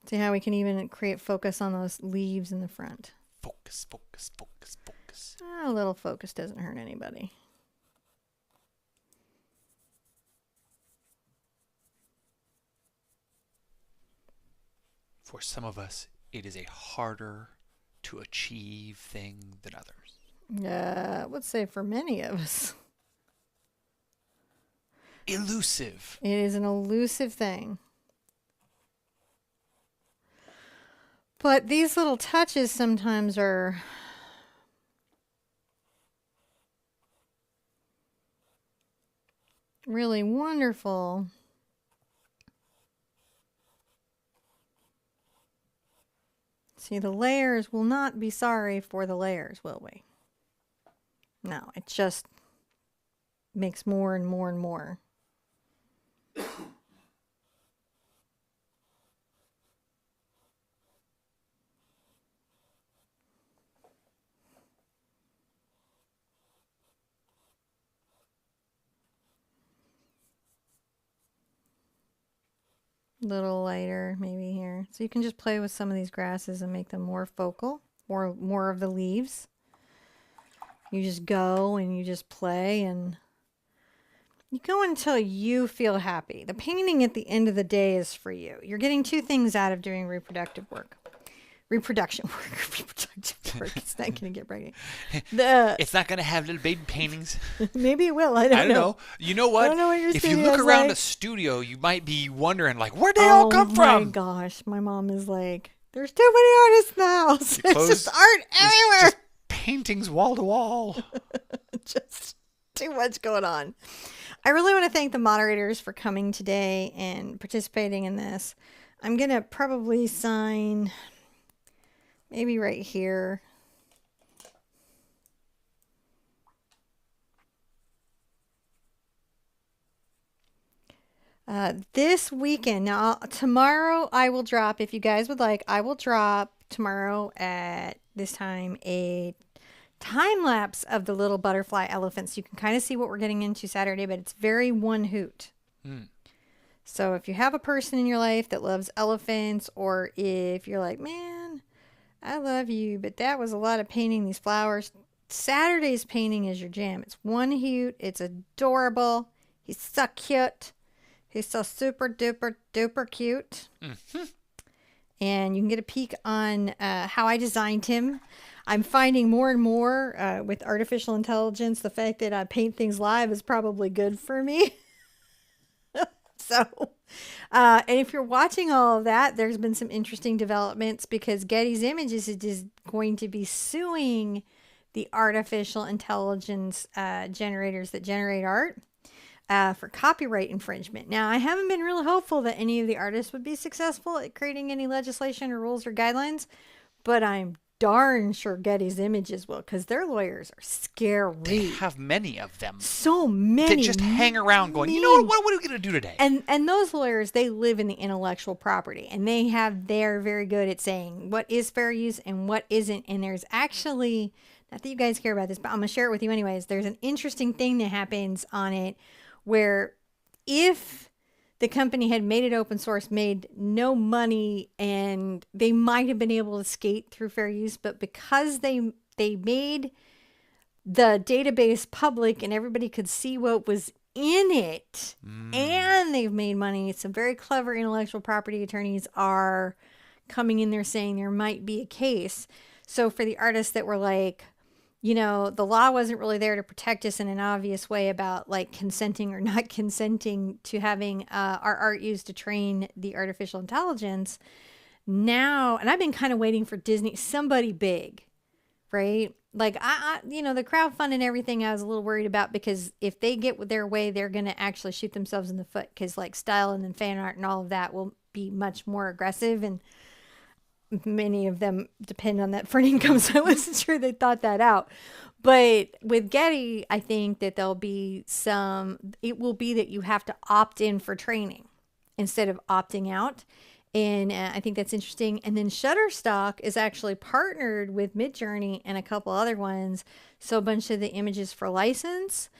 A: See how we can even create focus on those leaves in the front.
B: Focus, focus, focus, focus.
A: A little focus doesn't hurt anybody.
B: For some of us, it is a harder to achieve thing than others.
A: I would say for many of us.
B: Elusive.
A: It is an elusive thing. But these little touches sometimes are really wonderful. See, the layers will not be sorry for the layers, will we? No, it just makes more and more and more. Little lighter maybe here. So you can just play with some of these grasses and make them more focal, or more of the leaves. You just go and you just play and you go until you feel happy. The painting at the end of the day is for you. You're getting two things out of doing reproduction work. Reproductive work. It's not going to get pregnant.
B: It's not going to have little baby paintings.
A: Maybe it will. I don't know.
B: You know what?
A: I don't know what your
B: if you look
A: studio's
B: around
A: like.
B: a studio, you might be wondering, like, where'd they all come from?
A: Oh my gosh. My mom is like, there's too many artists in the house. There's just art everywhere.
B: Just paintings wall to wall.
A: Just too much going on. I really want to thank the moderators for coming today and participating in this. I'm going to probably sign maybe right here. This weekend, now tomorrow I will drop, if you guys would like, I will drop tomorrow at this time a time lapse of the little butterfly elephants. You can kind of see what we're getting into Saturday, but it's very one hoot. So if you have a person in your life that loves elephants, or if you're like, man, I love you, but that was a lot of painting these flowers, Saturday's painting is your jam. It's one hoot. It's adorable. He's so cute. He's so super duper duper cute. And you can get a peek on how I designed him. I'm finding more and more with artificial intelligence, the fact that I paint things live is probably good for me. So, and if you're watching all of that, there's been some interesting developments because Getty's Images is going to be suing the artificial intelligence generators that generate art for copyright infringement. Now, I haven't been really hopeful that any of the artists would be successful at creating any legislation or rules or guidelines, but I'm darn sure Getty's Images will, because their lawyers are scary.
B: They have many of them.
A: So many.
B: That just hang around going, you know what are we going to do today?
A: And those lawyers, they live in the intellectual property, and they're very good at saying what is fair use and what isn't. And there's actually, not that you guys care about this, but I'm going to share it with you anyways. There's an interesting thing that happens on it where if the company had made it open source, made no money, and they might have been able to skate through fair use, but because they made the database public and everybody could see what was in it, and they've made money, some very clever intellectual property attorneys are coming in there saying there might be a case. So for the artists that were like, you know, the law wasn't really there to protect us in an obvious way about like consenting or not consenting to having our art used to train the artificial intelligence. Now, and I've been kind of waiting for Disney, somebody big, right? Like I you know, the crowdfunding and everything I was a little worried about, because if they get their way, they're going to actually shoot themselves in the foot, because like style and then fan art and all of that will be much more aggressive, and many of them depend on that for an income, so I wasn't sure they thought that out. But with Getty, I think that there'll be it will be that you have to opt in for training instead of opting out. And I think that's interesting. And then Shutterstock is actually partnered with Midjourney and a couple other ones. So a bunch of the images for license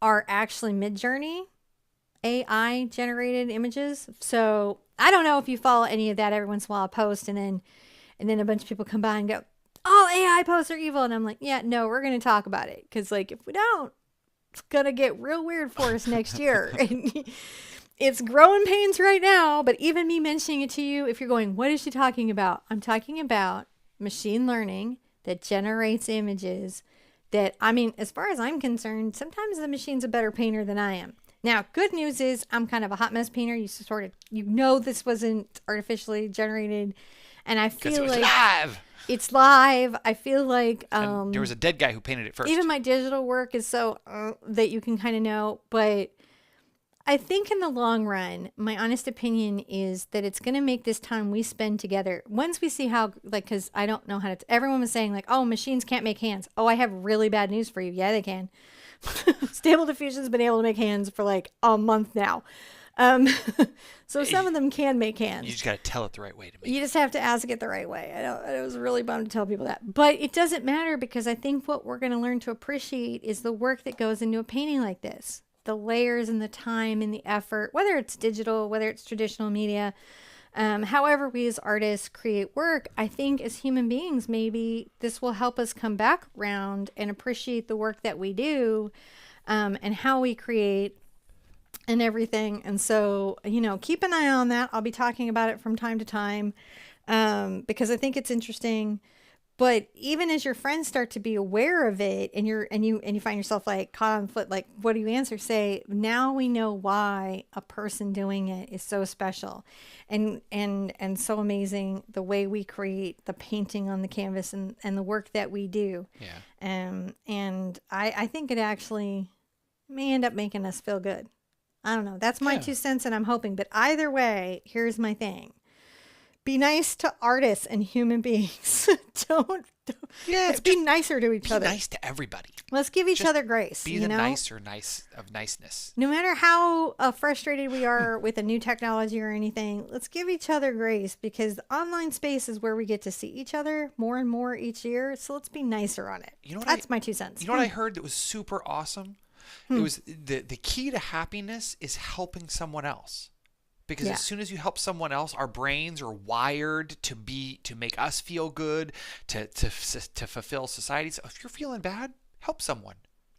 A: are actually Midjourney AI generated images. So I don't know if you follow any of that. Every once in a while I post, and then a bunch of people come by and go, all AI posts are evil. And I'm like, yeah, no, we're going to talk about it. Because like, if we don't, it's going to get real weird for us next year. It's growing pains right now, but even me mentioning it to you, if you're going, what is she talking about? I'm talking about machine learning that generates images that, I mean, as far as I'm concerned, sometimes the machine's a better painter than I am. Now, good news is I'm kind of a hot mess painter. You know, this wasn't artificially generated. And I
B: Because it
A: feel
B: was
A: like
B: live.
A: it's live. I feel like
B: And there was a dead guy who painted it first.
A: even my digital work is so that you can kind of know. But I think in the long run, my honest opinion is that it's going to make this time we spend together. Once we see how, like, because I don't know how to, everyone was saying, like, oh, machines can't make hands. Oh, I have really bad news for you. Yeah, they can. Stable Diffusion's been able to make hands for like a month now. So some of them can make hands.
B: You just got to tell it the right way to make
A: You just have to ask it the right way. I was really bummed to tell people that. But it doesn't matter because I think what we're going to learn to appreciate is the work that goes into a painting like this. The layers and the time and the effort, whether it's digital, whether it's traditional media, however we as artists create work, I think as human beings, maybe this will help us come back around and appreciate the work that we do and how we create and everything. And so, you know, keep an eye on that. I'll be talking about it from time to time because I think it's interesting. But even as your friends start to be aware of it and you find yourself like caught on foot, like, what do you answer? Say, now we know why a person doing it is so special and so amazing, the way we create the painting on the canvas and the work that we do.
B: Yeah.
A: And I think it actually may end up making us feel good. I don't know. That's my 2 cents and I'm hoping. But either way, here's my thing. Be nice to artists and human beings. don't let's be nicer to each other.
B: Be nice to everybody.
A: Let's give each other grace.
B: Be the nicer nice of niceness.
A: No matter how frustrated we are with a new technology or anything, let's give each other grace because the online space is where we get to see each other more and more each year. So let's be nicer on it. You know what That's my 2 cents.
B: You know what I heard that was super awesome? It was the key to happiness is helping someone else. Because as soon as you help someone else, our brains are wired to make us feel good, to fulfill society. So if you're feeling bad, help someone.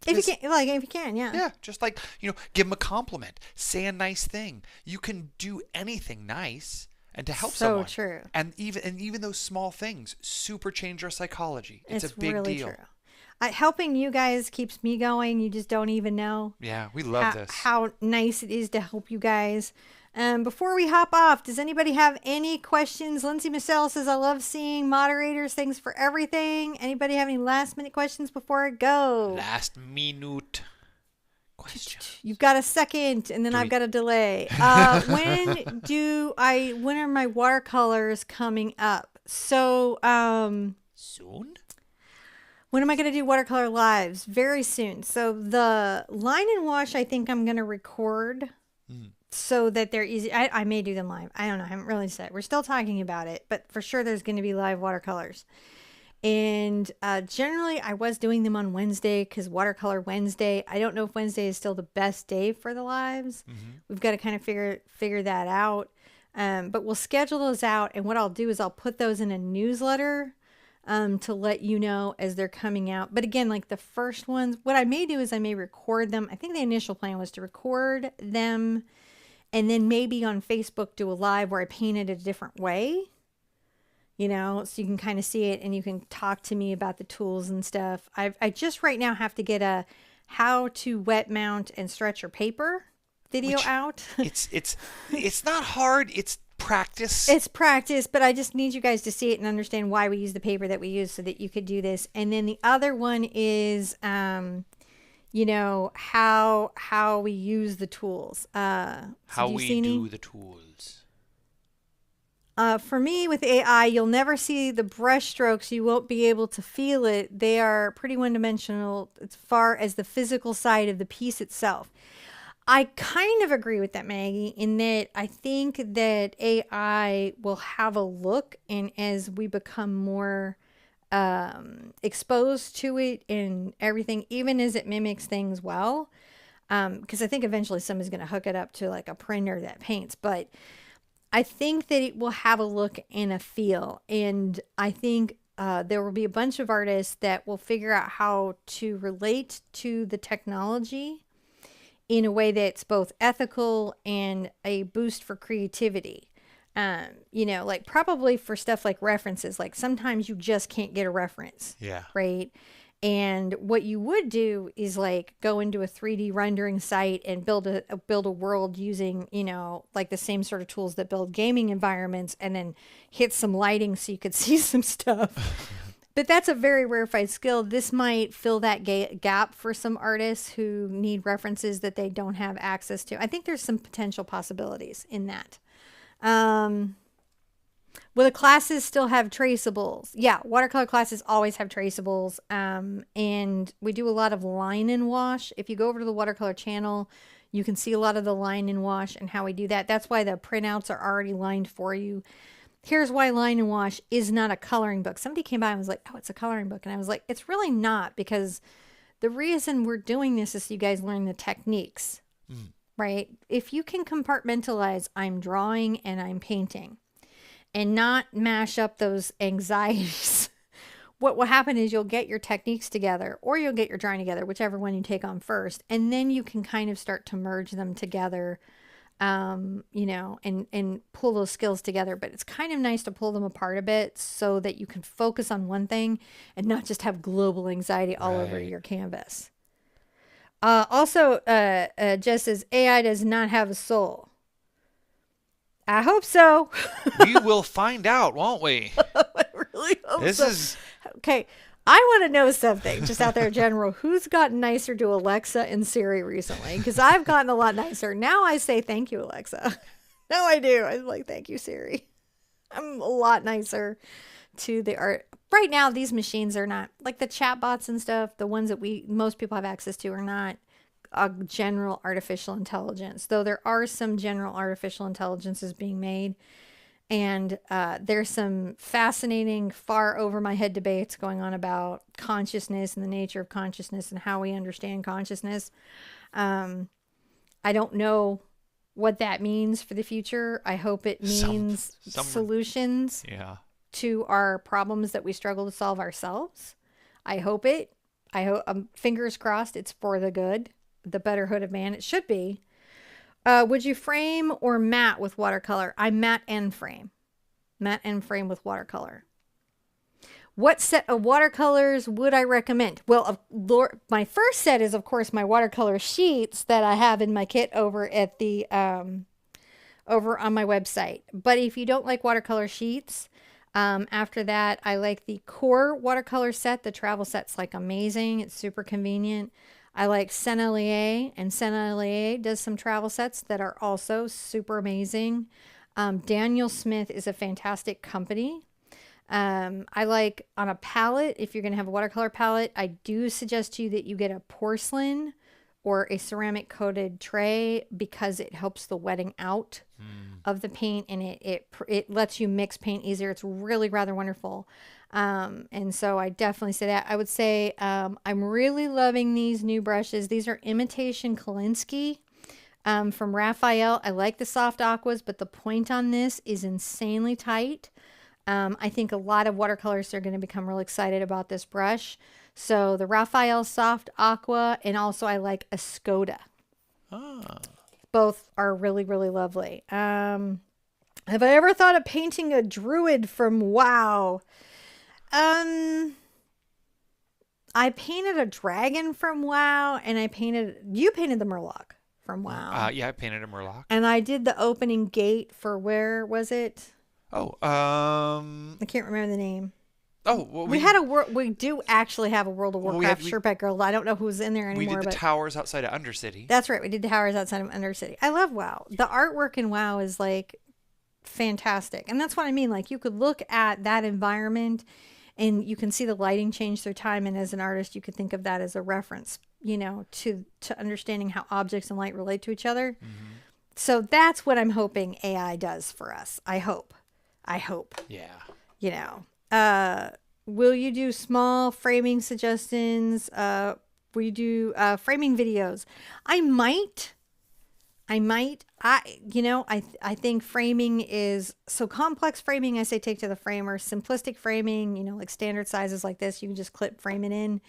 A: If you can, yeah.
B: Yeah, just like, give them a compliment, say a nice thing. You can do anything nice and to help someone.
A: So true.
B: And even those small things super change our psychology. It's a big
A: really
B: deal.
A: True. Helping you guys keeps me going. You just don't even know.
B: Yeah, we love this.
A: How nice it is to help you guys. Before we hop off, does anybody have any questions? Lindsay Massell says, I love seeing moderators. Thanks for everything. Anybody have any last minute questions before I go?
B: Last minute question.
A: You've got a second, and then I've got a delay. When are my watercolors coming up? So,
B: soon?
A: When am I going to do watercolor lives? Very soon. So the line and wash, I think I'm going to record so that they're easy. I may do them live. I don't know. I haven't really said. We're still talking about it, but for sure there's going to be live watercolors. And generally I was doing them on Wednesday because Watercolor Wednesday. I don't know if Wednesday is still the best day for the lives. We've got to kind of figure that out. But we'll schedule those out. And what I'll do is I'll put those in a newsletter to let you know as they're coming out. But again, like the first ones, what I may do is I may record them. I think the initial plan was to record them and then maybe on Facebook do a live where I paint it a different way, so you can kind of see it and you can talk to me about the tools and stuff. I just right now have to get a how to wet mount and stretch your paper video out.
B: It's not hard. It's practice.
A: It's practice, but I just need you guys to see it and understand why we use the paper that we use so that you could do this. And then the other one is, how we use the tools.
B: How we do the tools.
A: For me, with AI, you'll never see the brush strokes. You won't be able to feel it. They are pretty one-dimensional as far as the physical side of the piece itself. I kind of agree with that, Maggie, in that I think that AI will have a look, and as we become more exposed to it and everything, even as it mimics things well, because I think eventually somebody's going to hook it up to like a printer that paints, but I think that it will have a look and a feel, and I think there will be a bunch of artists that will figure out how to relate to the technology in a way that's both ethical and a boost for creativity. Like probably for stuff like references, like sometimes you just can't get a reference.
B: Yeah.
A: Right. And what you would do is like go into a 3D rendering site and build a world using, like the same sort of tools that build gaming environments, and then hit some lighting so you could see some stuff. But that's a very rarefied skill. This might fill that gap for some artists who need references that they don't have access to. I think there's some potential possibilities in that. Will the classes still have traceables? Yeah, watercolor classes always have traceables. And we do a lot of line and wash. If you go over to the watercolor channel, you can see a lot of the line and wash and how we do that. That's why the printouts are already lined for you. Here's why line and wash is not a coloring book. Somebody came by and was like, oh, it's a coloring book. And I was like, it's really not, because the reason we're doing this is so you guys learn the techniques, right? If you can compartmentalize, I'm drawing and I'm painting, and not mash up those anxieties, what will happen is you'll get your techniques together, or you'll get your drawing together, whichever one you take on first. And then you can kind of start to merge them together, and pull those skills together. But it's kind of nice to pull them apart a bit so that you can focus on one thing and not just have global anxiety all over your canvas. Also, Jess says, AI does not have a soul. I hope so.
B: We will find out, won't we?
A: I really hope
B: this
A: so.
B: is
A: Okay, I want to know something just out there in general. Who's gotten nicer to Alexa and Siri recently? Because I've gotten a lot nicer. Now I say thank you, Alexa. No, I do. I'm like, thank you, Siri. I'm a lot nicer to the art. Right now, these machines are not, like the chat bots and stuff, the ones that most people have access to, are not a general artificial intelligence, though there are some general artificial intelligences being made. And there's some fascinating, far over my head debates going on about consciousness and the nature of consciousness and how we understand consciousness. I don't know what that means for the future. I hope it means solutions to our problems that we struggle to solve ourselves. I hope fingers crossed, it's for the good, the betterhood of man. It should be. Would you frame or matte with watercolor? I matte and frame. Matte and frame with watercolor. What set of watercolors would I recommend? Well, my first set is, of course, my watercolor sheets that I have in my kit over at the over on my website. But if you don't like watercolor sheets, after that, I like the core watercolor set. The travel set's like amazing. It's super convenient. I like Sennelier, and Sennelier does some travel sets that are also super amazing. Daniel Smith is a fantastic company. I like on a palette, if you're going to have a watercolor palette, I do suggest to you that you get a porcelain or a ceramic coated tray, because it helps the wetting out of the paint, and it lets you mix paint easier. It's really rather wonderful. And so I definitely say that. I would say I'm really loving these new brushes. These are imitation Kolinsky from Raphael. I like the soft aquas, but the point on this is insanely tight. I think a lot of watercolorists are going to become real excited about this brush. So the Raphael soft aqua, and also I like a Skoda. Both are really, really lovely. Have I ever thought of painting a druid from WoW? I painted a dragon from WoW, and you painted the Murloc from WoW.
B: Yeah, I painted a Murloc.
A: And I did the opening gate for, where was it?
B: I
A: can't remember the name.
B: Oh, well,
A: we do actually have a World of Warcraft Sherpa girl. I don't know who's in there anymore.
B: We did the towers outside of Undercity.
A: That's right. We did the towers outside of Undercity. I love WoW. The artwork in WoW is like fantastic. And that's what I mean. Like, you could look at that environment and you can see the lighting change through time. And as an artist, you could think of that as a reference, to understanding how objects and light relate to each other. Mm-hmm. So that's what I'm hoping AI does for us. I hope. Yeah. Will you do small framing suggestions? Will you do framing videos? I might. I think framing is so complex. Framing, I say, take to the framer. Simplistic framing, like standard sizes like this, you can just clip frame it in.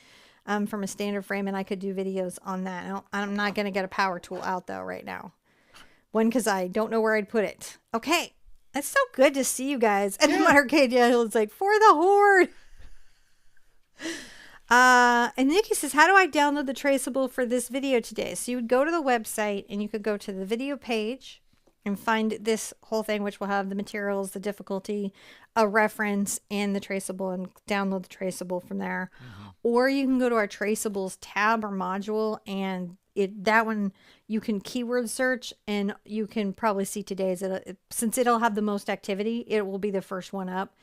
A: from a standard frame, and I could do videos on that. I'm not going to get a power tool out though right now. One, because I don't know where I'd put it. Okay. It's so good to see you guys. And my arcade yell is like, for the horde. And Nikki says, how do I download the traceable for this video today? So you would go to the website and you could go to the video page and find this whole thing, which will have the materials, the difficulty, a reference, and the traceable, and download the traceable from there. Mm-hmm. Or you can go to our traceables tab or module, and that one you can keyword search, and you can probably see today's. Since it'll have the most activity, it will be the first one up.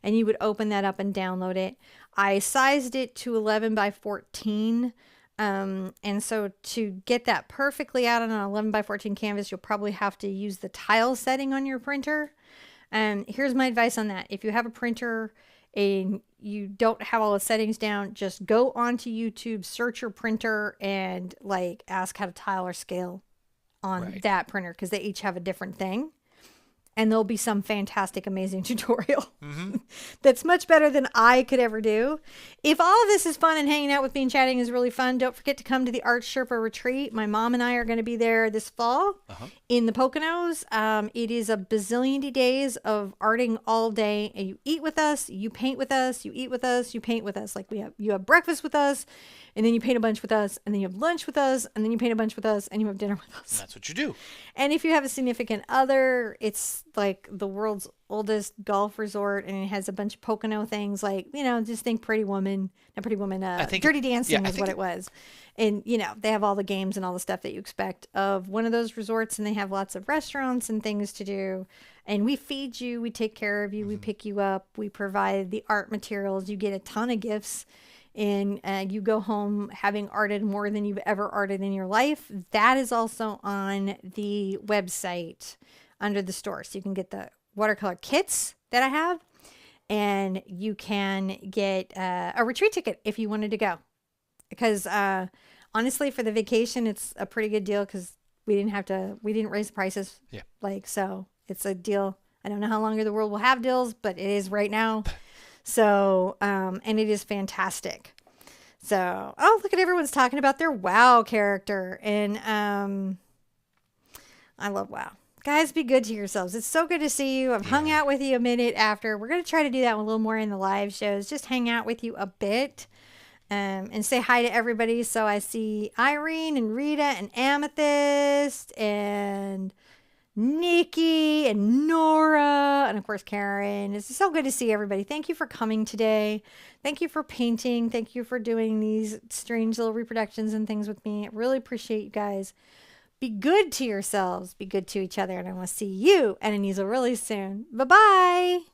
A: And you would open that up and download it. I sized it to 11 by 14. And so to get that perfectly out on an 11 by 14 canvas, you'll probably have to use the tile setting on your printer. And here's my advice on that. If you have a printer and you don't have all the settings down, just go onto YouTube, search your printer, and like ask how to tile or scale on that printer, because they each have a different thing. And there'll be some fantastic, amazing tutorial that's much better than I could ever do. If all of this is fun and hanging out with me and chatting is really fun, don't forget to come to the Art Sherpa retreat. My mom and I are going to be there this fall in the Poconos. It is a bazillion days of arting all day. And you eat with us, you paint with us, you eat with us, you paint with us. Like you have breakfast with us, and then you paint a bunch with us, and then you have lunch with us, and then you paint a bunch with us, and you have dinner with us.
B: And that's what you do.
A: And if you have a significant other, it's like the world's oldest golf resort, and it has a bunch of Pocono things, like, just think Pretty Woman, not Pretty Woman, Dirty Dancing is what it was. And, they have all the games and all the stuff that you expect of one of those resorts, and they have lots of restaurants and things to do. And we feed you, we take care of you, we pick you up, we provide the art materials, you get a ton of gifts. And you go home having arted more than you've ever arted in your life. That is also on the website under the store. So you can get the watercolor kits that I have, and you can get a retreat ticket if you wanted to go. Because honestly, for the vacation, it's a pretty good deal, because we didn't raise the prices.
B: Yeah.
A: So it's a deal. I don't know how longer the world will have deals, but it is right now. So, and it is fantastic. So, look at everyone's talking about their WoW character. And I love WoW. Guys, be good to yourselves. It's so good to see you. I've hung out with you a minute after. We're going to try to do that a little more in the live shows. Just hang out with you a bit and say hi to everybody. So I see Irene and Rita and Amethyst and Nikki and Nora, and of course Karen. It's so good to see everybody. Thank you for coming today. Thank you for painting. Thank you for doing these strange little reproductions and things with me. I really appreciate you guys. Be good to yourselves. Be good to each other. And I want to see you and Anisa really soon. Bye-bye.